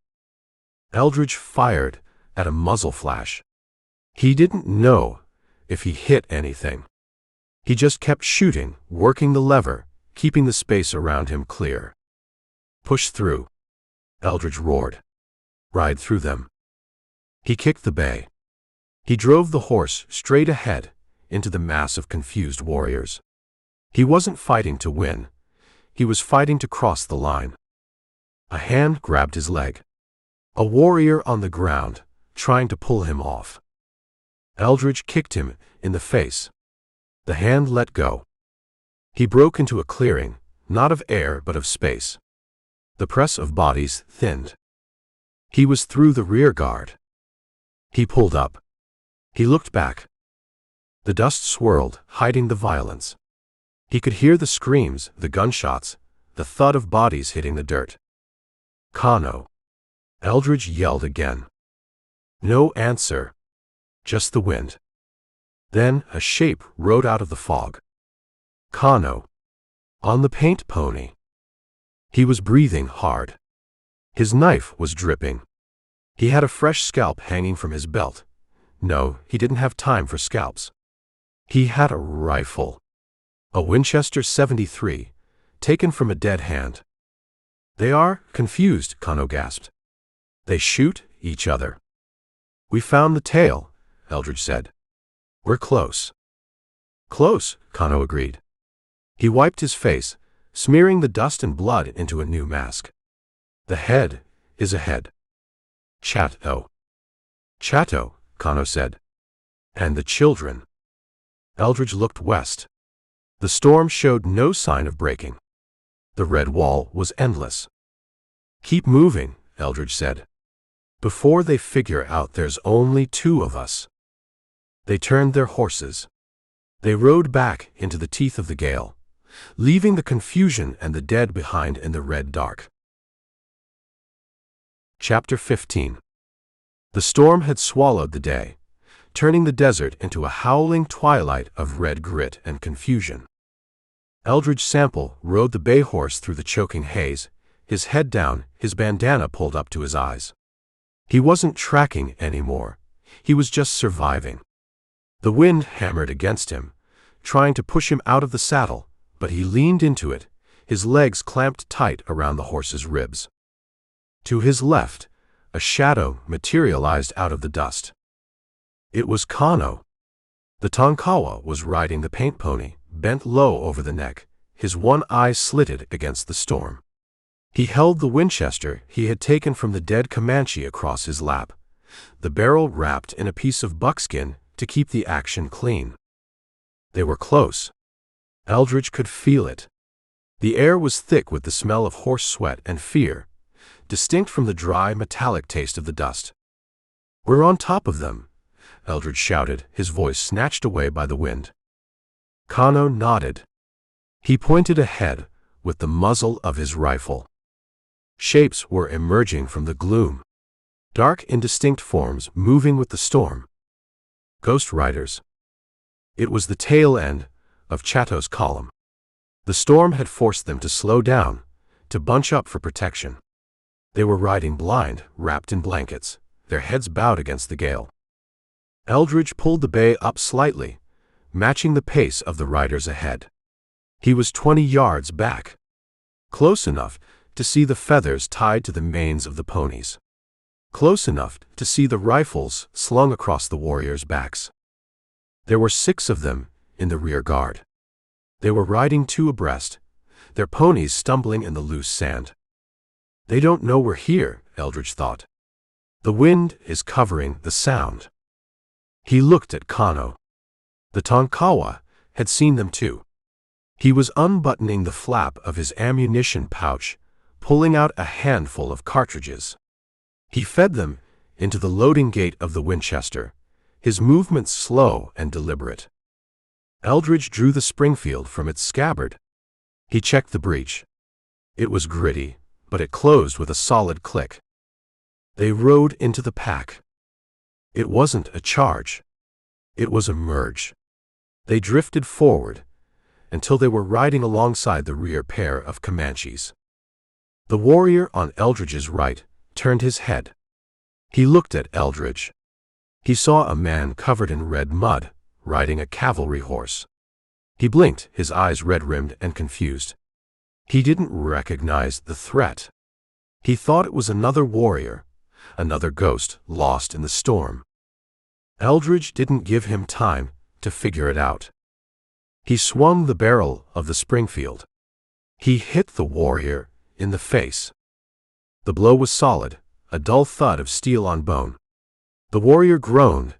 Eldridge fired at a muzzle flash. He didn't know if he hit anything. He just kept shooting, working the lever, keeping the space around him clear. Push through. Eldridge roared. Ride through them. He kicked the bay. He drove the horse straight ahead into the mass of confused warriors. He wasn't fighting to win. He was fighting to cross the line. A hand grabbed his leg. A warrior on the ground, trying to pull him off. Eldridge kicked him in the face. The hand let go. He broke into a clearing, not of air but of space. The press of bodies thinned. He was through the rear guard. He pulled up. He looked back. The dust swirled, hiding the violence. He could hear the screams, the gunshots, the thud of bodies hitting the dirt. Kano! Eldridge yelled again. No answer. Just the wind. Then a shape rode out of the fog. Kano! On the paint pony. He was breathing hard. His knife was dripping. He had a fresh scalp hanging from his belt. No, he didn't have time for scalps. He had a rifle. A Winchester 73, taken from a dead hand. They are confused, Kano gasped. They shoot each other. We found the tail, Eldridge said. We're close. Close, Kano agreed. He wiped his face, smearing the dust and blood into a new mask. The head is ahead. Chato. Chato, Kano said. And the children. Eldridge looked west. The storm showed no sign of breaking. The red wall was endless. Keep moving, Eldridge said. Before they figure out there's only two of us. They turned their horses. They rode back into the teeth of the gale, leaving the confusion and the dead behind in the red dark. Chapter 15. The storm had swallowed the day, turning the desert into a howling twilight of red grit and confusion. Eldridge Sample rode the bay horse through the choking haze, his head down, his bandana pulled up to his eyes. He wasn't tracking anymore. He was just surviving. The wind hammered against him, trying to push him out of the saddle, but he leaned into it, his legs clamped tight around the horse's ribs. To his left, a shadow materialized out of the dust. It was Kano. The Tonkawa was riding the paint pony, bent low over the neck, his one eye slitted against the storm. He held the Winchester he had taken from the dead Comanche across his lap, the barrel wrapped in a piece of buckskin to keep the action clean. They were close. Eldridge could feel it. The air was thick with the smell of horse sweat and fear, distinct from the dry, metallic taste of the dust. We're on top of them, Eldridge shouted, his voice snatched away by the wind. Kano nodded. He pointed ahead with the muzzle of his rifle. Shapes were emerging from the gloom. Dark, indistinct forms moving with the storm. Ghost riders. It was the tail end of Chato's column. The storm had forced them to slow down, to bunch up for protection. They were riding blind, wrapped in blankets, their heads bowed against the gale. Eldridge pulled the bay up slightly, matching the pace of the riders ahead. He was 20 yards back, close enough to see the feathers tied to the manes of the ponies, close enough to see the rifles slung across the warriors' backs. There were 6 of them in the rear guard. They were riding 2 abreast, their ponies stumbling in the loose sand. They don't know we're here, Eldridge thought. The wind is covering the sound. He looked at Kano. The Tonkawa had seen them too. He was unbuttoning the flap of his ammunition pouch, pulling out a handful of cartridges. He fed them into the loading gate of the Winchester, his movements slow and deliberate. Eldridge drew the Springfield from its scabbard. He checked the breech. It was gritty, but it closed with a solid click. They rode into the pack. It wasn't a charge. It was a merge. They drifted forward until they were riding alongside the rear pair of Comanches. The warrior on Eldridge's right turned his head. He looked at Eldridge. He saw a man covered in red mud, riding a cavalry horse. He blinked, his eyes red-rimmed and confused. He didn't recognize the threat. He thought it was another warrior, another ghost lost in the storm. Eldridge didn't give him time to figure it out. He swung the barrel of the Springfield. He hit the warrior in the face. The blow was solid, a dull thud of steel on bone. The warrior groaned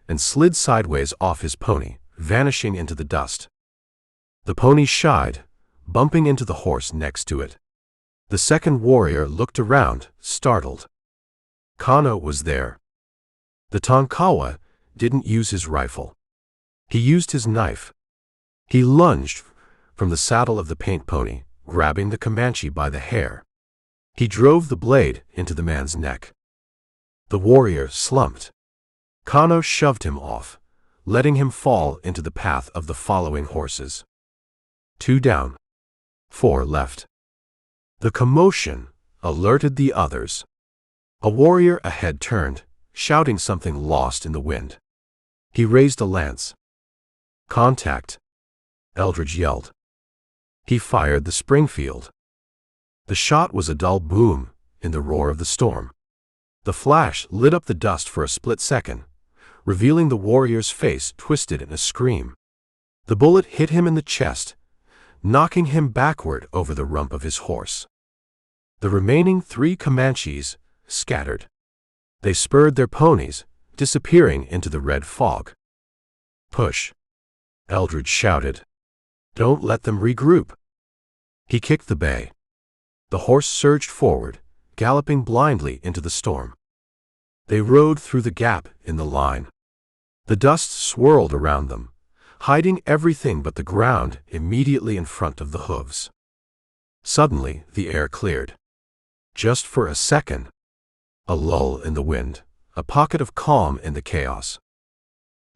and slid sideways off his pony, vanishing into the dust. The pony shied, bumping into the horse next to it. The second warrior looked around, startled. Kano was there. The Tonkawa didn't use his rifle. He used his knife. He lunged from the saddle of the paint pony, grabbing the Comanche by the hair. He drove the blade into the man's neck. The warrior slumped. Kano shoved him off, letting him fall into the path of the following horses. 2 down. 4 left. The commotion alerted the others. A warrior ahead turned, shouting something lost in the wind. He raised a lance. Contact! Eldridge yelled. He fired the Springfield. The shot was a dull boom in the roar of the storm. The flash lit up the dust for a split second, revealing the warrior's face twisted in a scream. The bullet hit him in the chest, knocking him backward over the rump of his horse. The remaining 3 Comanches scattered. They spurred their ponies, disappearing into the red fog. Push! Eldridge shouted. Don't let them regroup. He kicked the bay. The horse surged forward, galloping blindly into the storm. They rode through the gap in the line. The dust swirled around them, hiding everything but the ground immediately in front of the hooves. Suddenly, the air cleared. Just for a second. A lull in the wind, a pocket of calm in the chaos.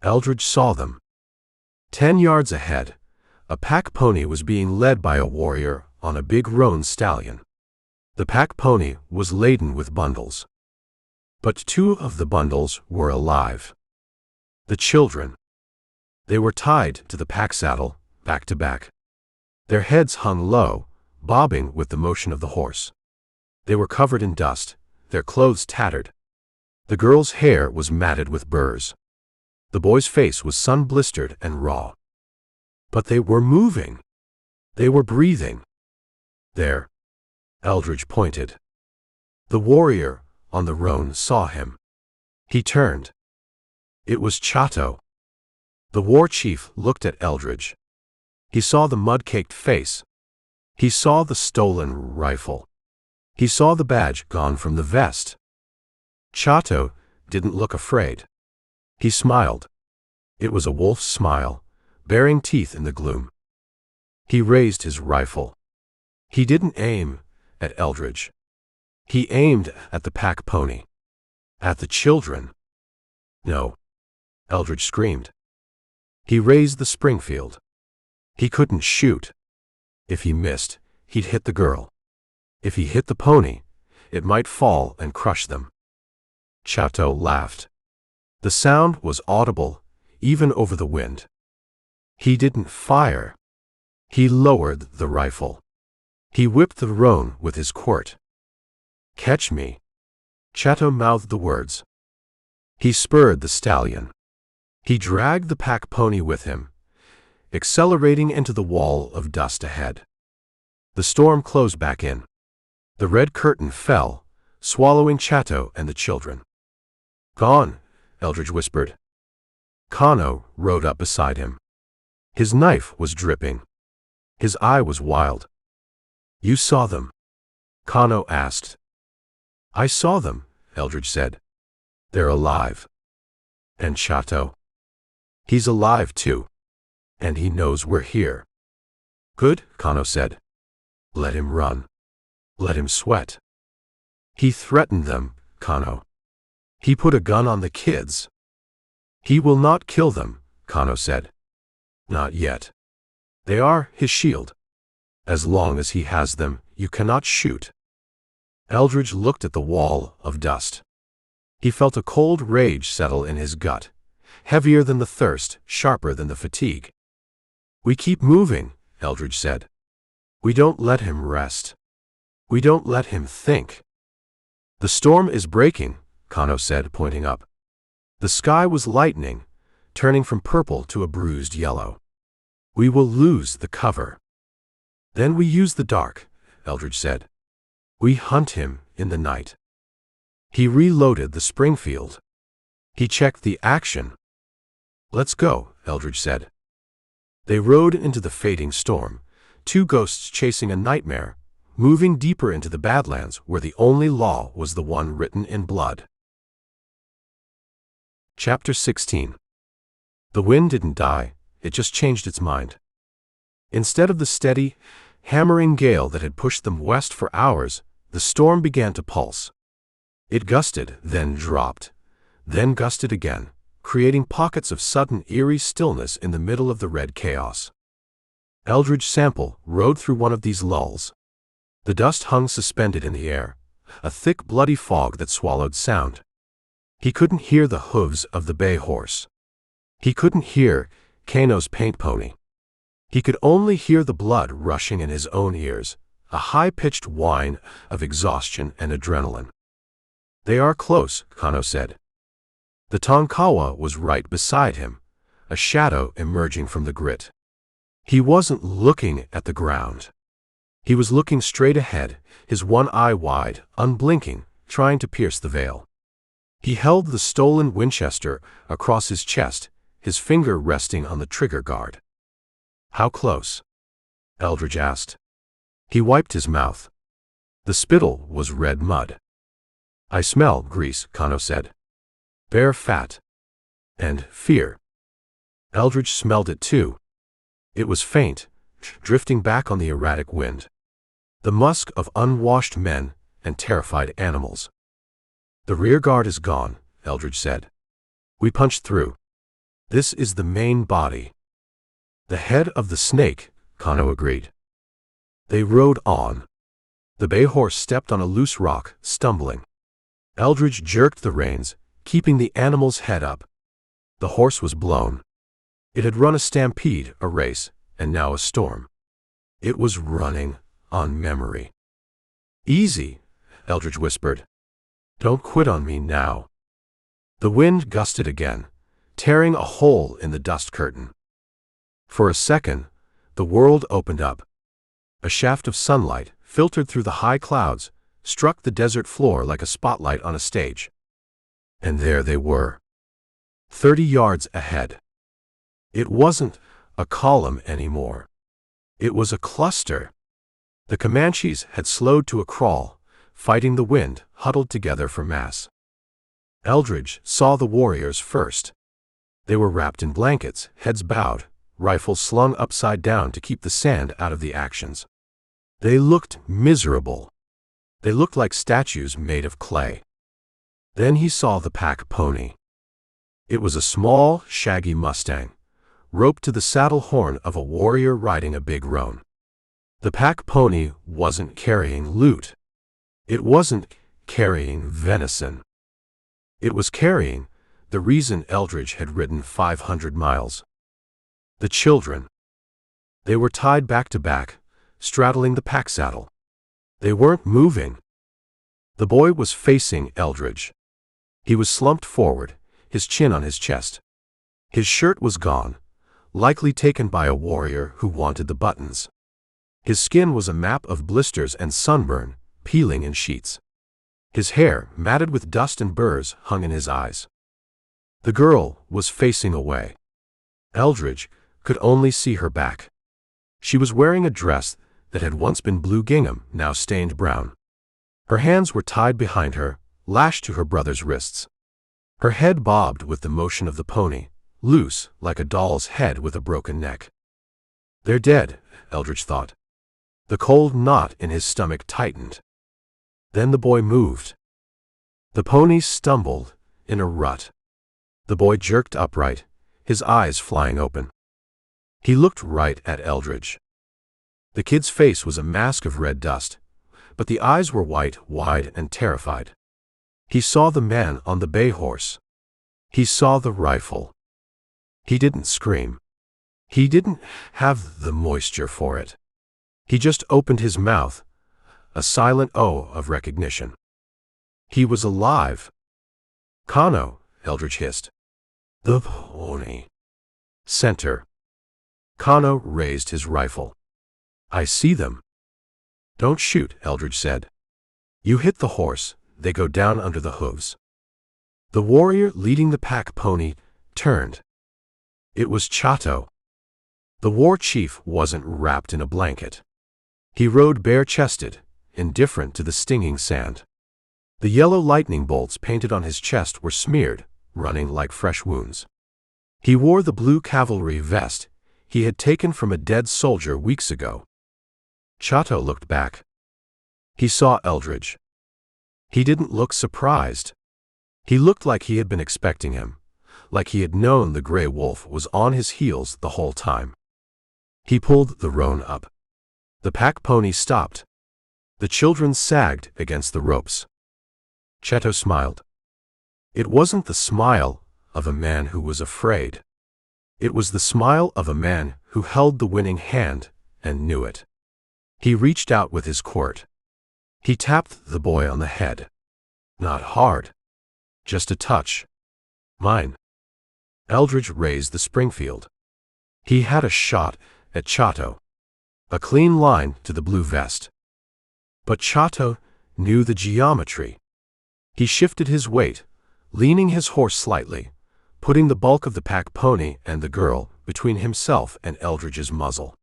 Eldridge saw them. 10 yards ahead, a pack pony was being led by a warrior on a big roan stallion. The pack pony was laden with bundles. But 2 of the bundles were alive. The children. They were tied to the pack saddle, back to back. Their heads hung low, bobbing with the motion of the horse. They were covered in dust, their clothes tattered. The girl's hair was matted with burrs. The boy's face was sun-blistered and raw. But they were moving. They were breathing. There. Eldridge pointed. The warrior on the roan saw him. He turned. It was Chato. The war chief looked at Eldridge. He saw the mud-caked face. He saw the stolen rifle. He saw the badge gone from the vest. Chato didn't look afraid. He smiled. It was a wolf's smile, baring teeth in the gloom. He raised his rifle. He didn't aim at Eldridge. He aimed at the pack pony. At the children. No. Eldridge screamed. He raised the Springfield. He couldn't shoot. If he missed, he'd hit the girl. If he hit the pony, it might fall and crush them. Chato laughed. The sound was audible, even over the wind. He didn't fire. He lowered the rifle. He whipped the roan with his quirt. "Catch me." Chato mouthed the words. He spurred the stallion. He dragged the pack pony with him, accelerating into the wall of dust ahead. The storm closed back in. The red curtain fell, swallowing Chato and the children. "Gone," Eldridge whispered. Kano rode up beside him. His knife was dripping. His eye was wild. "You saw them?" Kano asked. "I saw them," Eldridge said. "They're alive." "And Chato?" "He's alive too. And he knows we're here." "Good," Kano said. "Let him run. Let him sweat." "He threatened them, Kano. He put a gun on the kids." "He will not kill them," Kano said. "Not yet. They are his shield. As long as he has them, you cannot shoot." Eldridge looked at the wall of dust. He felt a cold rage settle in his gut, heavier than the thirst, sharper than the fatigue. "We keep moving," Eldridge said. "We don't let him rest. We don't let him think." "The storm is breaking," Kano said, pointing up. The sky was lightening, turning from purple to a bruised yellow. "We will lose the cover." "Then we use the dark," Eldridge said. "We hunt him in the night." He reloaded the Springfield. He checked the action. "Let's go," Eldridge said. They rode into the fading storm, two ghosts chasing a nightmare, moving deeper into the Badlands where the only law was the one written in blood. Chapter 16. The wind didn't die, it just changed its mind. Instead of the steady, hammering gale that had pushed them west for hours, the storm began to pulse. It gusted, then dropped, then gusted again, creating pockets of sudden eerie stillness in the middle of the red chaos. Eldridge Sample rode through one of these lulls. The dust hung suspended in the air, a thick bloody fog that swallowed sound. He couldn't hear the hooves of the bay horse. He couldn't hear Kano's paint pony. He could only hear the blood rushing in his own ears, a high-pitched whine of exhaustion and adrenaline. "They are close," Kano said. The Tonkawa was right beside him, a shadow emerging from the grit. He wasn't looking at the ground. He was looking straight ahead, his one eye wide, unblinking, trying to pierce the veil. He held the stolen Winchester across his chest, his finger resting on the trigger guard. "How close?" Eldridge asked. He wiped his mouth. The spittle was red mud. "I smell grease," Kano said. "Bear fat. And fear." Eldridge smelled it too. It was faint, drifting back on the erratic wind. The musk of unwashed men and terrified animals. "The rear guard is gone," Eldridge said. "We punched through. This is the main body." "The head of the snake," Kano agreed. They rode on. The bay horse stepped on a loose rock, stumbling. Eldridge jerked the reins, keeping the animal's head up. The horse was blown. It had run a stampede, a race, and now a storm. It was running on memory. "Easy," Eldridge whispered. "Don't quit on me now." The wind gusted again, tearing a hole in the dust curtain. For a second, the world opened up. A shaft of sunlight, filtered through the high clouds, struck the desert floor like a spotlight on a stage. And there they were, 30 yards ahead. It wasn't a column anymore. It was a cluster. The Comanches had slowed to a crawl, fighting the wind, huddled together for mass. Eldridge saw the warriors first. They were wrapped in blankets, heads bowed, rifles slung upside down to keep the sand out of the actions. They looked miserable. They looked like statues made of clay. Then he saw the pack pony. It was a small, shaggy Mustang, roped to the saddle horn of a warrior riding a big roan. The pack pony wasn't carrying loot. It wasn't carrying venison. It was carrying the reason Eldridge had ridden 500 miles. The children. They were tied back to back, straddling the pack saddle. They weren't moving. The boy was facing Eldridge. He was slumped forward, his chin on his chest. His shirt was gone, likely taken by a warrior who wanted the buttons. His skin was a map of blisters and sunburn, peeling in sheets. His hair, matted with dust and burrs, hung in his eyes. The girl was facing away. Eldridge could only see her back. She was wearing a dress that had once been blue gingham, now stained brown. Her hands were tied behind her, lashed to her brother's wrists. Her head bobbed with the motion of the pony, loose like a doll's head with a broken neck. They're dead, Eldridge thought. The cold knot in his stomach tightened. Then the boy moved. The pony stumbled in a rut. The boy jerked upright, his eyes flying open. He looked right at Eldridge. The kid's face was a mask of red dust, but the eyes were white, wide, and terrified. He saw the man on the bay horse. He saw the rifle. He didn't scream. He didn't have the moisture for it. He just opened his mouth, a silent O of recognition. He was alive. Kano, Eldridge hissed. The pony. Center. Kano raised his rifle. I see them. Don't shoot, Eldridge said. You hit the horse, they go down under the hooves. The warrior leading the pack pony turned. It was Chato. The war chief wasn't wrapped in a blanket. He rode bare-chested, indifferent to the stinging sand. The yellow lightning bolts painted on his chest were smeared, running like fresh wounds. He wore the blue cavalry vest he had taken from a dead soldier weeks ago. Chato looked back. He saw Eldridge. He didn't look surprised. He looked like he had been expecting him, like he had known the gray wolf was on his heels the whole time. He pulled the roan up. The pack pony stopped. The children sagged against the ropes. Chato smiled. It wasn't the smile of a man who was afraid. It was the smile of a man who held the winning hand and knew it. He reached out with his quirt. He tapped the boy on the head. Not hard. Just a touch. Mine. Eldridge raised the Springfield. He had a shot at Chato. A clean line to the blue vest. But Chato knew the geometry. He shifted his weight, leaning his horse slightly, putting the bulk of the pack pony and the girl between himself and Eldridge's muzzle.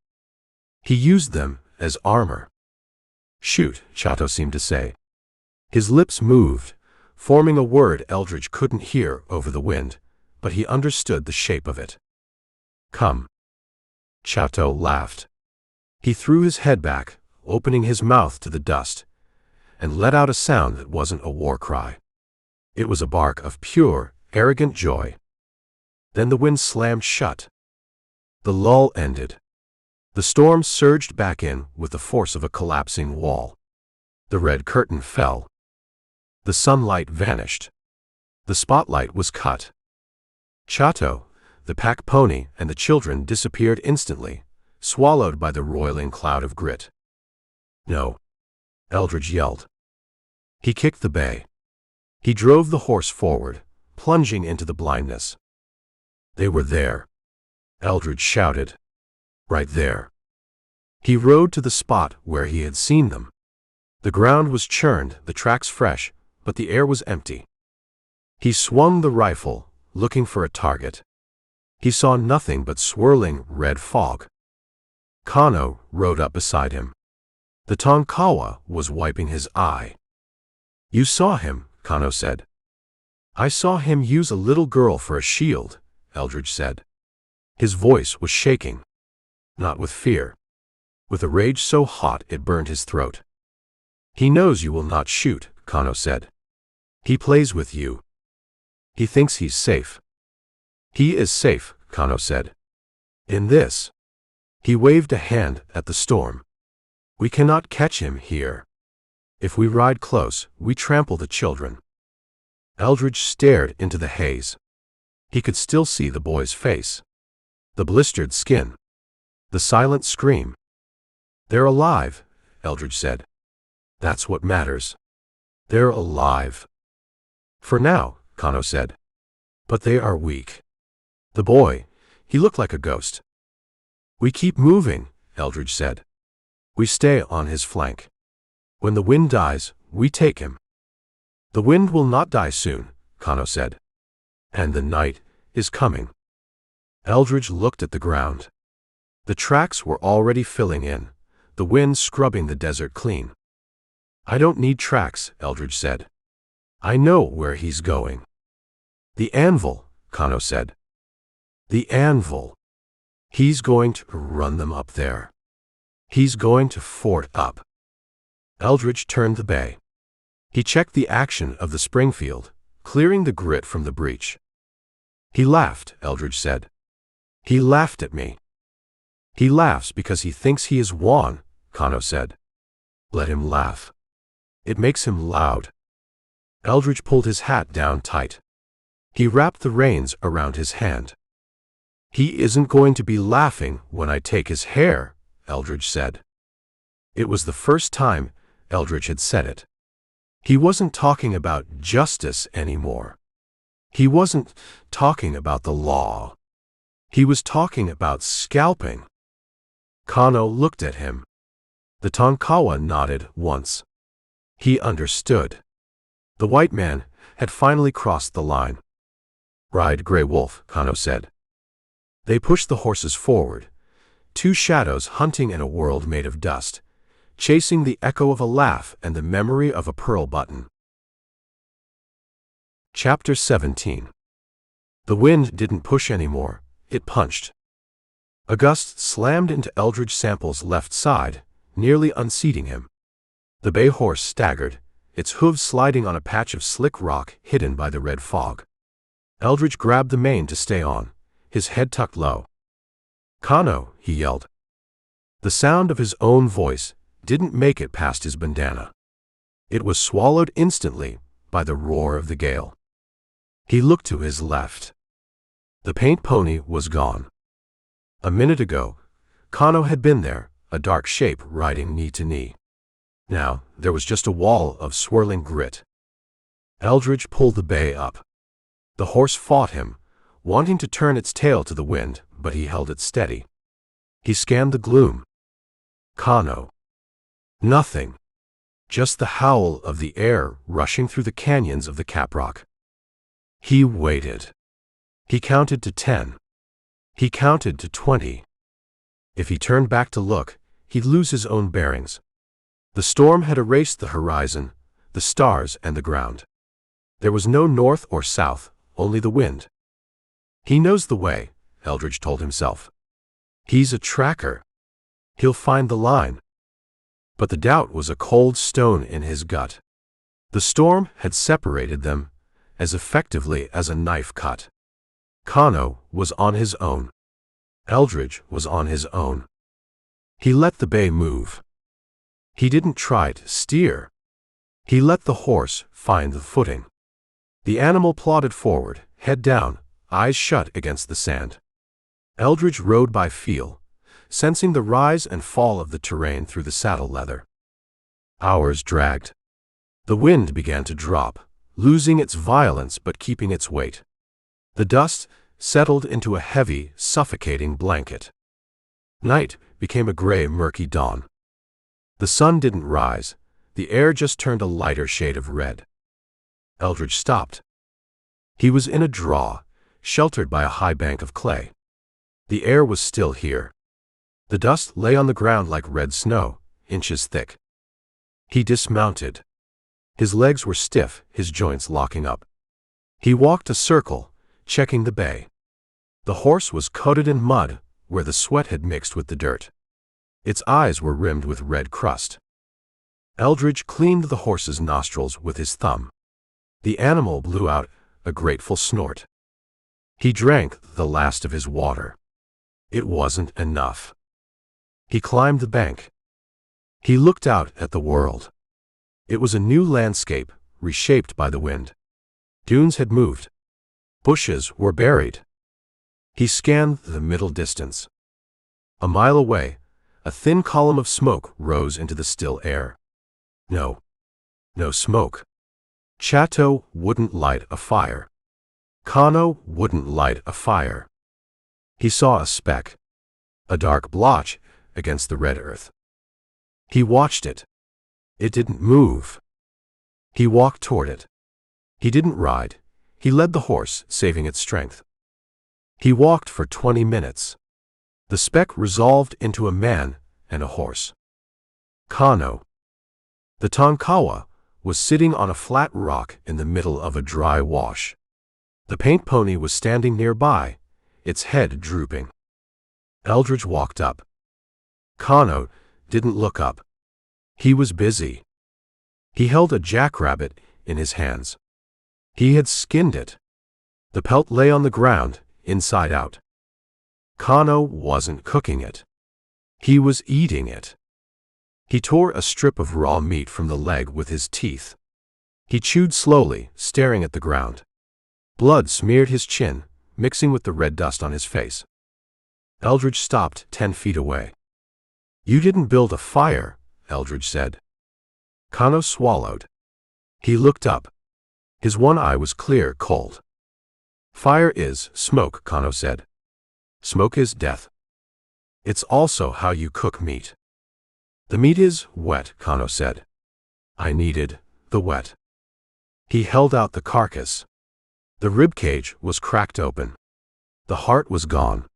He used them as armor. Shoot, Chato seemed to say. His lips moved, forming a word Eldridge couldn't hear over the wind, but he understood the shape of it. Come. Chato laughed. He threw his head back, opening his mouth to the dust, and let out a sound that wasn't a war cry. It was a bark of pure, arrogant joy. Then the wind slammed shut. The lull ended. The storm surged back in with the force of a collapsing wall. The red curtain fell. The sunlight vanished. The spotlight was cut. Chato, the pack pony, and the children disappeared instantly, swallowed by the roiling cloud of grit. No. Eldridge yelled. He kicked the bay. He drove the horse forward, plunging into the blindness. They were there. Eldridge shouted. Right there. He rode to the spot where he had seen them. The ground was churned, the tracks fresh, but the air was empty. He swung the rifle, looking for a target. He saw nothing but swirling red fog. Kano rode up beside him. The Tonkawa was wiping his eye. You saw him, Kano said. I saw him use a little girl for a shield, Eldridge said. His voice was shaking. Not with fear. With a rage so hot it burned his throat. He knows you will not shoot, Kano said. He plays with you. He thinks he's safe. He is safe, Kano said. In this. He waved a hand at the storm. We cannot catch him here. If we ride close, we trample the children. Eldridge stared into the haze. He could still see the boy's face. The blistered skin. The silent scream. They're alive, Eldridge said. That's what matters. They're alive. For now, Kano said. But they are weak. The boy, he looked like a ghost. We keep moving, Eldridge said. We stay on his flank. When the wind dies, we take him. The wind will not die soon, Kano said. And the night is coming. Eldridge looked at the ground. The tracks were already filling in, the wind scrubbing the desert clean. I don't need tracks, Eldridge said. I know where he's going. The Anvil, Kano said. The Anvil. He's going to run them up there. He's going to fort up. Eldridge turned the bay. He checked the action of the Springfield, clearing the grit from the breach. He laughed, Eldridge said. He laughed at me. He laughs because he thinks he is won, Kano said. Let him laugh. It makes him loud. Eldridge pulled his hat down tight. He wrapped the reins around his hand. He isn't going to be laughing when I take his hair, Eldridge said. It was the first time Eldridge had said it. He wasn't talking about justice anymore. He wasn't talking about the law. He was talking about scalping. Kano looked at him. The Tonkawa nodded once. He understood. The white man had finally crossed the line. Ride, Grey Wolf, Kano said. They pushed the horses forward, two shadows hunting in a world made of dust, chasing the echo of a laugh and the memory of a pearl button. Chapter 17. The wind didn't push anymore, it punched. A gust slammed into Eldridge Sample's left side, nearly unseating him. The bay horse staggered, its hooves sliding on a patch of slick rock hidden by the red fog. Eldridge grabbed the mane to stay on, his head tucked low. Kano, he yelled. The sound of his own voice didn't make it past his bandana. It was swallowed instantly by the roar of the gale. He looked to his left. The paint pony was gone. A minute ago, Kano had been there, a dark shape riding knee to knee. Now, there was just a wall of swirling grit. Eldridge pulled the bay up. The horse fought him, wanting to turn its tail to the wind, but he held it steady. He scanned the gloom. Kano. Nothing. Just the howl of the air rushing through the canyons of the Caprock. He waited. He counted to 10. He counted to 20. If he turned back to look, he'd lose his own bearings. The storm had erased the horizon, the stars and the ground. There was no north or south, only the wind. He knows the way, Eldridge told himself. He's a tracker. He'll find the line. But the doubt was a cold stone in his gut. The storm had separated them, as effectively as a knife cut. Kano was on his own. Eldridge was on his own. He let the bay move. He didn't try to steer. He let the horse find the footing. The animal plodded forward, head down, eyes shut against the sand. Eldridge rode by feel, sensing the rise and fall of the terrain through the saddle leather. Hours dragged. The wind began to drop, losing its violence but keeping its weight. The dust settled into a heavy, suffocating blanket. Night became a gray, murky dawn. The sun didn't rise, the air just turned a lighter shade of red. Eldridge stopped. He was in a draw, sheltered by a high bank of clay. The air was still here. The dust lay on the ground like red snow, inches thick. He dismounted. His legs were stiff, his joints locking up. He walked a circle, checking the bay. The horse was coated in mud, where the sweat had mixed with the dirt. Its eyes were rimmed with red crust. Eldridge cleaned the horse's nostrils with his thumb. The animal blew out a grateful snort. He drank the last of his water. It wasn't enough. He climbed the bank. He looked out at the world. It was a new landscape, reshaped by the wind. Dunes had moved. Bushes were buried. He scanned the middle distance. A mile away, a thin column of smoke rose into the still air. No smoke. Chato wouldn't light a fire. Kano wouldn't light a fire. He saw a speck, a dark blotch against the red earth. He watched it. It didn't move. He walked toward it. He didn't ride. He led the horse, saving its strength. He walked for 20 minutes. The speck resolved into a man and a horse. Kano. The Tonkawa was sitting on a flat rock in the middle of a dry wash. The paint pony was standing nearby, its head drooping. Eldridge walked up. Kano didn't look up. He was busy. He held a jackrabbit in his hands. He had skinned it. The pelt lay on the ground, inside out. Kano wasn't cooking it. He was eating it. He tore a strip of raw meat from the leg with his teeth. He chewed slowly, staring at the ground. Blood smeared his chin, mixing with the red dust on his face. Eldridge stopped 10 feet away. "You didn't build a fire," Eldridge said. Kano swallowed. He looked up. His one eye was clear, cold. "Fire is smoke," Kano said. "Smoke is death. It's also how you cook meat." "The meat is wet," Kano said. "I needed the wet." He held out the carcass. The rib cage was cracked open. The heart was gone.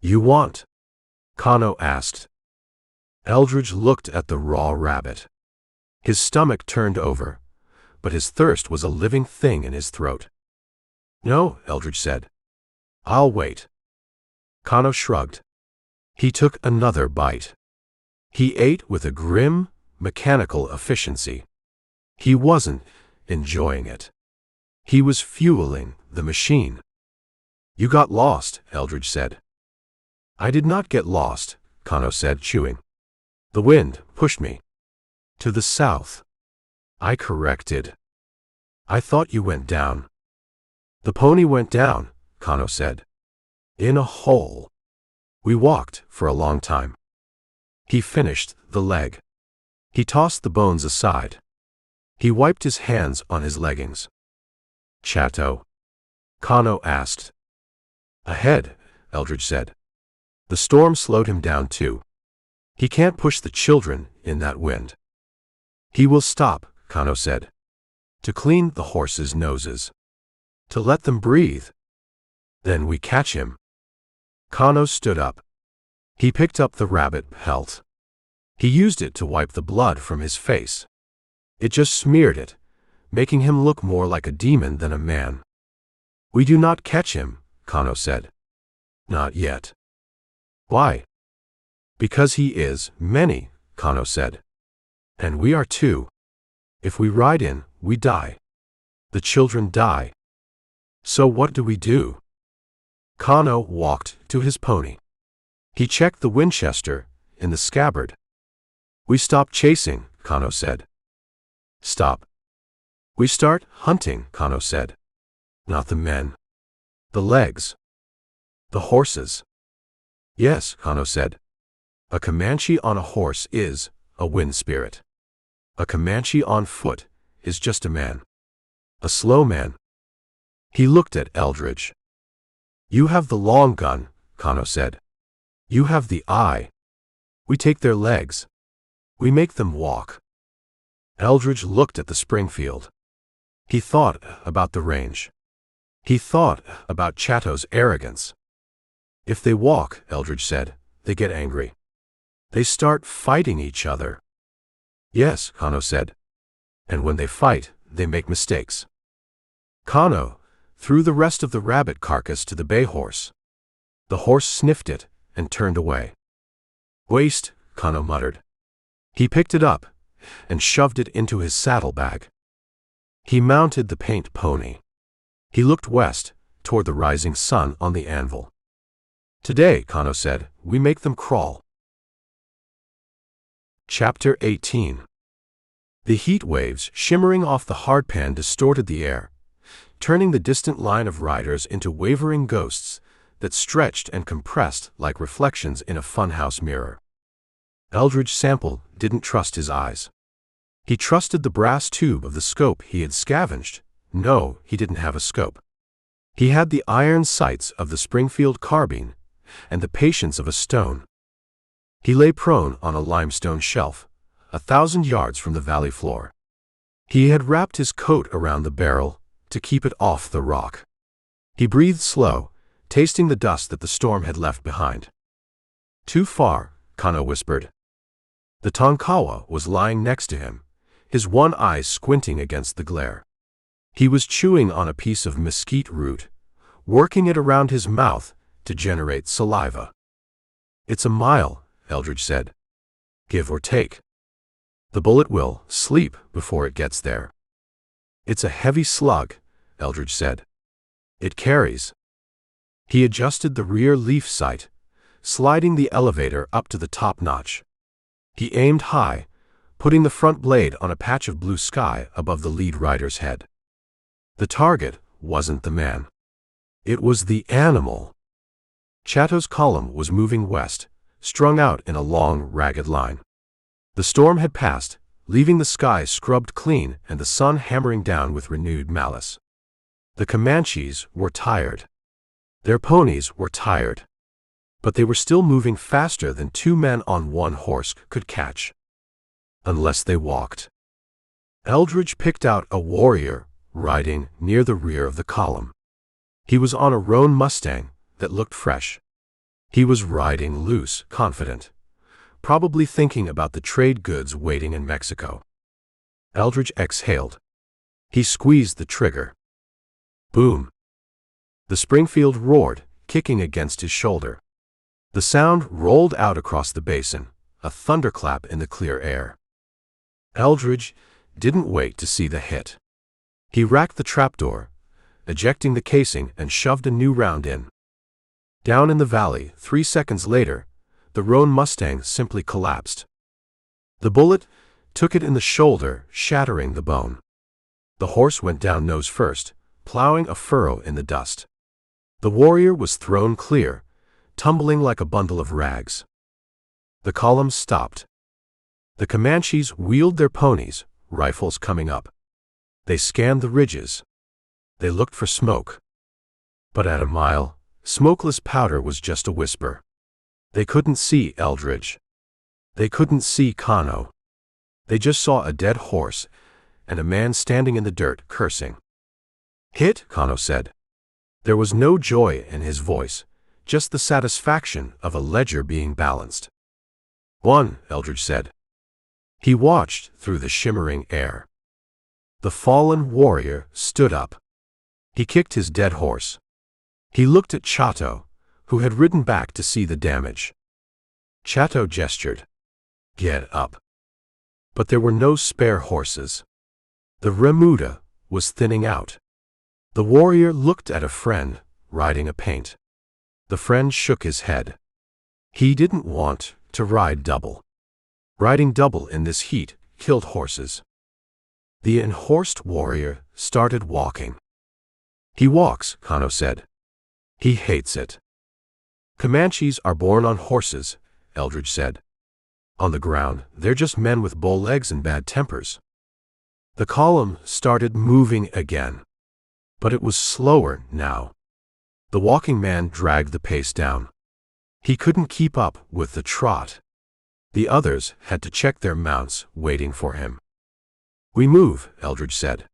"You want?" Kano asked. Eldridge looked at the raw rabbit. His stomach turned over, but his thirst was a living thing in his throat. "No," Eldridge said. "I'll wait." Kano shrugged. He took another bite. He ate with a grim, mechanical efficiency. He wasn't enjoying it. He was fueling the machine. "You got lost," Eldridge said. "I did not get lost," Kano said, chewing. "The wind pushed me to the south." I corrected. "I thought you went down." "The pony went down," Kano said. "In a hole." We walked for a long time. He finished the leg. He tossed the bones aside. He wiped his hands on his leggings. "Chato?" Kano asked. "Ahead," Eldridge said. The storm slowed him down too. He can't push the children in that wind. "He will stop," Kano said. "To clean the horses' noses. To let them breathe. Then we catch him." Kano stood up. He picked up the rabbit pelt. He used it to wipe the blood from his face. It just smeared it, making him look more like a demon than a man. "We do not catch him," Kano said. "Not yet." "Why?" "Because he is many," Kano said. "And we are too. If we ride in, we die. The children die. So what do we do?" Kano walked to his pony. He checked the Winchester in the scabbard. "We stop chasing," Kano said. "Stop." "We start hunting," Kano said. "Not the men. The legs. The horses." "Yes," Kano said. "A Comanche on a horse is a wind spirit. A Comanche on foot is just a man. A slow man." He looked at Eldridge. "You have the long gun," Kano said. "You have the eye. We take their legs. We make them walk." Eldridge looked at the Springfield. He thought about the range. He thought about Chato's arrogance. "If they walk," Eldridge said, "they get angry. They start fighting each other." "Yes," Kano said. "And when they fight, they make mistakes." Kano threw the rest of the rabbit carcass to the bay horse. The horse sniffed it and turned away. "Waste," Kano muttered. He picked it up and shoved it into his saddlebag. He mounted the paint pony. He looked west toward the rising sun on the anvil. Today, Kano said, we make them crawl. Chapter 18. The heat waves shimmering off the hardpan distorted the air, turning the distant line of riders into wavering ghosts that stretched and compressed like reflections in a funhouse mirror. Eldridge Sample didn't trust his eyes. He trusted the brass tube of the scope he had scavenged. No, he didn't have a scope. He had the iron sights of the Springfield carbine and the patience of a stone. He lay prone on a limestone shelf, 1,000 yards from the valley floor. He had wrapped his coat around the barrel to keep it off the rock. He breathed slow, tasting the dust that the storm had left behind. Too far, Kano whispered. The Tonkawa was lying next to him, his one eye squinting against the glare. He was chewing on a piece of mesquite root, working it around his mouth to generate saliva. It's a mile, Eldridge said. Give or take. The bullet will sleep before it gets there. It's a heavy slug, Eldridge said. It carries. He adjusted the rear leaf sight, sliding the elevator up to the top notch. He aimed high, putting the front blade on a patch of blue sky above the lead rider's head. The target wasn't the man. It was the animal. Chato's column was moving west, strung out in a long, ragged line. The storm had passed, leaving the sky scrubbed clean and the sun hammering down with renewed malice. The Comanches were tired. Their ponies were tired. But they were still moving faster than two men on one horse could catch. Unless they walked. Eldridge picked out a warrior riding near the rear of the column. He was on a roan Mustang that looked fresh. He was riding loose, confident, probably thinking about the trade goods waiting in Mexico. Eldridge exhaled. He squeezed the trigger. Boom. The Springfield roared, kicking against his shoulder. The sound rolled out across the basin, a thunderclap in the clear air. Eldridge didn't wait to see the hit. He racked the trapdoor, ejecting the casing, and shoved a new round in. Down in the valley, 3 seconds later, the roan Mustang simply collapsed. The bullet took it in the shoulder, shattering the bone. The horse went down nose first, plowing a furrow in the dust. The warrior was thrown clear, tumbling like a bundle of rags. The column stopped. The Comanches wheeled their ponies, rifles coming up. They scanned the ridges. They looked for smoke. But at a mile, smokeless powder was just a whisper. They couldn't see Eldridge. They couldn't see Kano. They just saw a dead horse and a man standing in the dirt, cursing. Hit, Kano said. There was no joy in his voice, just the satisfaction of a ledger being balanced. One, Eldridge said. He watched through the shimmering air. The fallen warrior stood up. He kicked his dead horse. He looked at Chato, who had ridden back to see the damage. Chato gestured. Get up. But there were no spare horses. The remuda was thinning out. The warrior looked at a friend, riding a paint. The friend shook his head. He didn't want to ride double. Riding double in this heat killed horses. The unhorsed warrior started walking. He walks, Kano said. He hates it. Comanches are born on horses, Eldridge said. On the ground, they're just men with bow legs and bad tempers. The column started moving again. But it was slower now. The walking man dragged the pace down. He couldn't keep up with the trot. The others had to check their mounts, waiting for him. We move, Eldridge said.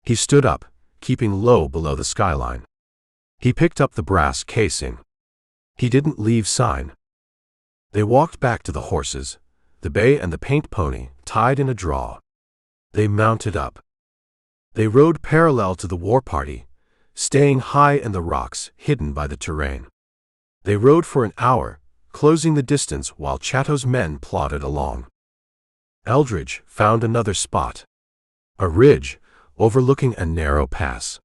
He stood up, keeping low below the skyline. He picked up the brass casing. He didn't leave sign. They walked back to the horses, the bay and the paint pony, tied in a draw. They mounted up. They rode parallel to the war party, staying high in the rocks, hidden by the terrain. They rode for an hour, closing the distance while Chato's men plodded along. Eldridge found another spot. A ridge overlooking a narrow pass.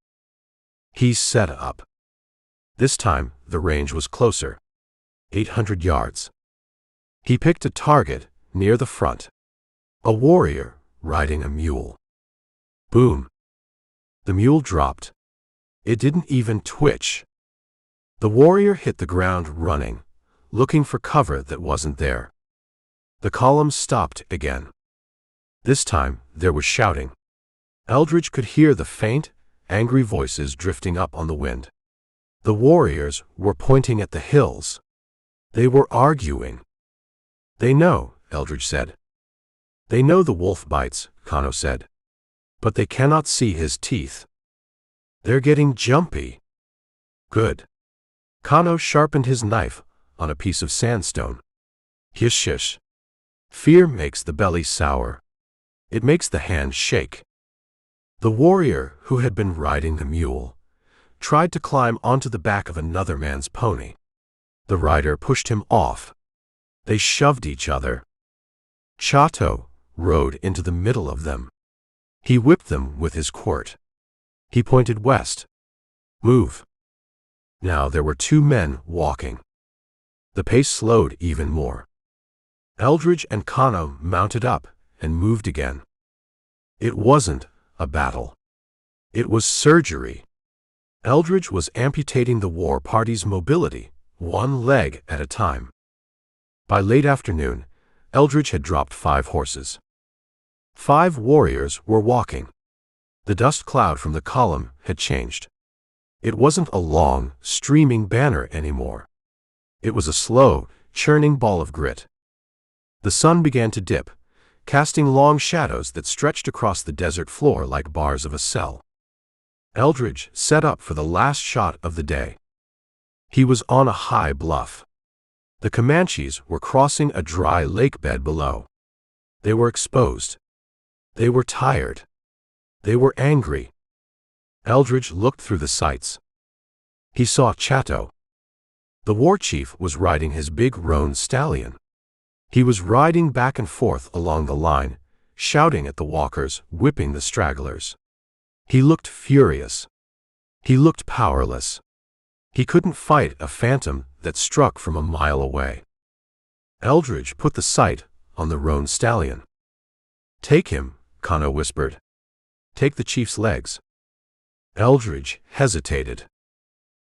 He set up. This time, the range was closer. 800 yards. He picked a target near the front. A warrior riding a mule. Boom. The mule dropped. It didn't even twitch. The warrior hit the ground running, looking for cover that wasn't there. The column stopped again. This time, there was shouting. Eldridge could hear the faint, angry voices drifting up on the wind. The warriors were pointing at the hills. They were arguing. They know, Eldridge said. They know the wolf bites, Kano said. But they cannot see his teeth. They're getting jumpy. Good. Kano sharpened his knife on a piece of sandstone. Hish. Fear makes the belly sour. It makes the hand shake. The warrior, who had been riding the mule, tried to climb onto the back of another man's pony. The rider pushed him off. They shoved each other. Chato rode into the middle of them. He whipped them with his quirt. He pointed west. Move. Now there were two men walking. The pace slowed even more. Eldridge and Kano mounted up and moved again. It wasn't a battle. It was surgery. Eldridge was amputating the war party's mobility, one leg at a time. By late afternoon, Eldridge had dropped 5 horses. 5 warriors were walking. The dust cloud from the column had changed. It wasn't a long, streaming banner anymore. It was a slow, churning ball of grit. The sun began to dip, casting long shadows that stretched across the desert floor like bars of a cell. Eldridge set up for the last shot of the day. He was on a high bluff. The Comanches were crossing a dry lake bed below. They were exposed. They were tired. They were angry. Eldridge looked through the sights. He saw Chato. The war chief was riding his big roan stallion. He was riding back and forth along the line, shouting at the walkers, whipping the stragglers. He looked furious. He looked powerless. He couldn't fight a phantom that struck from a mile away. Eldridge put the sight on the roan stallion. "Take him," Kano whispered. "Take the chief's legs." Eldridge hesitated.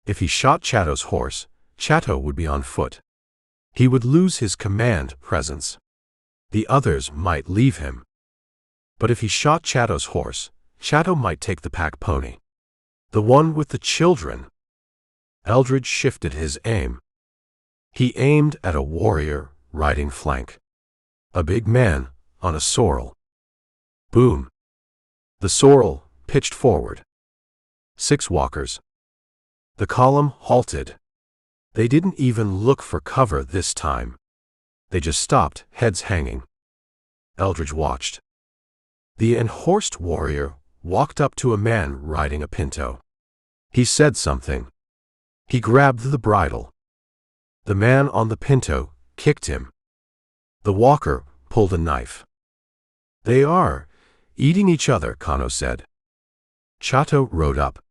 If he shot Chato's horse, Chato would be on foot. He would lose his command presence. The others might leave him. But if he shot Chato's horse, Chato might take the pack pony. The one with the children. Eldridge shifted his aim. He aimed at a warrior riding flank. A big man on a sorrel. Boom. The sorrel pitched forward. 6 walkers. The column halted. They didn't even look for cover this time. They just stopped, heads hanging. Eldridge watched. The unhorsed warrior walked up to a man riding a pinto. He said something. He grabbed the bridle. The man on the pinto kicked him. The walker pulled a knife. "They are eating each other," Kano said. Chato rode up.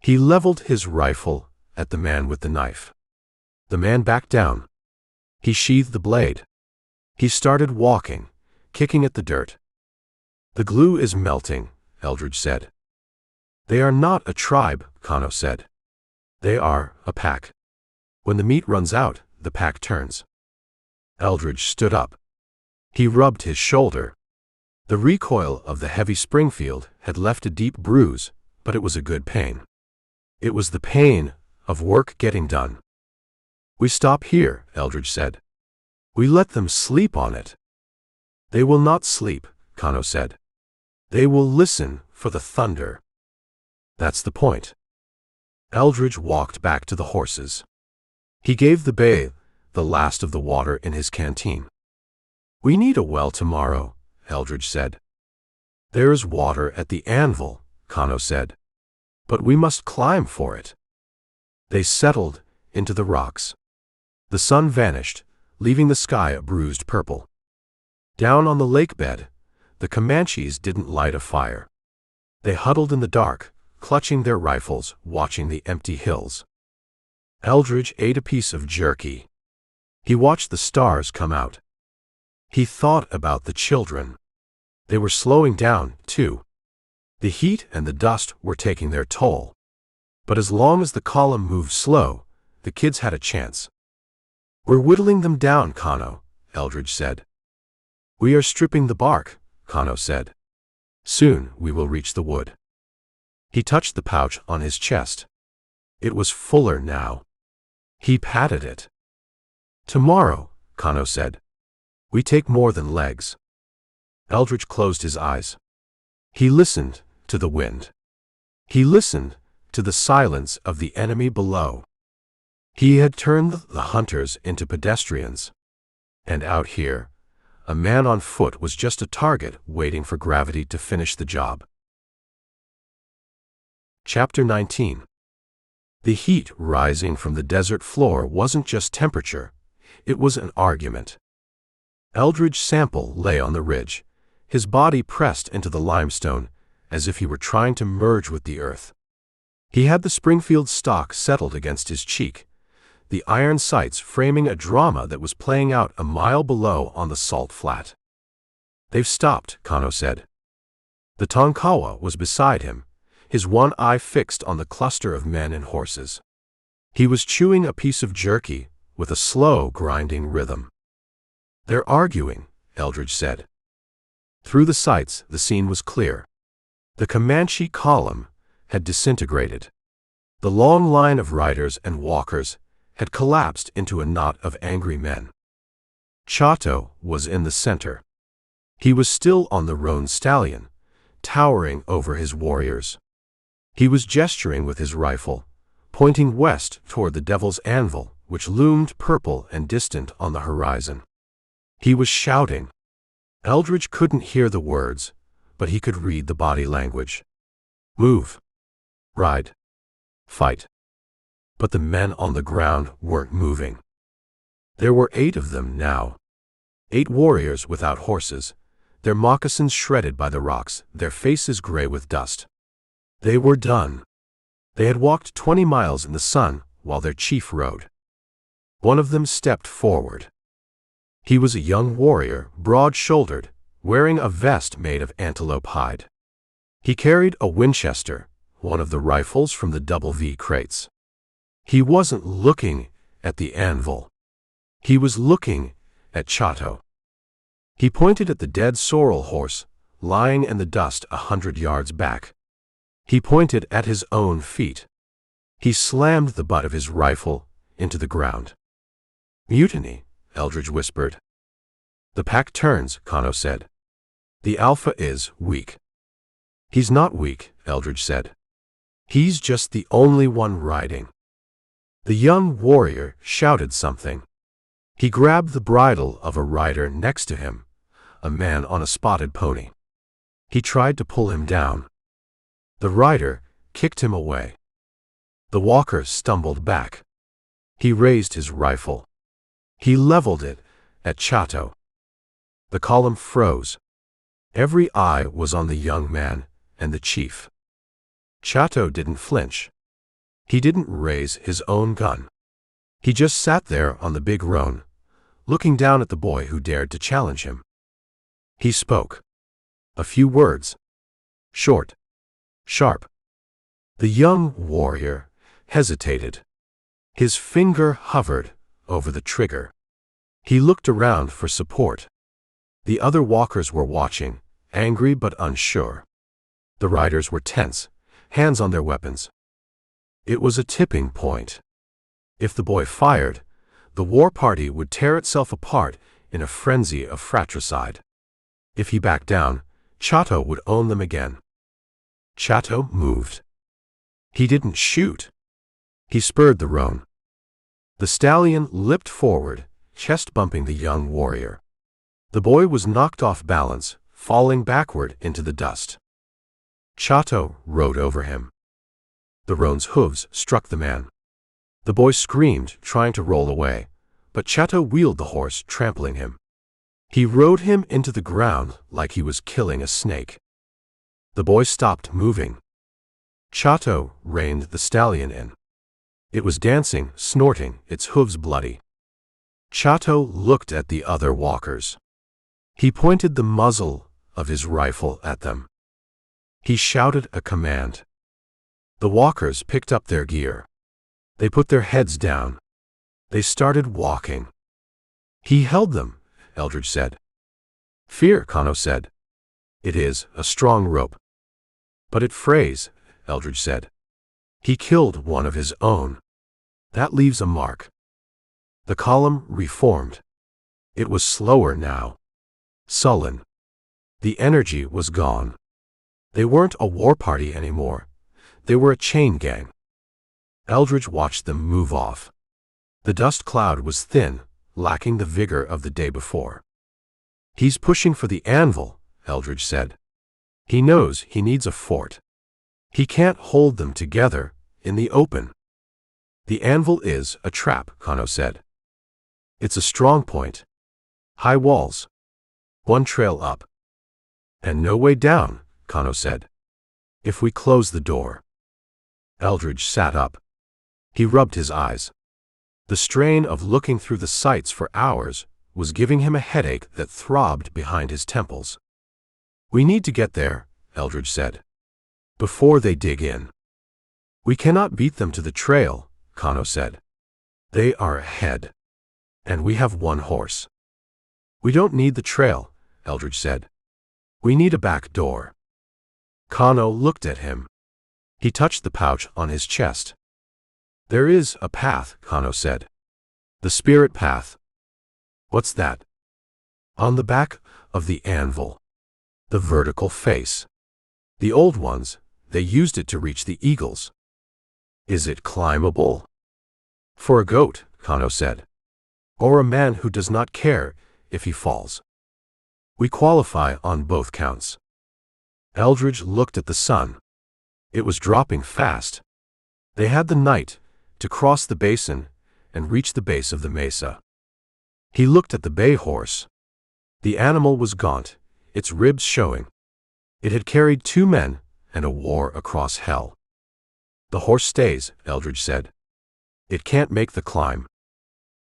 He leveled his rifle at the man with the knife. The man backed down. He sheathed the blade. He started walking, kicking at the dirt. "The glue is melting," Eldridge said. "They are not a tribe," Kano said. "They are a pack. When the meat runs out, the pack turns." Eldridge stood up. He rubbed his shoulder. The recoil of the heavy Springfield had left a deep bruise, but it was a good pain. It was the pain of work getting done. "We stop here," Eldridge said. "We let them sleep on it." "They will not sleep," Kano said. "They will listen for the thunder." "That's the point." Eldridge walked back to the horses. He gave the bay the last of the water in his canteen. "We need a well tomorrow," Eldridge said. "There is water at the Anvil," Kano said. "But we must climb for it." They settled into the rocks. The sun vanished, leaving the sky a bruised purple. Down on the lake bed, the Comanches didn't light a fire. They huddled in the dark, clutching their rifles, watching the empty hills. Eldridge ate a piece of jerky. He watched the stars come out. He thought about the children. They were slowing down, too. The heat and the dust were taking their toll. But as long as the column moved slow, the kids had a chance. "We're whittling them down, Kano," Eldridge said. "We are stripping the bark," Kano said. "Soon we will reach the wood." He touched the pouch on his chest. It was fuller now. He patted it. "Tomorrow," Kano said, "we take more than legs." Eldridge closed his eyes. He listened to the wind. He listened to the silence of the enemy below. He had turned the hunters into pedestrians. And out here, a man on foot was just a target waiting for gravity to finish the job. Chapter 19. The heat rising from the desert floor wasn't just temperature, it was an argument. Eldridge Sample lay on the ridge, his body pressed into the limestone as if he were trying to merge with the earth. He had the Springfield stock settled against his cheek, the iron sights framing a drama that was playing out a mile below on the salt flat. "They've stopped," Kano said. The Tonkawa was beside him, his one eye fixed on the cluster of men and horses. He was chewing a piece of jerky with a slow, grinding rhythm. "They're arguing," Eldridge said. Through the sights, the scene was clear. The Comanche column had disintegrated. The long line of riders and walkers had collapsed into a knot of angry men. Chato was in the center. He was still on the roan stallion, towering over his warriors. He was gesturing with his rifle, pointing west toward the Devil's Anvil, which loomed purple and distant on the horizon. He was shouting. Eldridge couldn't hear the words, but he could read the body language. Move. Ride. Fight. But the men on the ground weren't moving. There were 8 of them now. 8 warriors without horses, their moccasins shredded by the rocks, their faces gray with dust. They were done. They had walked 20 miles in the sun while their chief rode. One of them stepped forward. He was a young warrior, broad-shouldered, wearing a vest made of antelope hide. He carried a Winchester, one of the rifles from the double V crates. He wasn't looking at the anvil. He was looking at Chato. He pointed at the dead sorrel horse, lying in the dust 100 yards back. He pointed at his own feet. He slammed the butt of his rifle into the ground. "Mutiny," Eldridge whispered. "The pack turns," Kano said. "The alpha is weak." "He's not weak," Eldridge said. "He's just the only one riding." The young warrior shouted something. He grabbed the bridle of a rider next to him, a man on a spotted pony. He tried to pull him down. The rider kicked him away. The walker stumbled back. He raised his rifle. He leveled it at Chato. The column froze. Every eye was on the young man and the chief. Chato didn't flinch. He didn't raise his own gun. He just sat there on the big roan, looking down at the boy who dared to challenge him. He spoke. A few words. Short. Sharp. The young warrior hesitated. His finger hovered over the trigger. He looked around for support. The other walkers were watching, angry but unsure. The riders were tense, hands on their weapons. It was a tipping point. If the boy fired, the war party would tear itself apart in a frenzy of fratricide. If he backed down, Chato would own them again. Chato moved. He didn't shoot. He spurred the roan. The stallion leaped forward, chest bumping the young warrior. The boy was knocked off balance, falling backward into the dust. Chato rode over him. The roan's hooves struck the man. The boy screamed, trying to roll away, but Chato wheeled the horse, trampling him. He rode him into the ground like he was killing a snake. The boy stopped moving. Chato reined the stallion in. It was dancing, snorting, its hooves bloody. Chato looked at the other walkers. He pointed the muzzle of his rifle at them. He shouted a command. The walkers picked up their gear. They put their heads down. They started walking. He held them, Eldridge said. Fear, Kano said. It is a strong rope. But it frays, Eldridge said. He killed one of his own. That leaves a mark. The column reformed. It was slower now. Sullen. The energy was gone. They weren't a war party anymore. They were a chain gang. Eldridge watched them move off. The dust cloud was thin, lacking the vigor of the day before. He's pushing for the Anvil, Eldridge said. He knows he needs a fort. He can't hold them together in the open. The Anvil is a trap, Kano said. It's a strong point. High walls. One trail up. And no way down, Kano said. If we close the door. Eldridge sat up. He rubbed his eyes. The strain of looking through the sights for hours was giving him a headache that throbbed behind his temples. We need to get there, Eldridge said. Before they dig in. We cannot beat them to the trail, Kano said. They are ahead. And we have one horse. We don't need the trail, Eldridge said. We need a back door. Kano looked at him. He touched the pouch on his chest. There is a path, Kano said. The spirit path. What's that? On the back of the Anvil. The vertical face. The old ones, they used it to reach the eagles. Is it climbable? For a goat, Kano said. Or a man who does not care if he falls. We qualify on both counts. Eldridge looked at the sun. It was dropping fast. They had the night to cross the basin and reach the base of the mesa. He looked at the bay horse. The animal was gaunt, its ribs showing. It had carried 2 men and a war across hell. The horse stays, Eldridge said. It can't make the climb.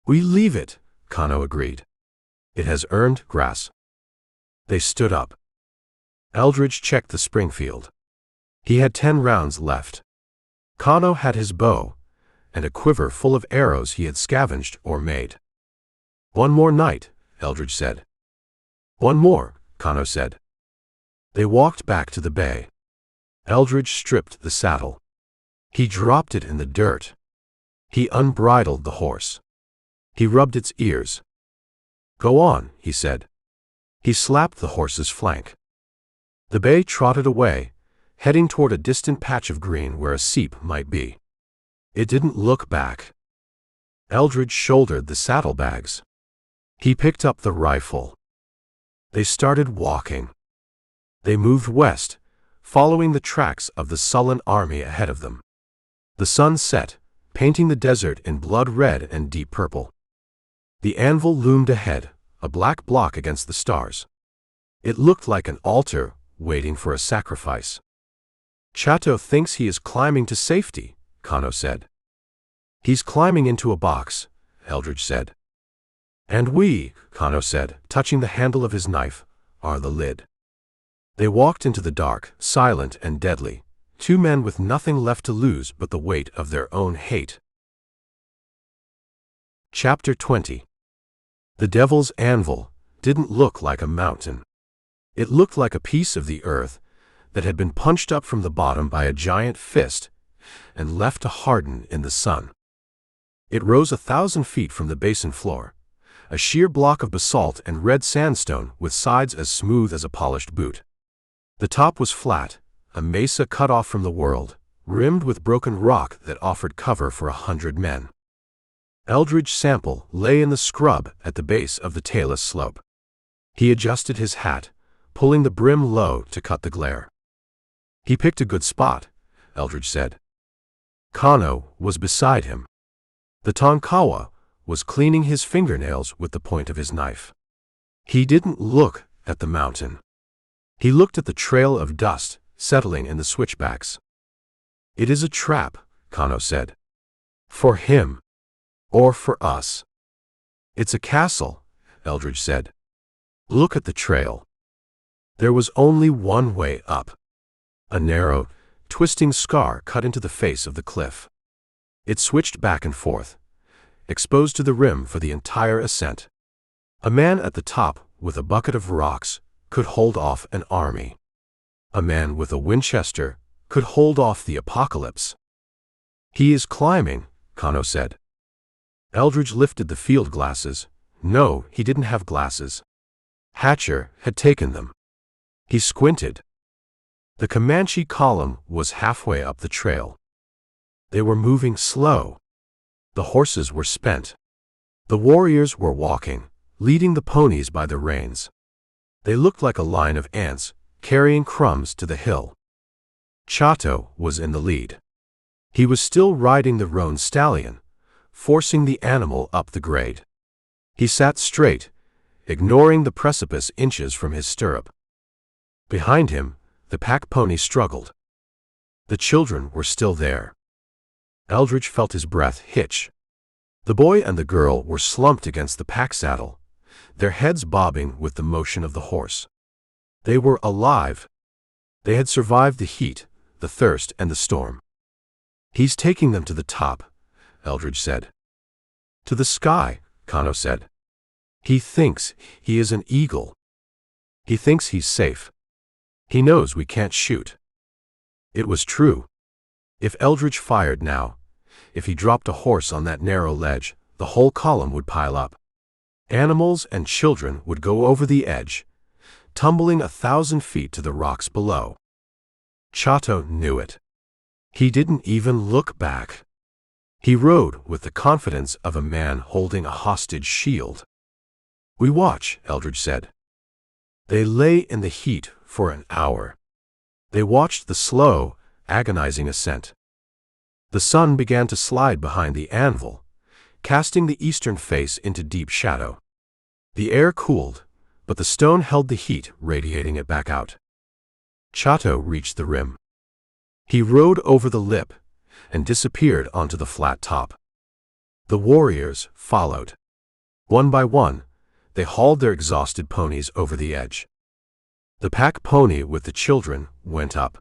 We leave it, Kano agreed. It has earned grass. They stood up. Eldridge checked the Springfield. He had 10 rounds left. Kano had his bow and a quiver full of arrows he had scavenged or made. One more night, Eldridge said. One more, Kano said. They walked back to the bay. Eldridge stripped the saddle. He dropped it in the dirt. He unbridled the horse. He rubbed its ears. Go on, he said. He slapped the horse's flank. The bay trotted away, heading toward a distant patch of green where a seep might be. It didn't look back. Eldridge shouldered the saddlebags. He picked up the rifle. They started walking. They moved west, following the tracks of the sullen army ahead of them. The sun set, painting the desert in blood red and deep purple. The Anvil loomed ahead, a black block against the stars. It looked like an altar waiting for a sacrifice. Chato thinks he is climbing to safety, Kano said. He's climbing into a box, Eldridge said. And we, Kano said, touching the handle of his knife, are the lid. They walked into the dark, silent and deadly, 2 men with nothing left to lose but the weight of their own hate. Chapter 20. The Devil's Anvil didn't look like a mountain. It looked like a piece of the earth that had been punched up from the bottom by a giant fist and left to harden in the sun. It rose 1,000 feet from the basin floor, a sheer block of basalt and red sandstone with sides as smooth as a polished boot. The top was flat, a mesa cut off from the world, rimmed with broken rock that offered cover for 100 men. Eldridge Sample lay in the scrub at the base of the tailless slope. He adjusted his hat, pulling the brim low to cut the glare. He picked a good spot, Eldridge said. Kano was beside him. The Tonkawa was cleaning his fingernails with the point of his knife. He didn't look at the mountain. He looked at the trail of dust settling in the switchbacks. It is a trap, Kano said. For him. Or for us. It's a castle, Eldridge said. Look at the trail. There was only one way up. A narrow, twisting scar cut into the face of the cliff. It switched back and forth, exposed to the rim for the entire ascent. A man at the top with a bucket of rocks could hold off an army. A man with a Winchester could hold off the apocalypse. He is climbing, Kano said. Eldridge lifted the field glasses. No, he didn't have glasses. Hatcher had taken them. He squinted. The Comanche column was halfway up the trail. They were moving slow. The horses were spent. The warriors were walking, leading the ponies by the reins. They looked like a line of ants, carrying crumbs to the hill. Chato was in the lead. He was still riding the roan stallion, forcing the animal up the grade. He sat straight, ignoring the precipice inches from his stirrup. Behind him, the pack pony struggled. The children were still there. Eldridge felt his breath hitch. The boy and the girl were slumped against the pack saddle, their heads bobbing with the motion of the horse. They were alive. They had survived the heat, the thirst, and the storm. He's taking them to the top, Eldridge said. To the sky, Kano said. He thinks he is an eagle. He thinks he's safe. He knows we can't shoot. It was true. If Eldridge fired now, if he dropped a horse on that narrow ledge, the whole column would pile up. Animals and children would go over the edge, tumbling 1,000 feet to the rocks below. Chato knew it. He didn't even look back. He rode with the confidence of a man holding a hostage shield. We watch, Eldridge said. They lay in the heat for an hour. They watched the slow, agonizing ascent. The sun began to slide behind the Anvil, casting the eastern face into deep shadow. The air cooled, but the stone held the heat, radiating it back out. Chato reached the rim. He rode over the lip and disappeared onto the flat top. The warriors followed. One by one, they hauled their exhausted ponies over the edge. The pack pony with the children went up.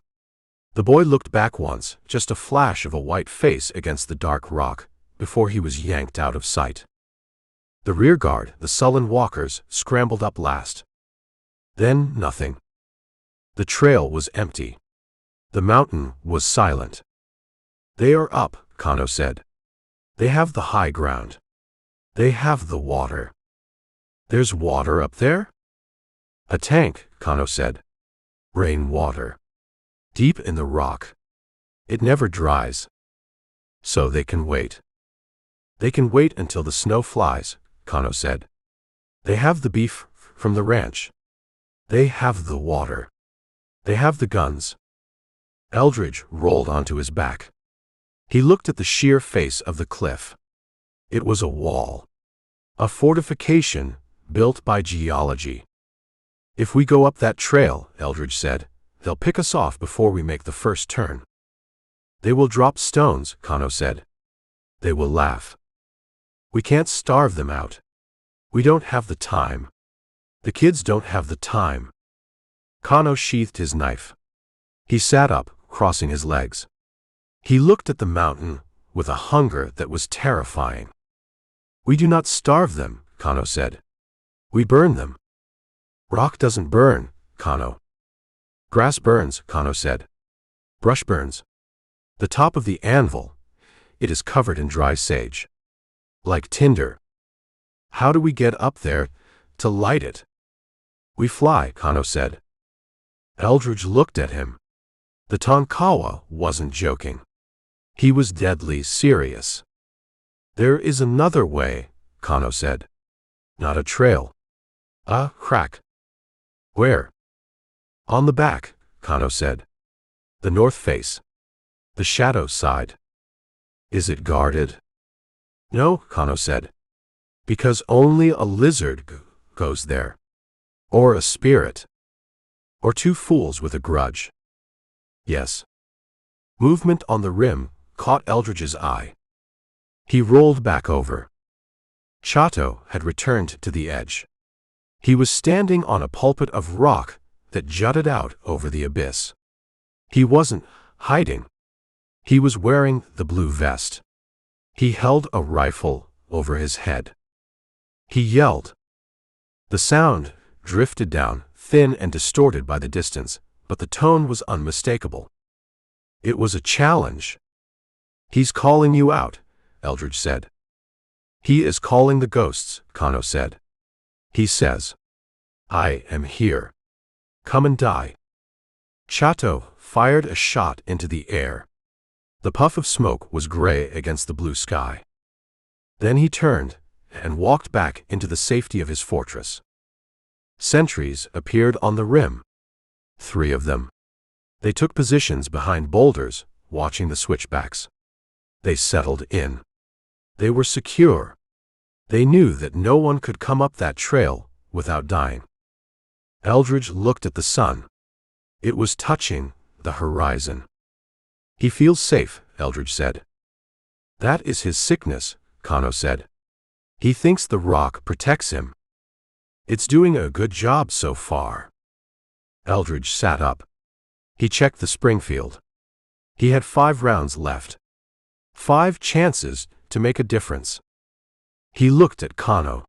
The boy looked back once, just a flash of a white face against the dark rock, before he was yanked out of sight. The rearguard, the sullen walkers, scrambled up last. Then nothing. The trail was empty. The mountain was silent. They are up, Kano said. They have the high ground. They have the water. There's water up there? A tank, Kano said. Rain water. Deep in the rock. It never dries. So they can wait. They can wait until the snow flies, Kano said. They have the beef from the ranch. They have the water. They have the guns. Eldridge rolled onto his back. He looked at the sheer face of the cliff. It was a wall. A fortification built by geology. If we go up that trail, Eldridge said, they'll pick us off before we make the first turn. They will drop stones, Kano said. They will laugh. We can't starve them out. We don't have the time. The kids don't have the time. Kano sheathed his knife. He sat up, crossing his legs. He looked at the mountain with a hunger that was terrifying. We do not starve them, Kano said. We burn them. Rock doesn't burn, Kano. Grass burns, Kano said. Brush burns. The top of the anvil, it is covered in dry sage. Like tinder. How do we get up there to light it? We fly, Kano said. Eldridge looked at him. The Tonkawa wasn't joking. He was deadly serious. There is another way, Kano said. Not a trail. A crack. Where? On the back, Kano said. The north face. The shadow side. Is it guarded? No, Kano said. Because only a lizard goes there. Or a spirit. Or two fools with a grudge. Yes. Movement on the rim caught Eldridge's eye. He rolled back over. Chato had returned to the edge. He was standing on a pulpit of rock that jutted out over the abyss. He wasn't hiding. He was wearing the blue vest. He held a rifle over his head. He yelled. The sound drifted down, thin and distorted by the distance, but the tone was unmistakable. It was a challenge. He's calling you out, Eldridge said. He is calling the ghosts, Kano said. He says, I am here. Come and die. Chato fired a shot into the air. The puff of smoke was gray against the blue sky. Then he turned and walked back into the safety of his fortress. Sentries appeared on the rim. 3 of them. They took positions behind boulders, watching the switchbacks. They settled in. They were secure. They knew that no one could come up that trail without dying. Eldridge looked at the sun. It was touching the horizon. He feels safe, Eldridge said. That is his sickness, Kano said. He thinks the rock protects him. It's doing a good job so far. Eldridge sat up. He checked the Springfield. He had 5 rounds left. 5 chances to make a difference. He looked at Kano.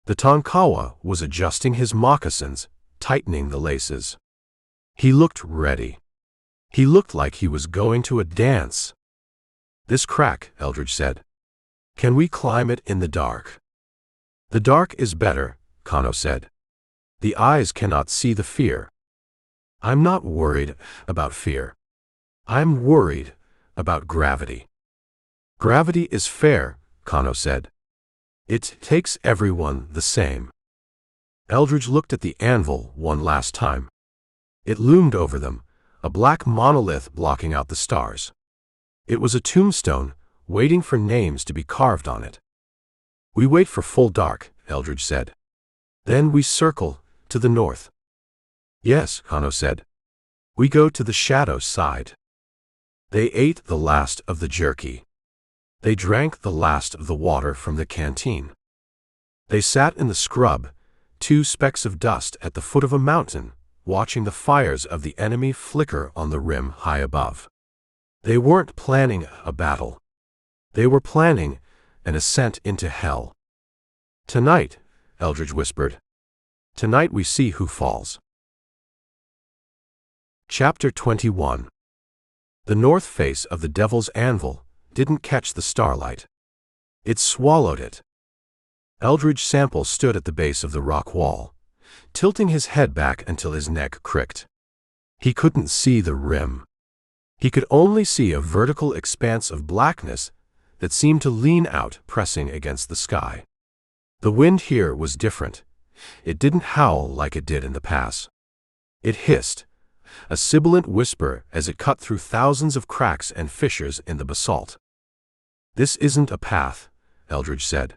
The Tonkawa was adjusting his moccasins, tightening the laces. He looked ready. He looked like he was going to a dance. This crack, Eldridge said. Can we climb it in the dark? The dark is better, Kano said. The eyes cannot see the fear. I'm not worried about fear. I'm worried about gravity. Gravity is fair, Kano said. It takes everyone the same. Eldridge looked at the anvil one last time. It loomed over them, a black monolith blocking out the stars. It was a tombstone, waiting for names to be carved on it. We wait for full dark, Eldridge said. Then we circle to the north. Yes, Kano said. We go to the shadow side. They ate the last of the jerky. They drank the last of the water from the canteen. They sat in the scrub, 2 specks of dust at the foot of a mountain, watching the fires of the enemy flicker on the rim high above. They weren't planning a battle. They were planning an ascent into hell. Tonight, Eldridge whispered. Tonight we see who falls. Chapter 21. The north face of the Devil's Anvil didn't catch the starlight. It swallowed it. Eldridge Sample stood at the base of the rock wall, tilting his head back until his neck cricked. He couldn't see the rim. He could only see a vertical expanse of blackness that seemed to lean out, pressing against the sky. The wind here was different. It didn't howl like it did in the pass. It hissed, a sibilant whisper as it cut through thousands of cracks and fissures in the basalt. This isn't a path, Eldridge said.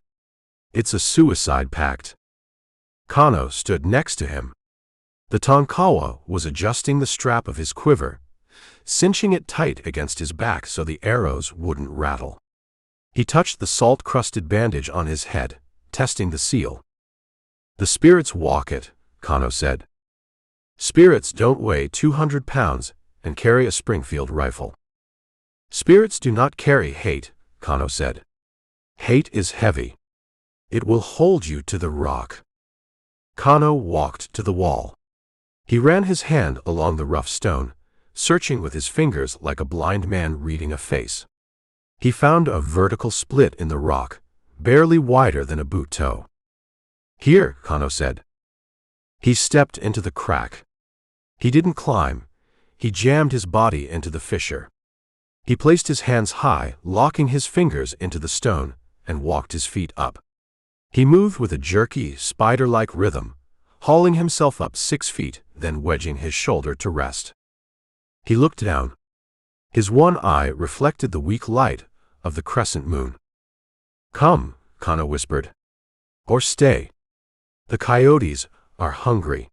It's a suicide pact. Kano stood next to him. The Tonkawa was adjusting the strap of his quiver, cinching it tight against his back so the arrows wouldn't rattle. He touched the salt-crusted bandage on his head, testing the seal. The spirits walk it, Kano said. Spirits don't weigh 200 pounds and carry a Springfield rifle. Spirits do not carry hate, Kano said. Hate is heavy. It will hold you to the rock. Kano walked to the wall. He ran his hand along the rough stone, searching with his fingers like a blind man reading a face. He found a vertical split in the rock, barely wider than a boot toe. Here, Kano said. He stepped into the crack. He didn't climb. He jammed his body into the fissure. He placed his hands high, locking his fingers into the stone, and walked his feet up. He moved with a jerky, spider-like rhythm, hauling himself up 6 feet, then wedging his shoulder to rest. He looked down. His one eye reflected the weak light of the crescent moon. Come, Kano whispered. Or stay. The coyotes are hungry.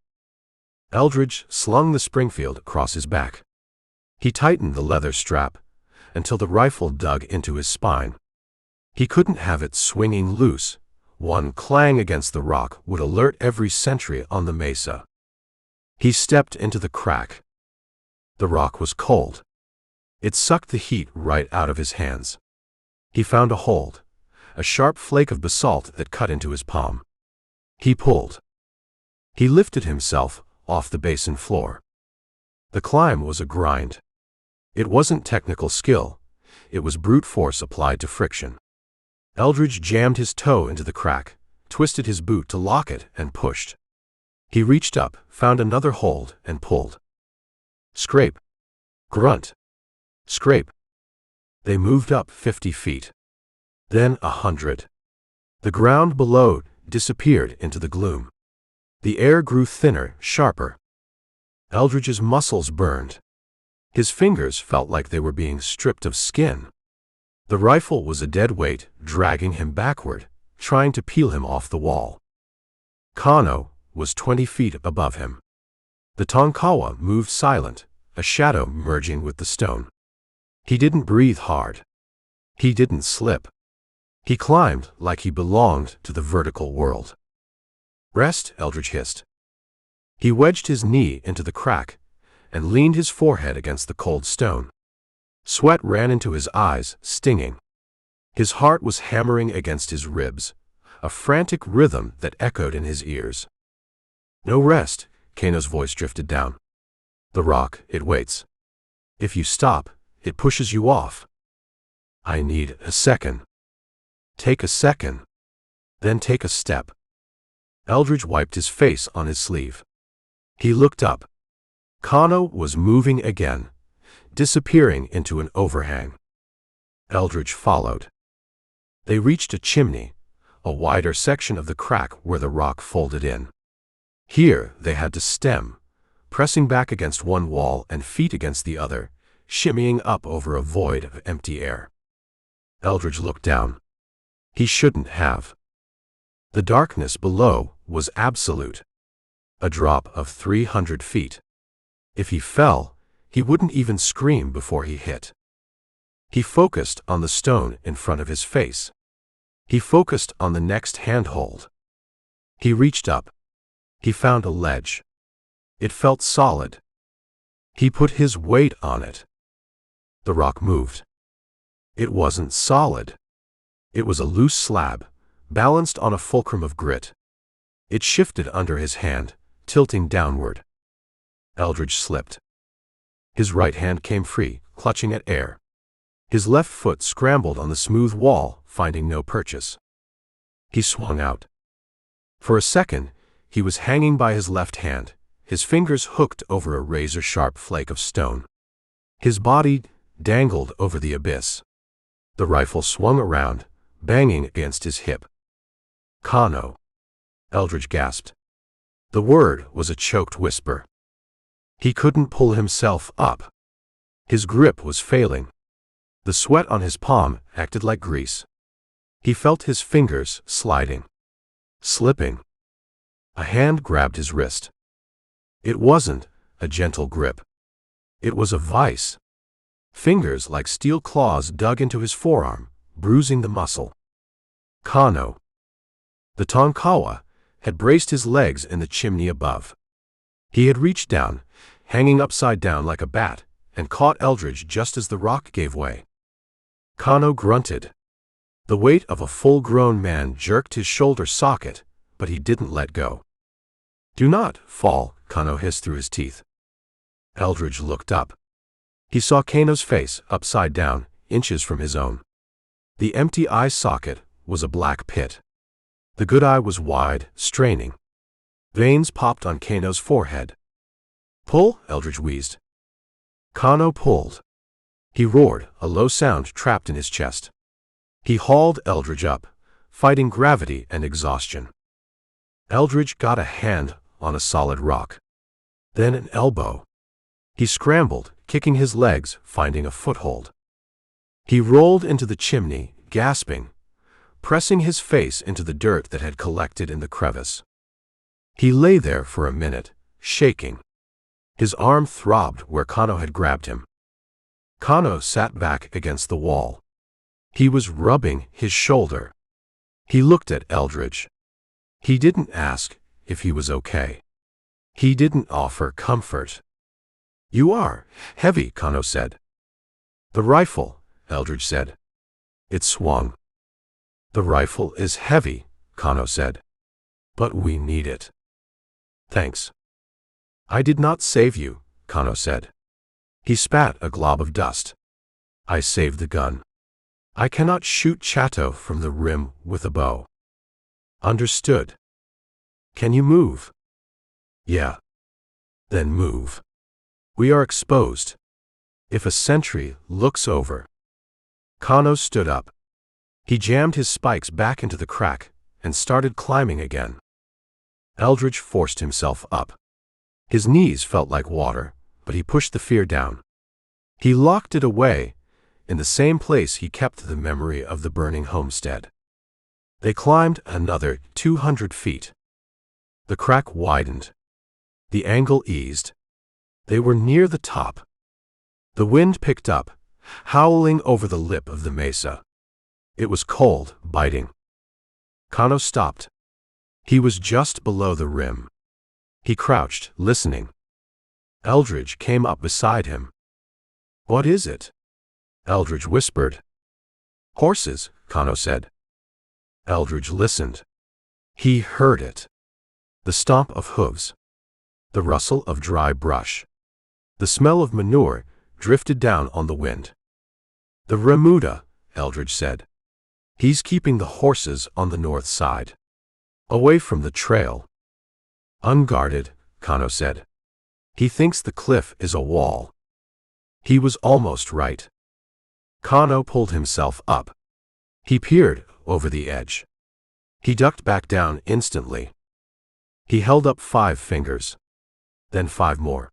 Eldridge slung the Springfield across his back. He tightened the leather strap until the rifle dug into his spine. He couldn't have it swinging loose. One clang against the rock would alert every sentry on the mesa. He stepped into the crack. The rock was cold. It sucked the heat right out of his hands. He found a hold, a sharp flake of basalt that cut into his palm. He pulled. He lifted himself off the basin floor. The climb was a grind. It wasn't technical skill. It was brute force applied to friction. Eldridge jammed his toe into the crack, twisted his boot to lock it, and pushed. He reached up, found another hold, and pulled. Scrape. Grunt. Scrape. They moved up 50 feet. Then 100. The ground below disappeared into the gloom. The air grew thinner, sharper. Eldridge's muscles burned. His fingers felt like they were being stripped of skin. The rifle was a dead weight, dragging him backward, trying to peel him off the wall. Kano was 20 feet above him. The Tonkawa moved silent, a shadow merging with the stone. He didn't breathe hard. He didn't slip. He climbed like he belonged to the vertical world. Rest, Eldridge hissed. He wedged his knee into the crack and leaned his forehead against the cold stone. Sweat ran into his eyes, stinging. His heart was hammering against his ribs, a frantic rhythm that echoed in his ears. No rest, Kano's voice drifted down. The rock, it waits. If you stop, it pushes you off. I need a second. Take a second. Then take a step. Eldridge wiped his face on his sleeve. He looked up. Kano was moving again, disappearing into an overhang. Eldridge followed. They reached a chimney, a wider section of the crack where the rock folded in. Here they had to stem, pressing back against one wall and feet against the other, shimmying up over a void of empty air. Eldridge looked down. He shouldn't have. The darkness below was absolute. A drop of 300 feet. If he fell, he wouldn't even scream before he hit. He focused on the stone in front of his face. He focused on the next handhold. He reached up. He found a ledge. It felt solid. He put his weight on it. The rock moved. It wasn't solid. It was a loose slab, balanced on a fulcrum of grit. It shifted under his hand, tilting downward. Eldridge slipped. His right hand came free, clutching at air. His left foot scrambled on the smooth wall, finding no purchase. He swung out. For a second, he was hanging by his left hand, his fingers hooked over a razor-sharp flake of stone. His body dangled over the abyss. The rifle swung around, banging against his hip. Kano. Eldridge gasped. The word was a choked whisper. He couldn't pull himself up. His grip was failing. The sweat on his palm acted like grease. He felt his fingers sliding, slipping. A hand grabbed his wrist. It wasn't a gentle grip. It was a vice. Fingers like steel claws dug into his forearm, bruising the muscle. Kano. The Tonkawa had braced his legs in the chimney above. He had reached down, hanging upside down like a bat, and caught Eldridge just as the rock gave way. Kano grunted. The weight of a full-grown man jerked his shoulder socket, but he didn't let go. Do not fall, Kano hissed through his teeth. Eldridge looked up. He saw Kano's face upside down, inches from his own. The empty eye socket was a black pit. The good eye was wide, straining. Veins popped on Kano's forehead. Pull, Eldridge wheezed. Kano pulled. He roared, a low sound trapped in his chest. He hauled Eldridge up, fighting gravity and exhaustion. Eldridge got a hand on a solid rock. Then an elbow. He scrambled, kicking his legs, finding a foothold. He rolled into the chimney, gasping, pressing his face into the dirt that had collected in the crevice. He lay there for a minute, shaking. His arm throbbed where Kano had grabbed him. Kano sat back against the wall. He was rubbing his shoulder. He looked at Eldridge. He didn't ask if he was okay. He didn't offer comfort. "You are heavy," Kano said. "The rifle," Eldridge said. It swung. "The rifle is heavy," Kano said. "But we need it." "Thanks." "I did not save you," Kano said. He spat a glob of dust. "I saved the gun. I cannot shoot Chato from the rim with a bow." "Understood." "Can you move?" "Yeah." "Then move. We are exposed. If a sentry looks over." Kano stood up. He jammed his spikes back into the crack and started climbing again. Eldridge forced himself up. His knees felt like water, but he pushed the fear down. He locked it away, in the same place he kept the memory of the burning homestead. They climbed another 200 feet. The crack widened. The angle eased. They were near the top. The wind picked up, howling over the lip of the mesa. It was cold, biting. Kano stopped. He was just below the rim. He crouched, listening. Eldridge came up beside him. "What is it?" Eldridge whispered. "Horses," Kano said. Eldridge listened. He heard it. The stomp of hooves. The rustle of dry brush. The smell of manure drifted down on the wind. "The remuda," Eldridge said. "He's keeping the horses on the north side, away from the trail." "Unguarded," Kano said. "He thinks the cliff is a wall." He was almost right. Kano pulled himself up. He peered over the edge. He ducked back down instantly. He held up 5 fingers. Then 5 more.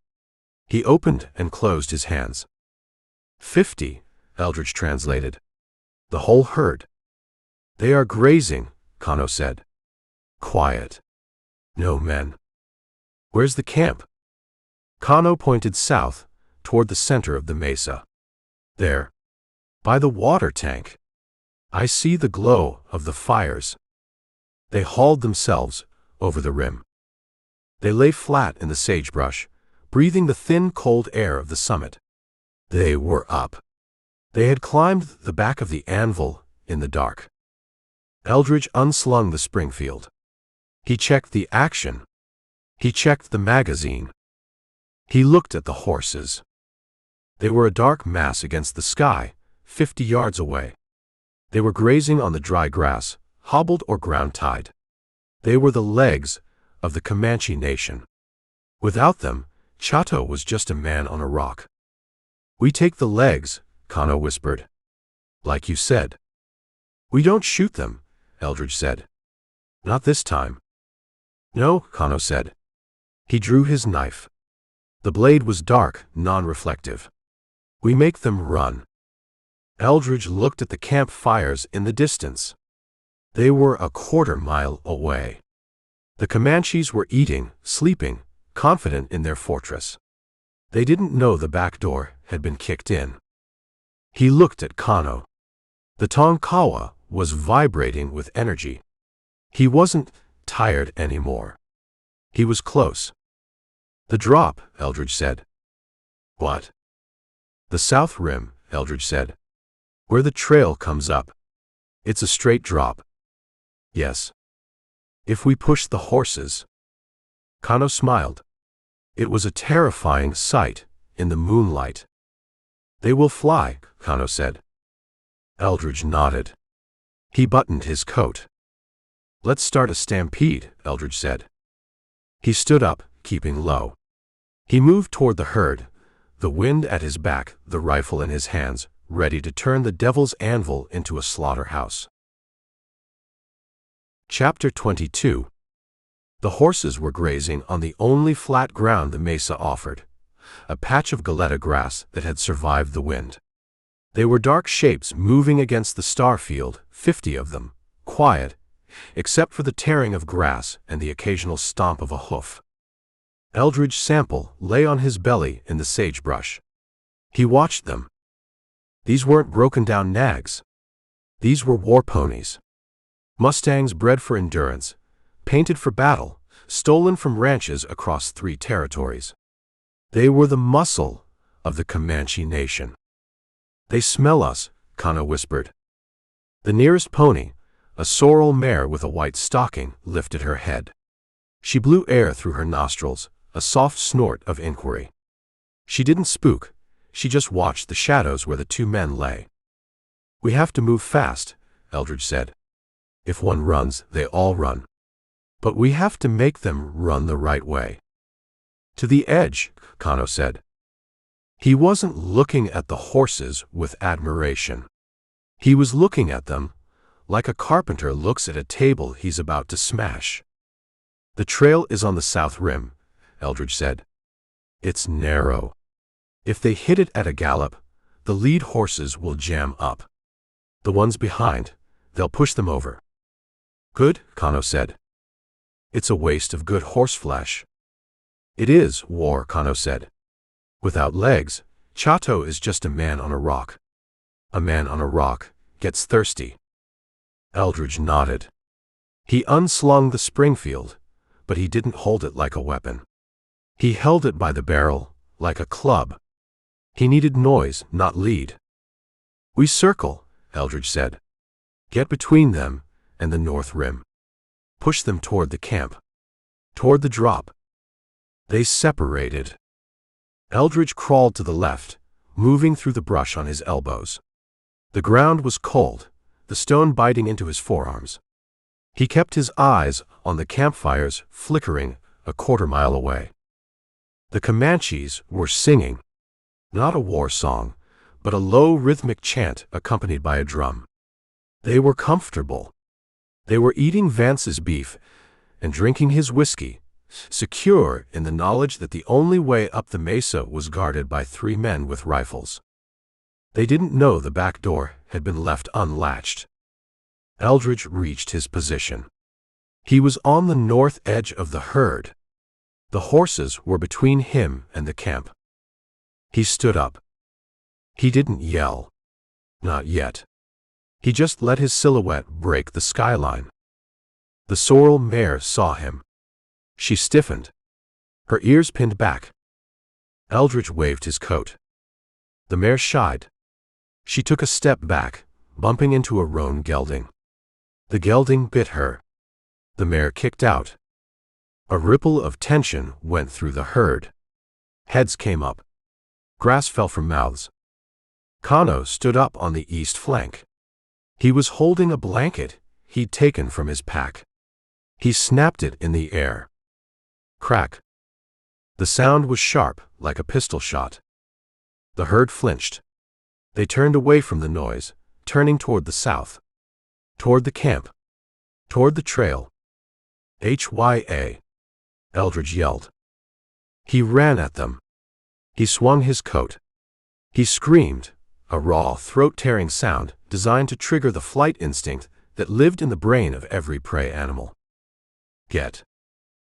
He opened and closed his hands. 50, Eldridge translated. "The whole herd." "They are grazing," Kano said. "Quiet. No men." "Where's the camp?" Kano pointed south, toward the center of the mesa. "There. By the water tank. I see the glow of the fires." They hauled themselves over the rim. They lay flat in the sagebrush, breathing the thin, cold air of the summit. They were up. They had climbed the back of the Anvil in the dark. Eldridge unslung the Springfield. He checked the action. He checked the magazine. He looked at the horses. They were a dark mass against the sky, 50 yards away. They were grazing on the dry grass, hobbled or ground-tied. They were the legs of the Comanche nation. Without them, Chato was just a man on a rock. "We take the legs," Kano whispered. "Like you said." "We don't shoot them," Eldridge said. "Not this time." "No," Kano said. He drew his knife. The blade was dark, non-reflective. "We make them run." Eldridge looked at the campfires in the distance. They were a quarter-mile away. The Comanches were eating, sleeping, confident in their fortress. They didn't know the back door had been kicked in. He looked at Kano. The Tonkawa was vibrating with energy. He wasn't tired anymore. He was close. "The drop," Eldridge said. "What?" "The south rim," Eldridge said. "Where the trail comes up. It's a straight drop." "Yes." "If we push the horses." Kano smiled. It was a terrifying sight in the moonlight. "They will fly," Kano said. Eldridge nodded. He buttoned his coat. "Let's start a stampede," Eldridge said. He stood up, keeping low. He moved toward the herd, the wind at his back, the rifle in his hands, ready to turn the devil's anvil into a slaughterhouse. Chapter 22. The horses were grazing on the only flat ground the mesa offered, a patch of galeta grass that had survived the wind. They were dark shapes moving against the star field, 50 of them, quiet, except for the tearing of grass and the occasional stomp of a hoof. Eldridge Sample lay on his belly in the sagebrush. He watched them. These weren't broken-down nags. These were war ponies. Mustangs bred for endurance, painted for battle, stolen from ranches across 3 territories. They were the muscle of the Comanche nation. "They smell us," Kano whispered. The nearest pony, a sorrel mare with a white stocking, lifted her head. She blew air through her nostrils, a soft snort of inquiry. She didn't spook, she just watched the shadows where the 2 men lay. "We have to move fast," Eldridge said. "If one runs, they all run. But we have to make them run the right way." "To the edge," Kano said. He wasn't looking at the horses with admiration. He was looking at them like a carpenter looks at a table he's about to smash. "The trail is on the south rim," Eldridge said. "It's narrow. If they hit it at a gallop, the lead horses will jam up. The ones behind, they'll push them over." "Good," Kano said. "It's a waste of good horseflesh." "It is war," Kano said. "Without legs, Chato is just a man on a rock. A man on a rock gets thirsty." Eldridge nodded. He unslung the Springfield, but he didn't hold it like a weapon. He held it by the barrel, like a club. He needed noise, not lead. "We circle," Eldridge said. "Get between them and the north rim. Push them toward the camp. Toward the drop." They separated. Eldridge crawled to the left, moving through the brush on his elbows. The ground was cold, the stone biting into his forearms. He kept his eyes on the campfires flickering a quarter-mile away. The Comanches were singing, not a war song, but a low rhythmic chant accompanied by a drum. They were comfortable. They were eating Vance's beef and drinking his whiskey, secure in the knowledge that the only way up the mesa was guarded by 3 men with rifles. They didn't know the back door had been left unlatched. Eldridge reached his position. He was on the north edge of the herd. The horses were between him and the camp. He stood up. He didn't yell. Not yet. He just let his silhouette break the skyline. The sorrel mare saw him. She stiffened. Her ears pinned back. Eldridge waved his coat. The mare shied. She took a step back, bumping into a roan gelding. The gelding bit her. The mare kicked out. A ripple of tension went through the herd. Heads came up. Grass fell from mouths. Kano stood up on the east flank. He was holding a blanket he'd taken from his pack. He snapped it in the air. Crack. The sound was sharp, like a pistol shot. The herd flinched. They turned away from the noise, turning toward the south. Toward the camp. Toward the trail. "Hya!" Eldridge yelled. He ran at them. He swung his coat. He screamed, a raw, throat-tearing sound designed to trigger the flight instinct that lived in the brain of every prey animal. "Get.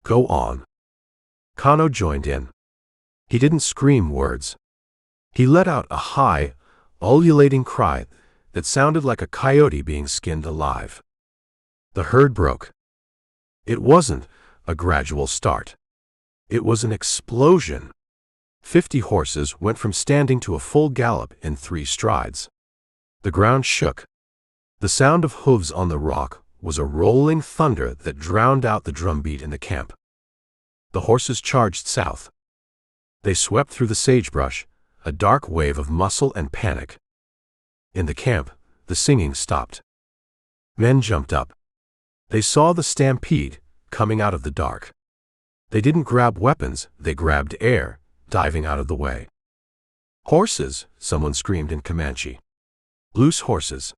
Go on." Kano joined in. He didn't scream words. He let out a high, ululating cry that sounded like a coyote being skinned alive. The herd broke. It wasn't a gradual start. It was an explosion. 50 horses went from standing to a full gallop in 3 strides. The ground shook. The sound of hooves on the rock was a rolling thunder that drowned out the drumbeat in the camp. The horses charged south. They swept through the sagebrush, a dark wave of muscle and panic. In the camp, the singing stopped. Men jumped up. They saw the stampede coming out of the dark. They didn't grab weapons, they grabbed air, diving out of the way. "Horses!" someone screamed in Comanche. "Loose horses."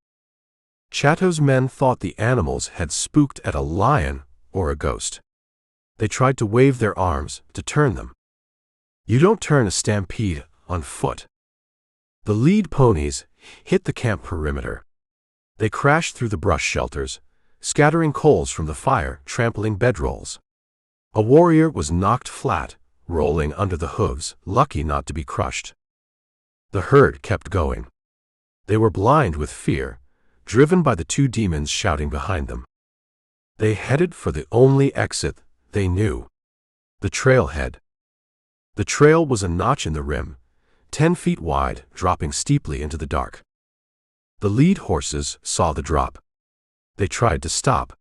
Chato's men thought the animals had spooked at a lion or a ghost. They tried to wave their arms to turn them. You don't turn a stampede on foot. The lead ponies hit the camp perimeter. They crashed through the brush shelters, scattering coals from the fire, trampling bedrolls. A warrior was knocked flat, rolling under the hooves, lucky not to be crushed. The herd kept going. They were blind with fear, driven by the two demons shouting behind them. They headed for the only exit they knew, the trailhead. The trail was a notch in the rim, 10 feet wide, dropping steeply into the dark. The lead horses saw the drop. They tried to stop.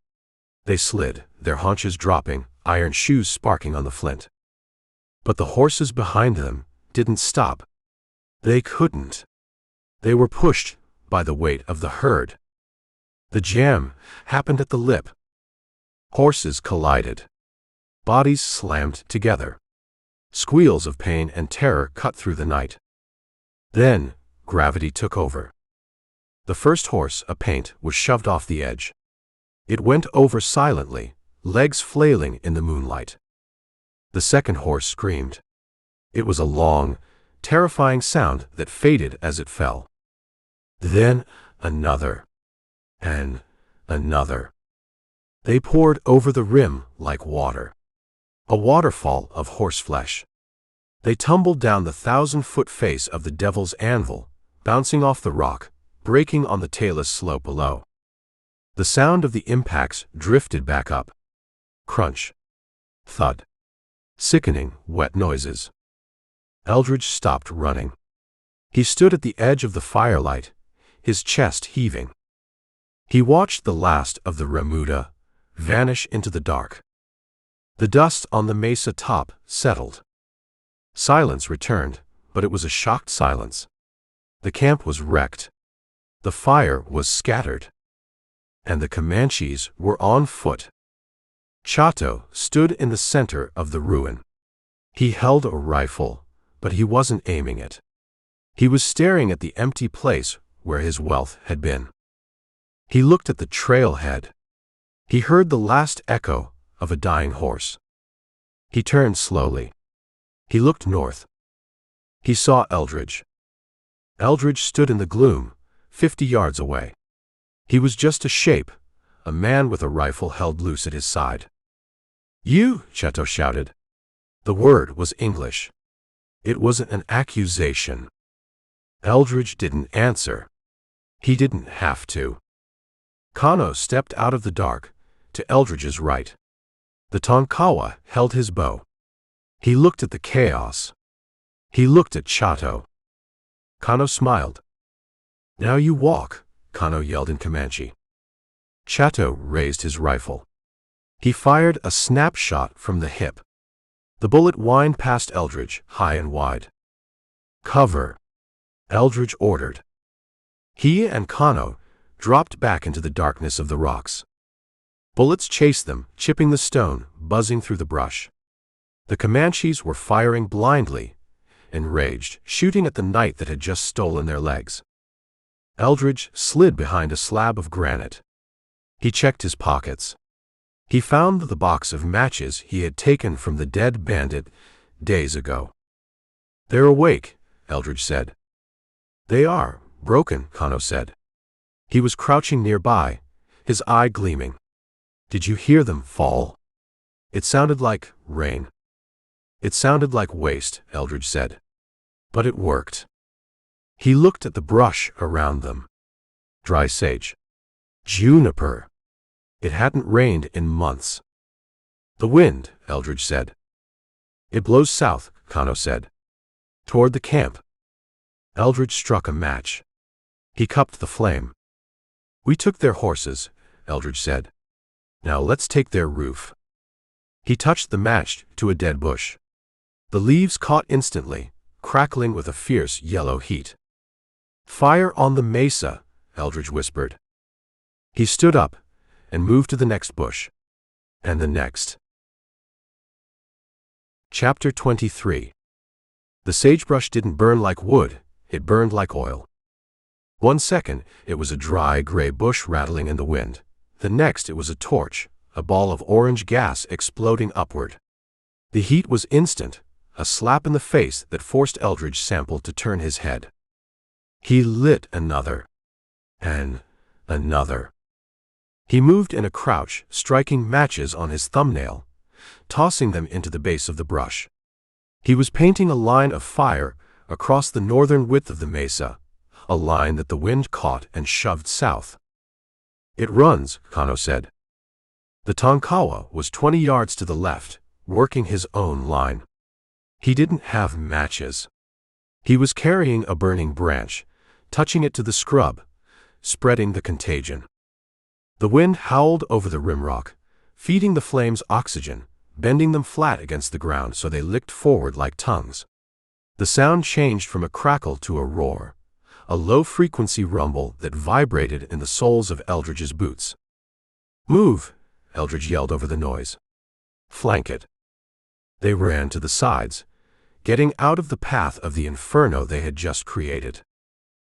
They slid, their haunches dropping, iron shoes sparking on the flint. But the horses behind them didn't stop. They couldn't. They were pushed by the weight of the herd. The jam happened at the lip. Horses collided. Bodies slammed together. Squeals of pain and terror cut through the night. Then, gravity took over. The first horse, a paint, was shoved off the edge. It went over silently, legs flailing in the moonlight. The second horse screamed. It was a long, terrifying sound that faded as it fell. Then another. And another. They poured over the rim like water. A waterfall of horseflesh. They tumbled down the 1,000-foot face of the Devil's Anvil, bouncing off the rock, breaking on the tailless slope below. The sound of the impacts drifted back up. Crunch. Thud. Sickening, wet noises. Eldridge stopped running. He stood at the edge of the firelight, his chest heaving. He watched the last of the remuda vanish into the dark. The dust on the mesa top settled. Silence returned, but it was a shocked silence. The camp was wrecked. The fire was scattered. And the Comanches were on foot. Chato stood in the center of the ruin. He held a rifle, but he wasn't aiming it. He was staring at the empty place where his wealth had been. He looked at the trailhead. He heard the last echo of a dying horse. He turned slowly. He looked north. He saw Eldridge. Eldridge stood in the gloom, 50 yards away. He was just a shape, a man with a rifle held loose at his side. "You!" Chato shouted. The word was English. It wasn't an accusation. Eldridge didn't answer. He didn't have to. Kano stepped out of the dark, to Eldridge's right. The Tonkawa held his bow. He looked at the chaos. He looked at Chato. Kano smiled. "Now you walk," Kano yelled in Comanche. Chato raised his rifle. He fired a snapshot from the hip. The bullet whined past Eldridge, high and wide. "Cover," Eldridge ordered. He and Kano dropped back into the darkness of the rocks. Bullets chased them, chipping the stone, buzzing through the brush. The Comanches were firing blindly, enraged, shooting at the night that had just stolen their legs. Eldridge slid behind a slab of granite. He checked his pockets. He found the box of matches he had taken from the dead bandit days ago. "They're awake," Eldridge said. "They are broken," Kano said. He was crouching nearby, his eye gleaming. "Did you hear them fall?" "It sounded like rain." "It sounded like waste," Eldridge said. "But it worked." He looked at the brush around them. Dry sage. Juniper. It hadn't rained in months. "The wind," Eldridge said. "It blows south," Kano said. "Toward the camp." Eldridge struck a match. He cupped the flame. "We took their horses," Eldridge said. "Now let's take their roof." He touched the match to a dead bush. The leaves caught instantly, crackling with a fierce yellow heat. "Fire on the mesa," Eldridge whispered. He stood up and moved to the next bush. And the next. Chapter 23. The sagebrush didn't burn like wood, it burned like oil. 1 second, it was a dry, gray bush rattling in the wind. The next, it was a torch, a ball of orange gas exploding upward. The heat was instant, a slap in the face that forced Eldridge Sample to turn his head. He lit another. And another. He moved in a crouch, striking matches on his thumbnail, tossing them into the base of the brush. He was painting a line of fire across the northern width of the mesa, a line that the wind caught and shoved south. "It runs," Kano said. The Tonkawa was 20 yards to the left, working his own line. He didn't have matches. He was carrying a burning branch, touching it to the scrub, spreading the contagion. The wind howled over the rimrock, feeding the flames oxygen, bending them flat against the ground so they licked forward like tongues. The sound changed from a crackle to a roar, a low-frequency rumble that vibrated in the soles of Eldridge's boots. "Move!" Eldridge yelled over the noise. "Flank it." They ran to the sides, getting out of the path of the inferno they had just created.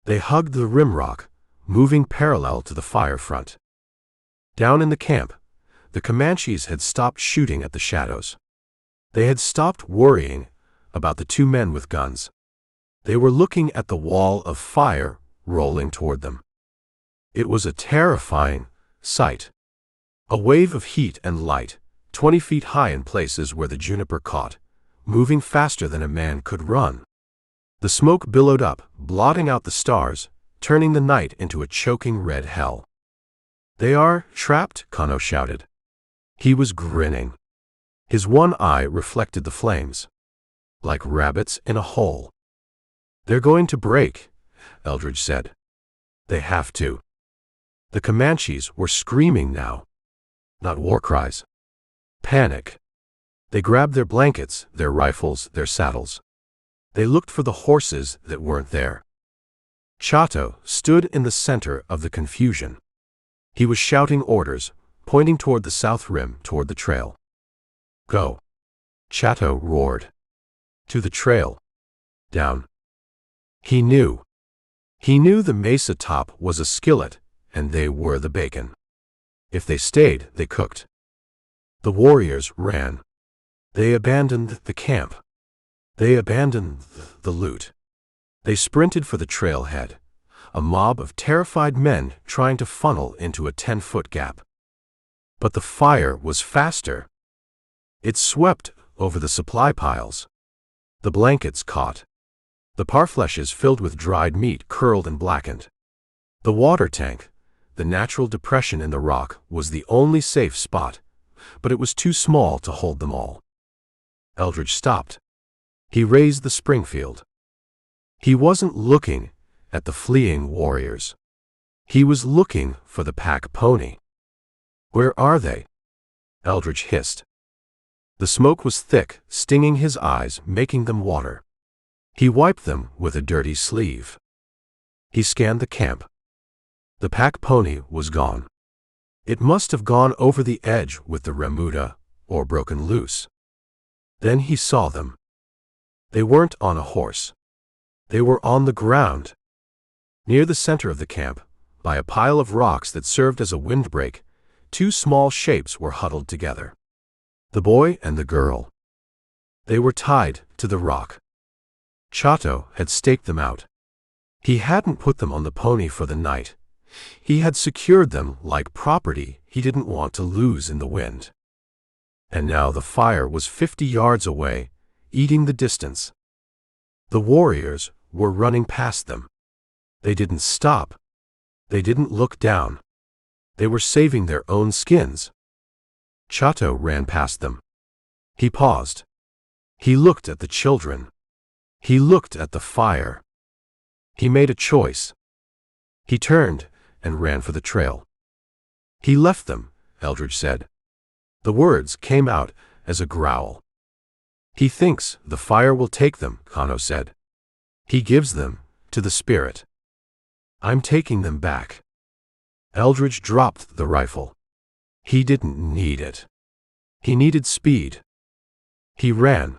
They hugged the rimrock, moving parallel to the fire front. Down in the camp, the Comanches had stopped shooting at the shadows. They had stopped worrying about the two men with guns. They were looking at the wall of fire rolling toward them. It was a terrifying sight. A wave of heat and light, 20 feet high in places where the juniper caught, moving faster than a man could run. The smoke billowed up, blotting out the stars, turning the night into a choking red hell. "They are trapped," Kano shouted. He was grinning. His one eye reflected the flames, like rabbits in a hole. "They're going to break," Eldridge said. "They have to." The Comanches were screaming now. Not war cries. Panic. They grabbed their blankets, their rifles, their saddles. They looked for the horses that weren't there. Chato stood in the center of the confusion. He was shouting orders, pointing toward the south rim, toward the trail. "Go!" Chato roared. To the trail. Down. He knew. He knew the mesa top was a skillet, and they were the bacon. If they stayed, they cooked. The warriors ran. They abandoned the camp. They abandoned the loot. They sprinted for the trailhead, a mob of terrified men trying to funnel into a 10-foot gap. But the fire was faster. It swept over the supply piles. The blankets caught. The parfleches filled with dried meat curled and blackened. The water tank, the natural depression in the rock, was the only safe spot, but it was too small to hold them all. Eldridge stopped. He raised the Springfield. He wasn't looking at the fleeing warriors. He was looking for the pack pony. "Where are they?" Eldridge hissed. The smoke was thick, stinging his eyes, making them water. He wiped them with a dirty sleeve. He scanned the camp. The pack pony was gone. It must have gone over the edge with the remuda, or broken loose. Then he saw them. They weren't on a horse. They were on the ground. Near the center of the camp, by a pile of rocks that served as a windbreak, two small shapes were huddled together. The boy and the girl. They were tied to the rock. Chato had staked them out. He hadn't put them on the pony for the night. He had secured them like property he didn't want to lose in the wind. And now the fire was 50 yards away, eating the distance. The warriors were running past them. They didn't stop. They didn't look down. They were saving their own skins. Chato ran past them. He paused. He looked at the children. He looked at the fire. He made a choice. He turned and ran for the trail. "He left them," Eldridge said. The words came out as a growl. "He thinks the fire will take them," Kano said. "He gives them to the spirit. I'm taking them back." Eldridge dropped the rifle. He didn't need it. He needed speed. He ran.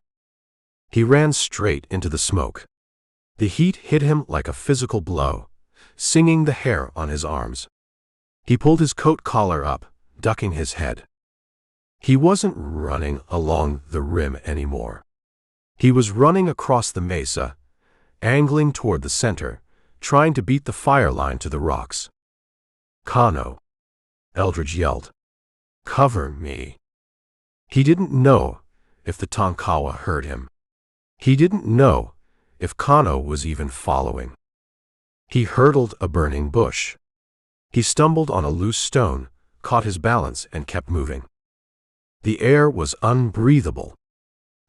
He ran straight into the smoke. The heat hit him like a physical blow, singing the hair on his arms. He pulled his coat collar up, ducking his head. He wasn't running along the rim anymore. He was running across the mesa, angling toward the center, trying to beat the fire line to the rocks. "Kano!" Eldridge yelled. "Cover me!" He didn't know if the Tonkawa heard him. He didn't know if Kano was even following. He hurdled a burning bush. He stumbled on a loose stone, caught his balance, and kept moving. The air was unbreathable.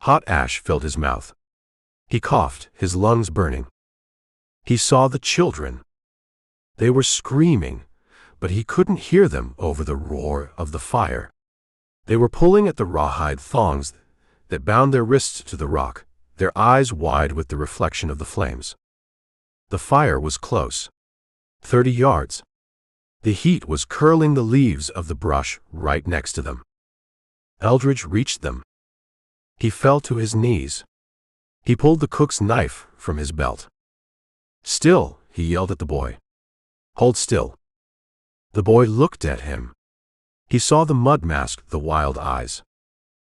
Hot ash filled his mouth. He coughed, his lungs burning. He saw the children. They were screaming, but he couldn't hear them over the roar of the fire. They were pulling at the rawhide thongs that bound their wrists to the rock, their eyes wide with the reflection of the flames. The fire was close. 30 yards. The heat was curling the leaves of the brush right next to them. Eldridge reached them. He fell to his knees. He pulled the cook's knife from his belt. "Still," he yelled at the boy. "Hold still." The boy looked at him. He saw the mud mask, the wild eyes.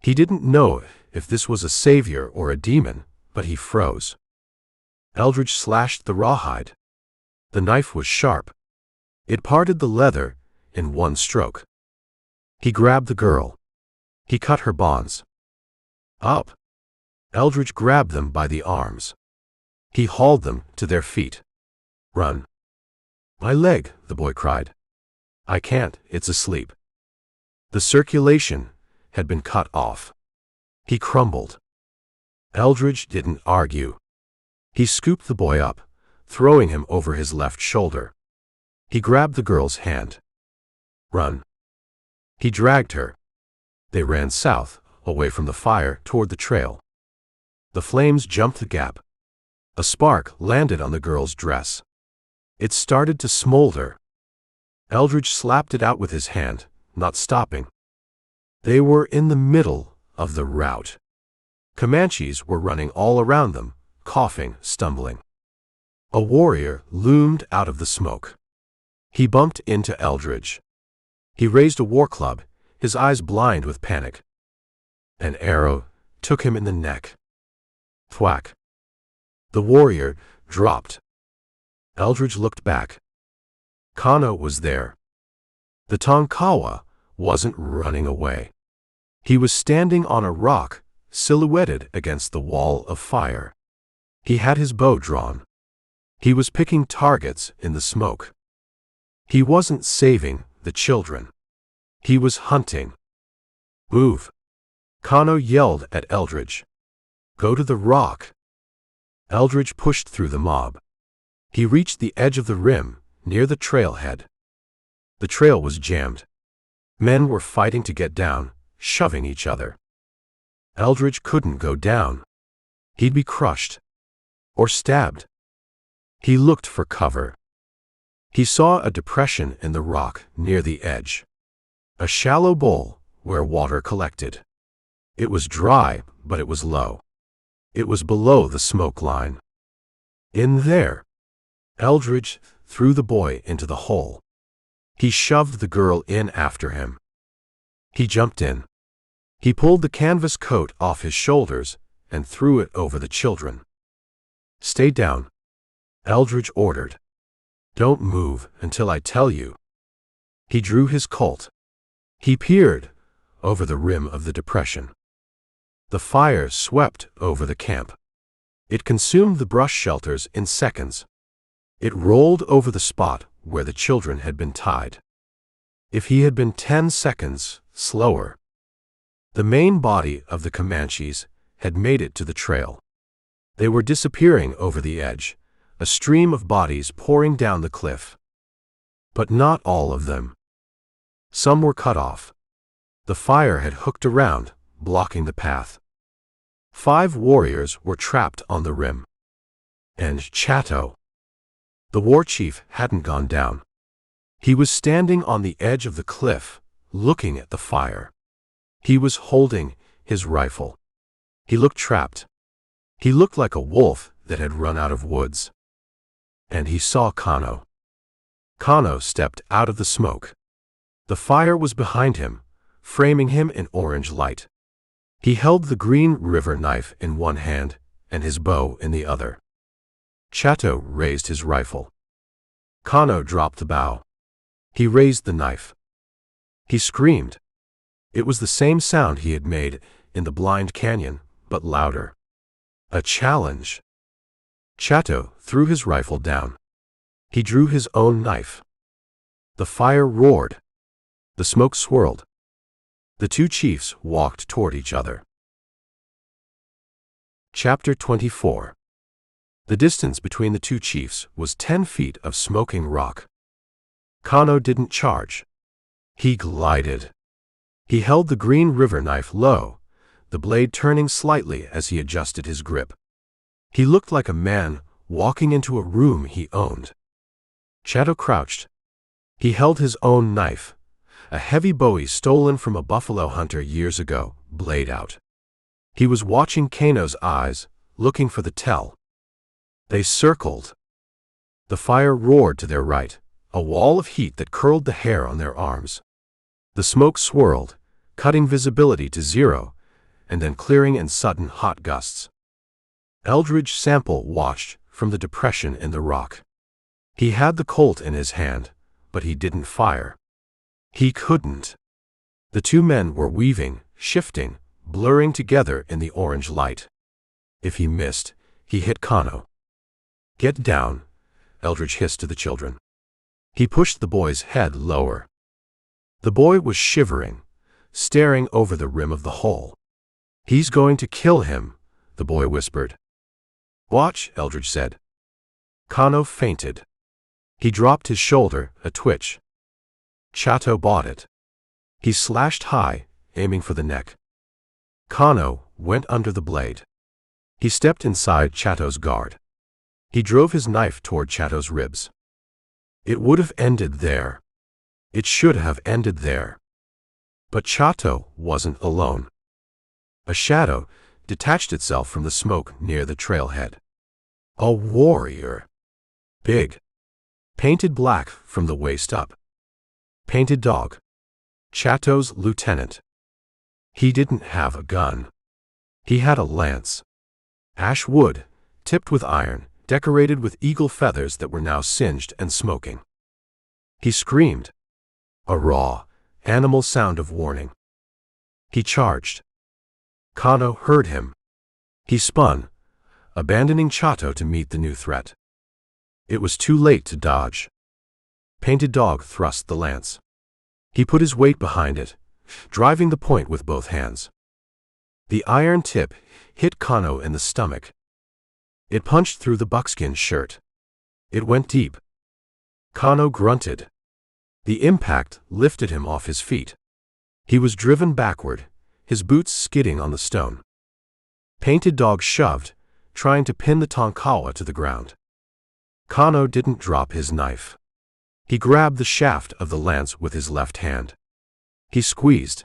He didn't know if this was a savior or a demon, but he froze. Eldridge slashed the rawhide. The knife was sharp. It parted the leather in one stroke. He grabbed the girl. He cut her bonds. Up. Eldridge grabbed them by the arms. He hauled them to their feet. "Run." "My leg," the boy cried. "I can't, it's asleep." The circulation had been cut off. He crumbled. Eldridge didn't argue. He scooped the boy up, throwing him over his left shoulder. He grabbed the girl's hand. "Run." He dragged her. They ran south, away from the fire, toward the trail. The flames jumped the gap. A spark landed on the girl's dress. It started to smolder. Eldridge slapped it out with his hand, not stopping. They were in the middle of the rout. Comanches were running all around them, coughing, stumbling. A warrior loomed out of the smoke. He bumped into Eldridge. He raised a war club, his eyes blind with panic. An arrow took him in the neck. Thwack. The warrior dropped. Eldridge looked back. Kano was there. The Tonkawa wasn't running away. He was standing on a rock, silhouetted against the wall of fire. He had his bow drawn. He was picking targets in the smoke. He wasn't saving the children. He was hunting. "Move!" Kano yelled at Eldridge. "Go to the rock." Eldridge pushed through the mob. He reached the edge of the rim, near the trailhead. The trail was jammed. Men were fighting to get down, shoving each other. Eldridge couldn't go down. He'd be crushed. Or stabbed. He looked for cover. He saw a depression in the rock near the edge. A shallow bowl where water collected. It was dry, but it was low. It was below the smoke line. In there, Eldridge threw the boy into the hole. He shoved the girl in after him. He jumped in. He pulled the canvas coat off his shoulders and threw it over the children. "Stay down," Eldridge ordered. "Don't move until I tell you." He drew his Colt. He peered over the rim of the depression. The fire swept over the camp. It consumed the brush shelters in seconds. It rolled over the spot where the children had been tied. If he had been 10 seconds slower. The main body of the Comanches had made it to the trail. They were disappearing over the edge, a stream of bodies pouring down the cliff. But not all of them. Some were cut off. The fire had hooked around, blocking the path. 5 warriors were trapped on the rim. And Chato. The war chief hadn't gone down. He was standing on the edge of the cliff, looking at the fire. He was holding his rifle. He looked trapped. He looked like a wolf that had run out of woods. And he saw Kano. Kano stepped out of the smoke. The fire was behind him, framing him in orange light. He held the green river knife in one hand and his bow in the other. Chato raised his rifle. Kano dropped the bow. He raised the knife. He screamed. It was the same sound he had made in the blind canyon, but louder. A challenge. Chato threw his rifle down. He drew his own knife. The fire roared. The smoke swirled. The two chiefs walked toward each other. Chapter 24. The distance between the two chiefs was 10 feet of smoking rock. Kano didn't charge. He glided. He held the green river knife low, the blade turning slightly as he adjusted his grip. He looked like a man walking into a room he owned. Chato crouched. He held his own knife, a heavy bowie stolen from a buffalo hunter years ago, blade out. He was watching Kano's eyes, looking for the tell. They circled. The fire roared to their right, a wall of heat that curled the hair on their arms. The smoke swirled, cutting visibility to zero, and then clearing in sudden hot gusts. Eldridge Sample watched from the depression in the rock. He had the Colt in his hand, but he didn't fire. He couldn't. The two men were weaving, shifting, blurring together in the orange light. If he missed, he hit Kano. "Get down," Eldridge hissed to the children. He pushed the boy's head lower. The boy was shivering, staring over the rim of the hole. "He's going to kill him," the boy whispered. "Watch," Eldridge said. Kano fainted. He dropped his shoulder, a twitch. Chato bought it. He slashed high, aiming for the neck. Kano went under the blade. He stepped inside Chato's guard. He drove his knife toward Chato's ribs. It would have ended there. It should have ended there. But Chato wasn't alone. A shadow detached itself from the smoke near the trailhead. A warrior. Big. Painted black from the waist up. Painted dog. Chato's lieutenant. He didn't have a gun. He had a lance. Ash wood, tipped with iron, decorated with eagle feathers that were now singed and smoking. He screamed. A raw, animal sound of warning. He charged. Kano heard him. He spun, abandoning Chato to meet the new threat. It was too late to dodge. Painted Dog thrust the lance. He put his weight behind it, driving the point with both hands. The iron tip hit Kano in the stomach. It punched through the buckskin shirt. It went deep. Kano grunted. The impact lifted him off his feet. He was driven backward, his boots skidding on the stone. Painted Dog shoved, trying to pin the Tonkawa to the ground. Kano didn't drop his knife. He grabbed the shaft of the lance with his left hand. He squeezed.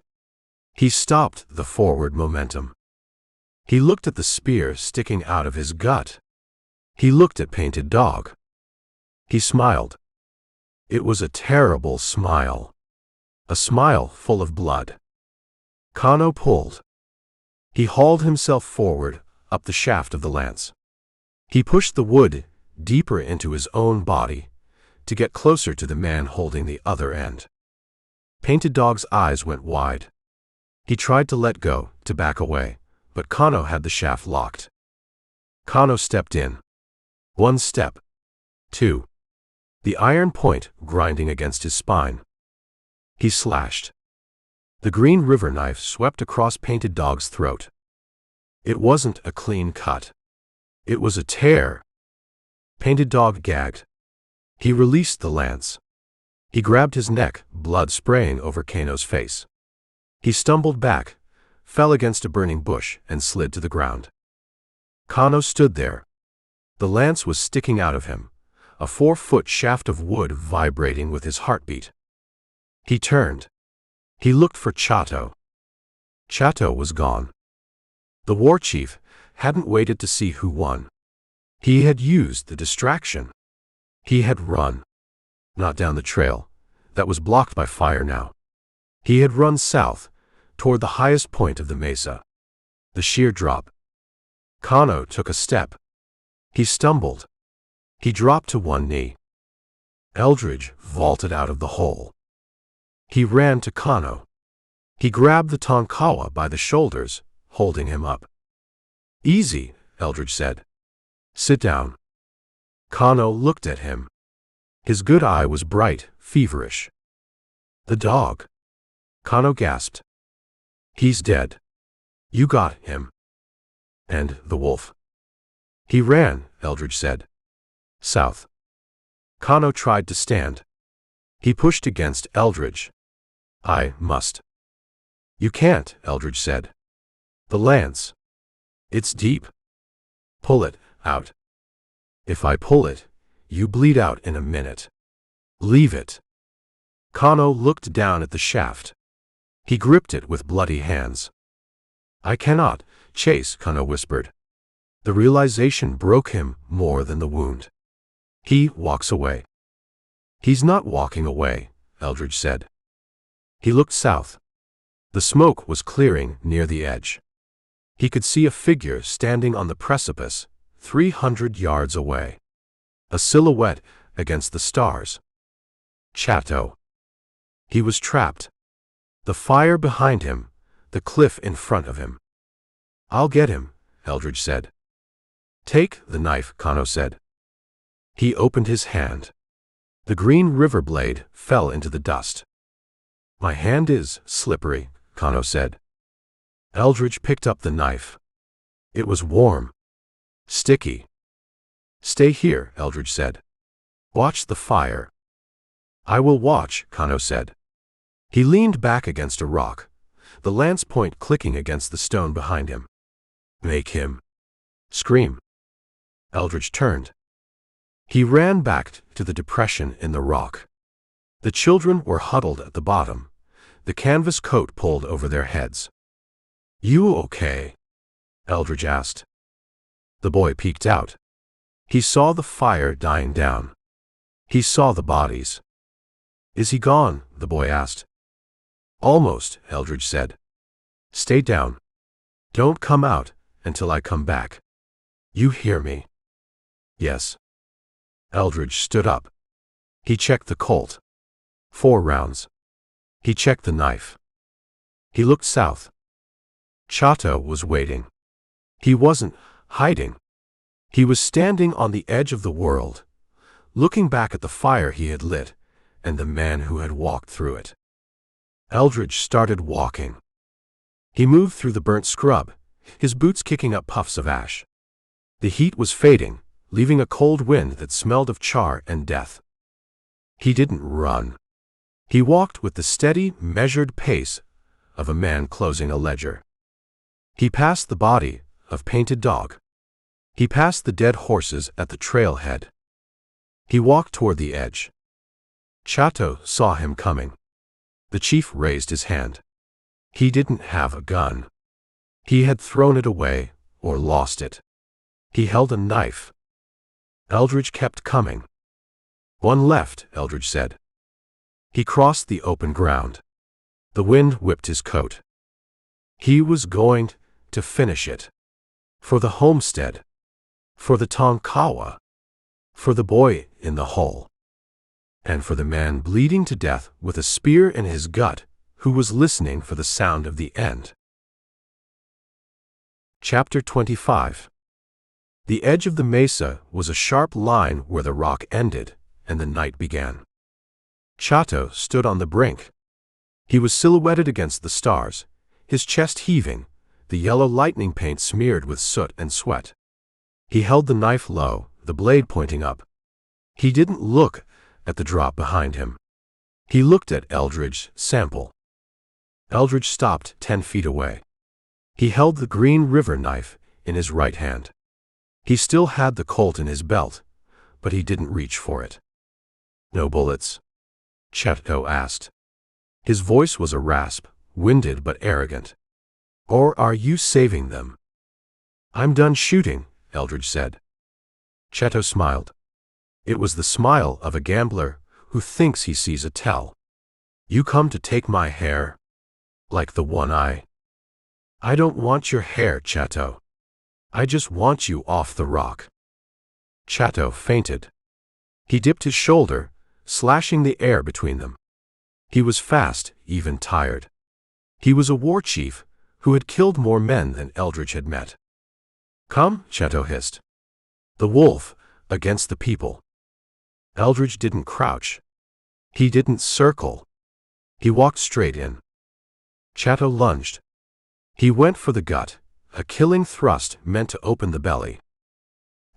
He stopped the forward momentum. He looked at the spear sticking out of his gut. He looked at Painted Dog. He smiled. It was a terrible smile. A smile full of blood. Kano pulled. He hauled himself forward, up the shaft of the lance. He pushed the wood deeper into his own body, to get closer to the man holding the other end. Painted Dog's eyes went wide. He tried to let go, to back away, but Kano had the shaft locked. Kano stepped in. 1 step. 2. The iron point grinding against his spine. He slashed. The green river knife swept across Painted Dog's throat. It wasn't a clean cut. It was a tear. Painted Dog gagged. He released the lance. He grabbed his neck, blood spraying over Kano's face. He stumbled back, fell against a burning bush, and slid to the ground. Kano stood there. The lance was sticking out of him, a 4-foot shaft of wood vibrating with his heartbeat. He turned. He looked for Chato. Chato was gone. The war chief hadn't waited to see who won. He had used the distraction. He had run. Not down the trail. That was blocked by fire now. He had run south, toward the highest point of the mesa. The sheer drop. Kano took a step. He stumbled. He dropped to one knee. Eldridge vaulted out of the hole. He ran to Kano. He grabbed the Tonkawa by the shoulders, holding him up. "Easy," Eldridge said. "Sit down." Kano looked at him. His good eye was bright, feverish. The dog. Kano gasped. He's dead. You got him. And the wolf. He ran, Eldridge said. South. Kano tried to stand. He pushed against Eldridge. I must. You can't, Eldridge said. The lance. It's deep. Pull it out. If I pull it, you bleed out in a minute. Leave it. Kano looked down at the shaft. He gripped it with bloody hands. I cannot chase, Kano whispered. The realization broke him more than the wound. He walks away. He's not walking away, Eldridge said. He looked south. The smoke was clearing near the edge. He could see a figure standing on the precipice, 300 yards away. A silhouette against the stars. Chato. He was trapped. The fire behind him, the cliff in front of him. I'll get him, Eldridge said. Take the knife, Kano said. He opened his hand. The green river blade fell into the dust. My hand is slippery, Kano said. Eldridge picked up the knife. It was warm. Sticky. Stay here, Eldridge said. Watch the fire. I will watch, Kano said. He leaned back against a rock, the lance point clicking against the stone behind him. Make him scream. Eldridge turned. He ran back to the depression in the rock. The children were huddled at the bottom, the canvas coat pulled over their heads. You okay? Eldridge asked. The boy peeked out. He saw the fire dying down. He saw the bodies. Is he gone? The boy asked. Almost, Eldridge said. Stay down. Don't come out until I come back. You hear me? Yes. Eldridge stood up. He checked the Colt. 4 rounds. He checked the knife. He looked south. Chato was waiting. He wasn't hiding. He was standing on the edge of the world, looking back at the fire he had lit and the man who had walked through it. Eldridge started walking. He moved through the burnt scrub, his boots kicking up puffs of ash. The heat was fading, leaving a cold wind that smelled of char and death. He didn't run. He walked with the steady, measured pace of a man closing a ledger. He passed the body of Painted Dog. He passed the dead horses at the trailhead. He walked toward the edge. Chato saw him coming. The chief raised his hand. He didn't have a gun. He had thrown it away or lost it. He held a knife. Eldridge kept coming. One left, Eldridge said. He crossed the open ground. The wind whipped his coat. He was going to finish it. For the homestead. For the Tonkawa. For the boy in the hole. And for the man bleeding to death with a spear in his gut, who was listening for the sound of the end. Chapter 25. The edge of the mesa was a sharp line where the rock ended, and the night began. Chato stood on the brink. He was silhouetted against the stars, his chest heaving, the yellow lightning paint smeared with soot and sweat. He held the knife low, the blade pointing up. He didn't look at the drop behind him. He looked at Eldridge Sample. Eldridge stopped 10 feet away. He held the green river knife in his right hand. He still had the Colt in his belt, but he didn't reach for it. No bullets? Chato asked. His voice was a rasp, winded but arrogant. Or are you saving them? I'm done shooting, Eldridge said. Chato smiled. It was the smile of a gambler who thinks he sees a tell. You come to take my hair? Like the one eye? I don't want your hair, Chato. I just want you off the rock. Chato fainted. He dipped his shoulder, slashing the air between them. He was fast, even tired. He was a war chief who had killed more men than Eldridge had met. Come, Chato hissed. The wolf against the people. Eldridge didn't crouch. He didn't circle. He walked straight in. Chato lunged. He went for the gut, a killing thrust meant to open the belly.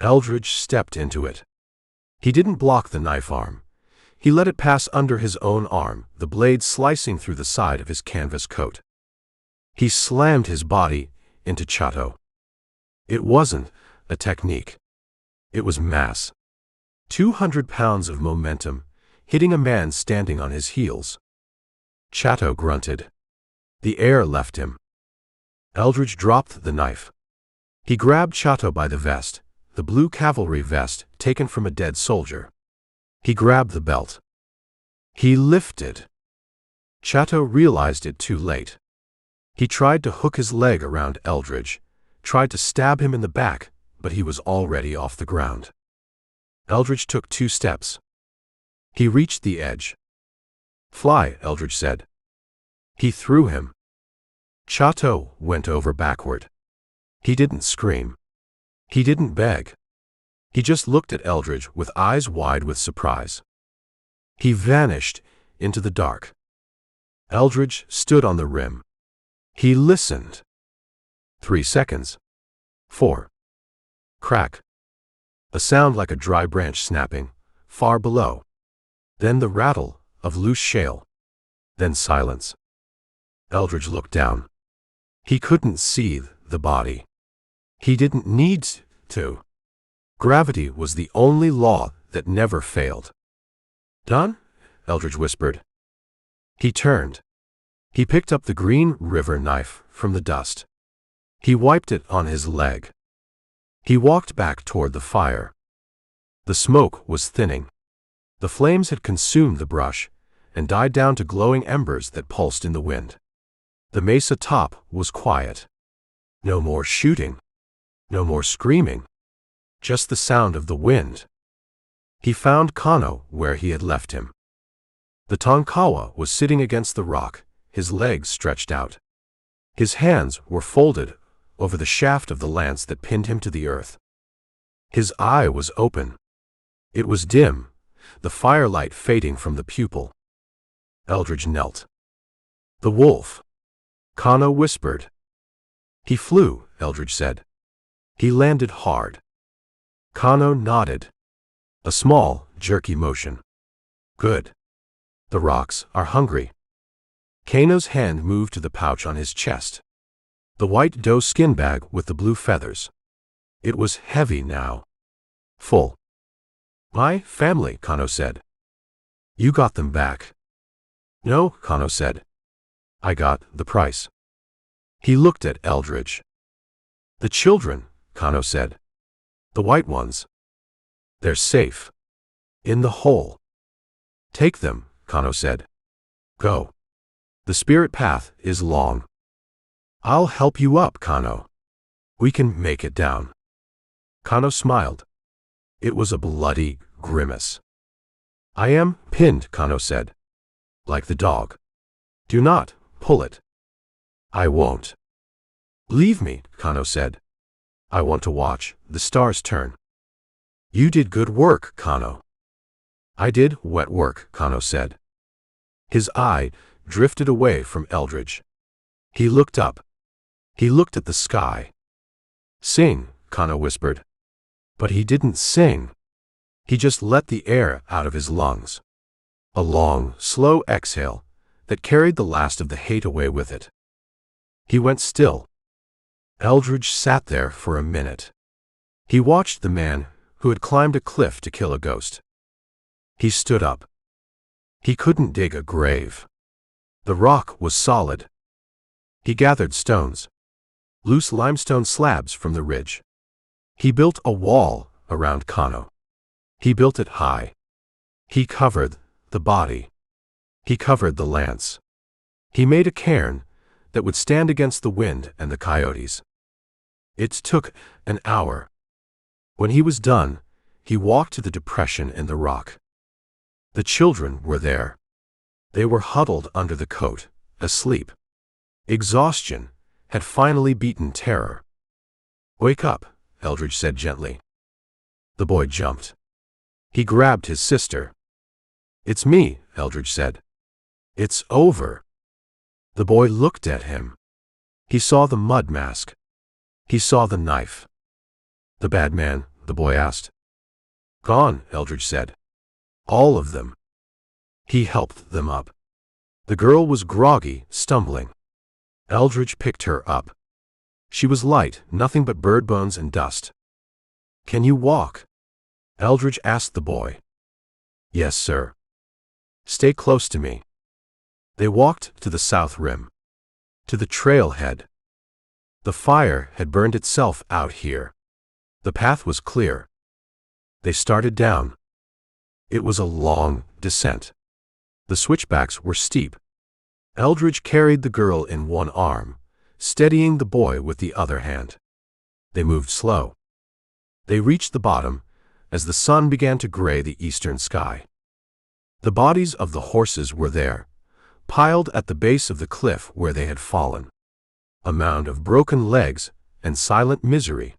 Eldridge stepped into it. He didn't block the knife arm. He let it pass under his own arm, the blade slicing through the side of his canvas coat. He slammed his body into Chato. It wasn't a technique. It was mass. 200 pounds of momentum, hitting a man standing on his heels. Chato grunted. The air left him. Eldridge dropped the knife. He grabbed Chato by the vest, the blue cavalry vest taken from a dead soldier. He grabbed the belt. He lifted. Chato realized it too late. He tried to hook his leg around Eldridge, tried to stab him in the back, but he was already off the ground. Eldridge took 2 steps. He reached the edge. "Fly," Eldridge said. He threw him. Chato went over backward. He didn't scream. He didn't beg. He just looked at Eldridge with eyes wide with surprise. He vanished into the dark. Eldridge stood on the rim. He listened. 3 seconds. 4. Crack. A sound like a dry branch snapping, far below. Then the rattle of loose shale. Then silence. Eldridge looked down. He couldn't see the body. He didn't need to. Gravity was the only law that never failed. "Done?" Eldridge whispered. He turned. He picked up the green river knife from the dust. He wiped it on his leg. He walked back toward the fire. The smoke was thinning. The flames had consumed the brush and died down to glowing embers that pulsed in the wind. The mesa top was quiet. No more shooting. No more screaming. Just the sound of the wind. He found Kano where he had left him. The Tonkawa was sitting against the rock, his legs stretched out. His hands were folded over the shaft of the lance that pinned him to the earth. His eye was open. It was dim, the firelight fading from the pupil. Eldridge knelt. "The wolf," Kano whispered. "He flew," Eldridge said. "He landed hard." Kano nodded. A small, jerky motion. "Good. The rocks are hungry." Kano's hand moved to the pouch on his chest. The white doe skin bag with the blue feathers. It was heavy now. Full. "My family," Kano said. "You got them back." "No," Kano said. "I got the price." He looked at Eldridge. "The children," Kano said. "The white ones. They're safe. In the hole." "Take them," Kano said. "Go. The spirit path is long." "I'll help you up, Kano. We can make it down." Kano smiled. It was a bloody grimace. "I am pinned," Kano said. "Like the dog. Do not pull it." "I won't." "Leave me," Kano said. "I want to watch the stars turn." "You did good work, Kano." "I did wet work," Kano said. His eye drifted away from Eldridge. He looked up. He looked at the sky. "Sing," Kano whispered. But he didn't sing. He just let the air out of his lungs. A long, slow exhale that carried the last of the hate away with it. He went still. Eldridge sat there for a minute. He watched the man who had climbed a cliff to kill a ghost. He stood up. He couldn't dig a grave. The rock was solid. He gathered stones. Loose limestone slabs from the ridge. He built a wall around Kano. He built it high. He covered the body. He covered the lance. He made a cairn that would stand against the wind and the coyotes. It took an hour. When he was done, he walked to the depression in the rock. The children were there. They were huddled under the coat, asleep. Exhaustion had finally beaten terror. "Wake up," Eldridge said gently. The boy jumped. He grabbed his sister. "It's me," Eldridge said. "It's over." The boy looked at him. He saw the mud mask. He saw the knife. "The bad man?" the boy asked. "Gone," Eldridge said. "All of them." He helped them up. The girl was groggy, stumbling. Eldridge picked her up. She was light, nothing but bird bones and dust. "Can you walk?" Eldridge asked the boy. "Yes, sir." "Stay close to me." They walked to the south rim, to the trailhead. The fire had burned itself out here. The path was clear. They started down. It was a long descent. The switchbacks were steep. Eldridge carried the girl in one arm, steadying the boy with the other hand. They moved slow. They reached the bottom as the sun began to gray the eastern sky. The bodies of the horses were there, piled at the base of the cliff where they had fallen. A mound of broken legs and silent misery.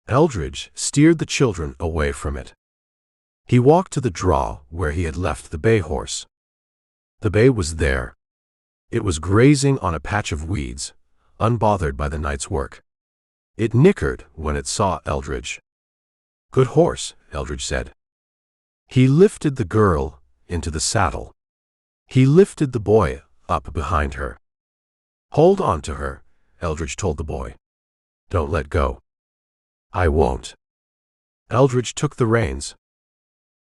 Eldridge steered the children away from it. He walked to the draw where he had left the bay horse. The bay was there. It was grazing on a patch of weeds, unbothered by the night's work. It nickered when it saw Eldridge. "Good horse," Eldridge said. He lifted the girl into the saddle. He lifted the boy up behind her. "Hold on to her," Eldridge told the boy. "Don't let go." "I won't." Eldridge took the reins.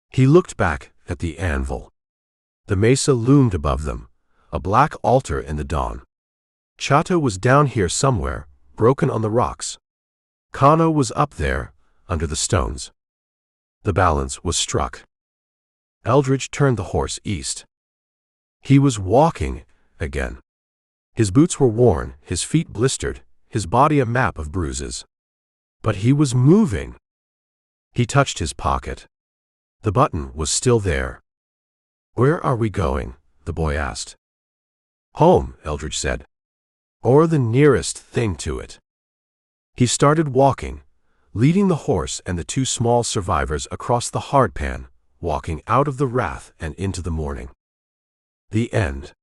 He looked back at the Anvil. The mesa loomed above them, a black altar in the dawn. Chato was down here somewhere, broken on the rocks. Kano was up there, under the stones. The balance was struck. Eldridge turned the horse east. He was walking again. His boots were worn, his feet blistered, his body a map of bruises. But he was moving. He touched his pocket. The button was still there. "Where are we going?" the boy asked. "Home," Eldridge said. "Or the nearest thing to it." He started walking, leading the horse and the two small survivors across the hardpan, walking out of the wrath and into the morning. The end.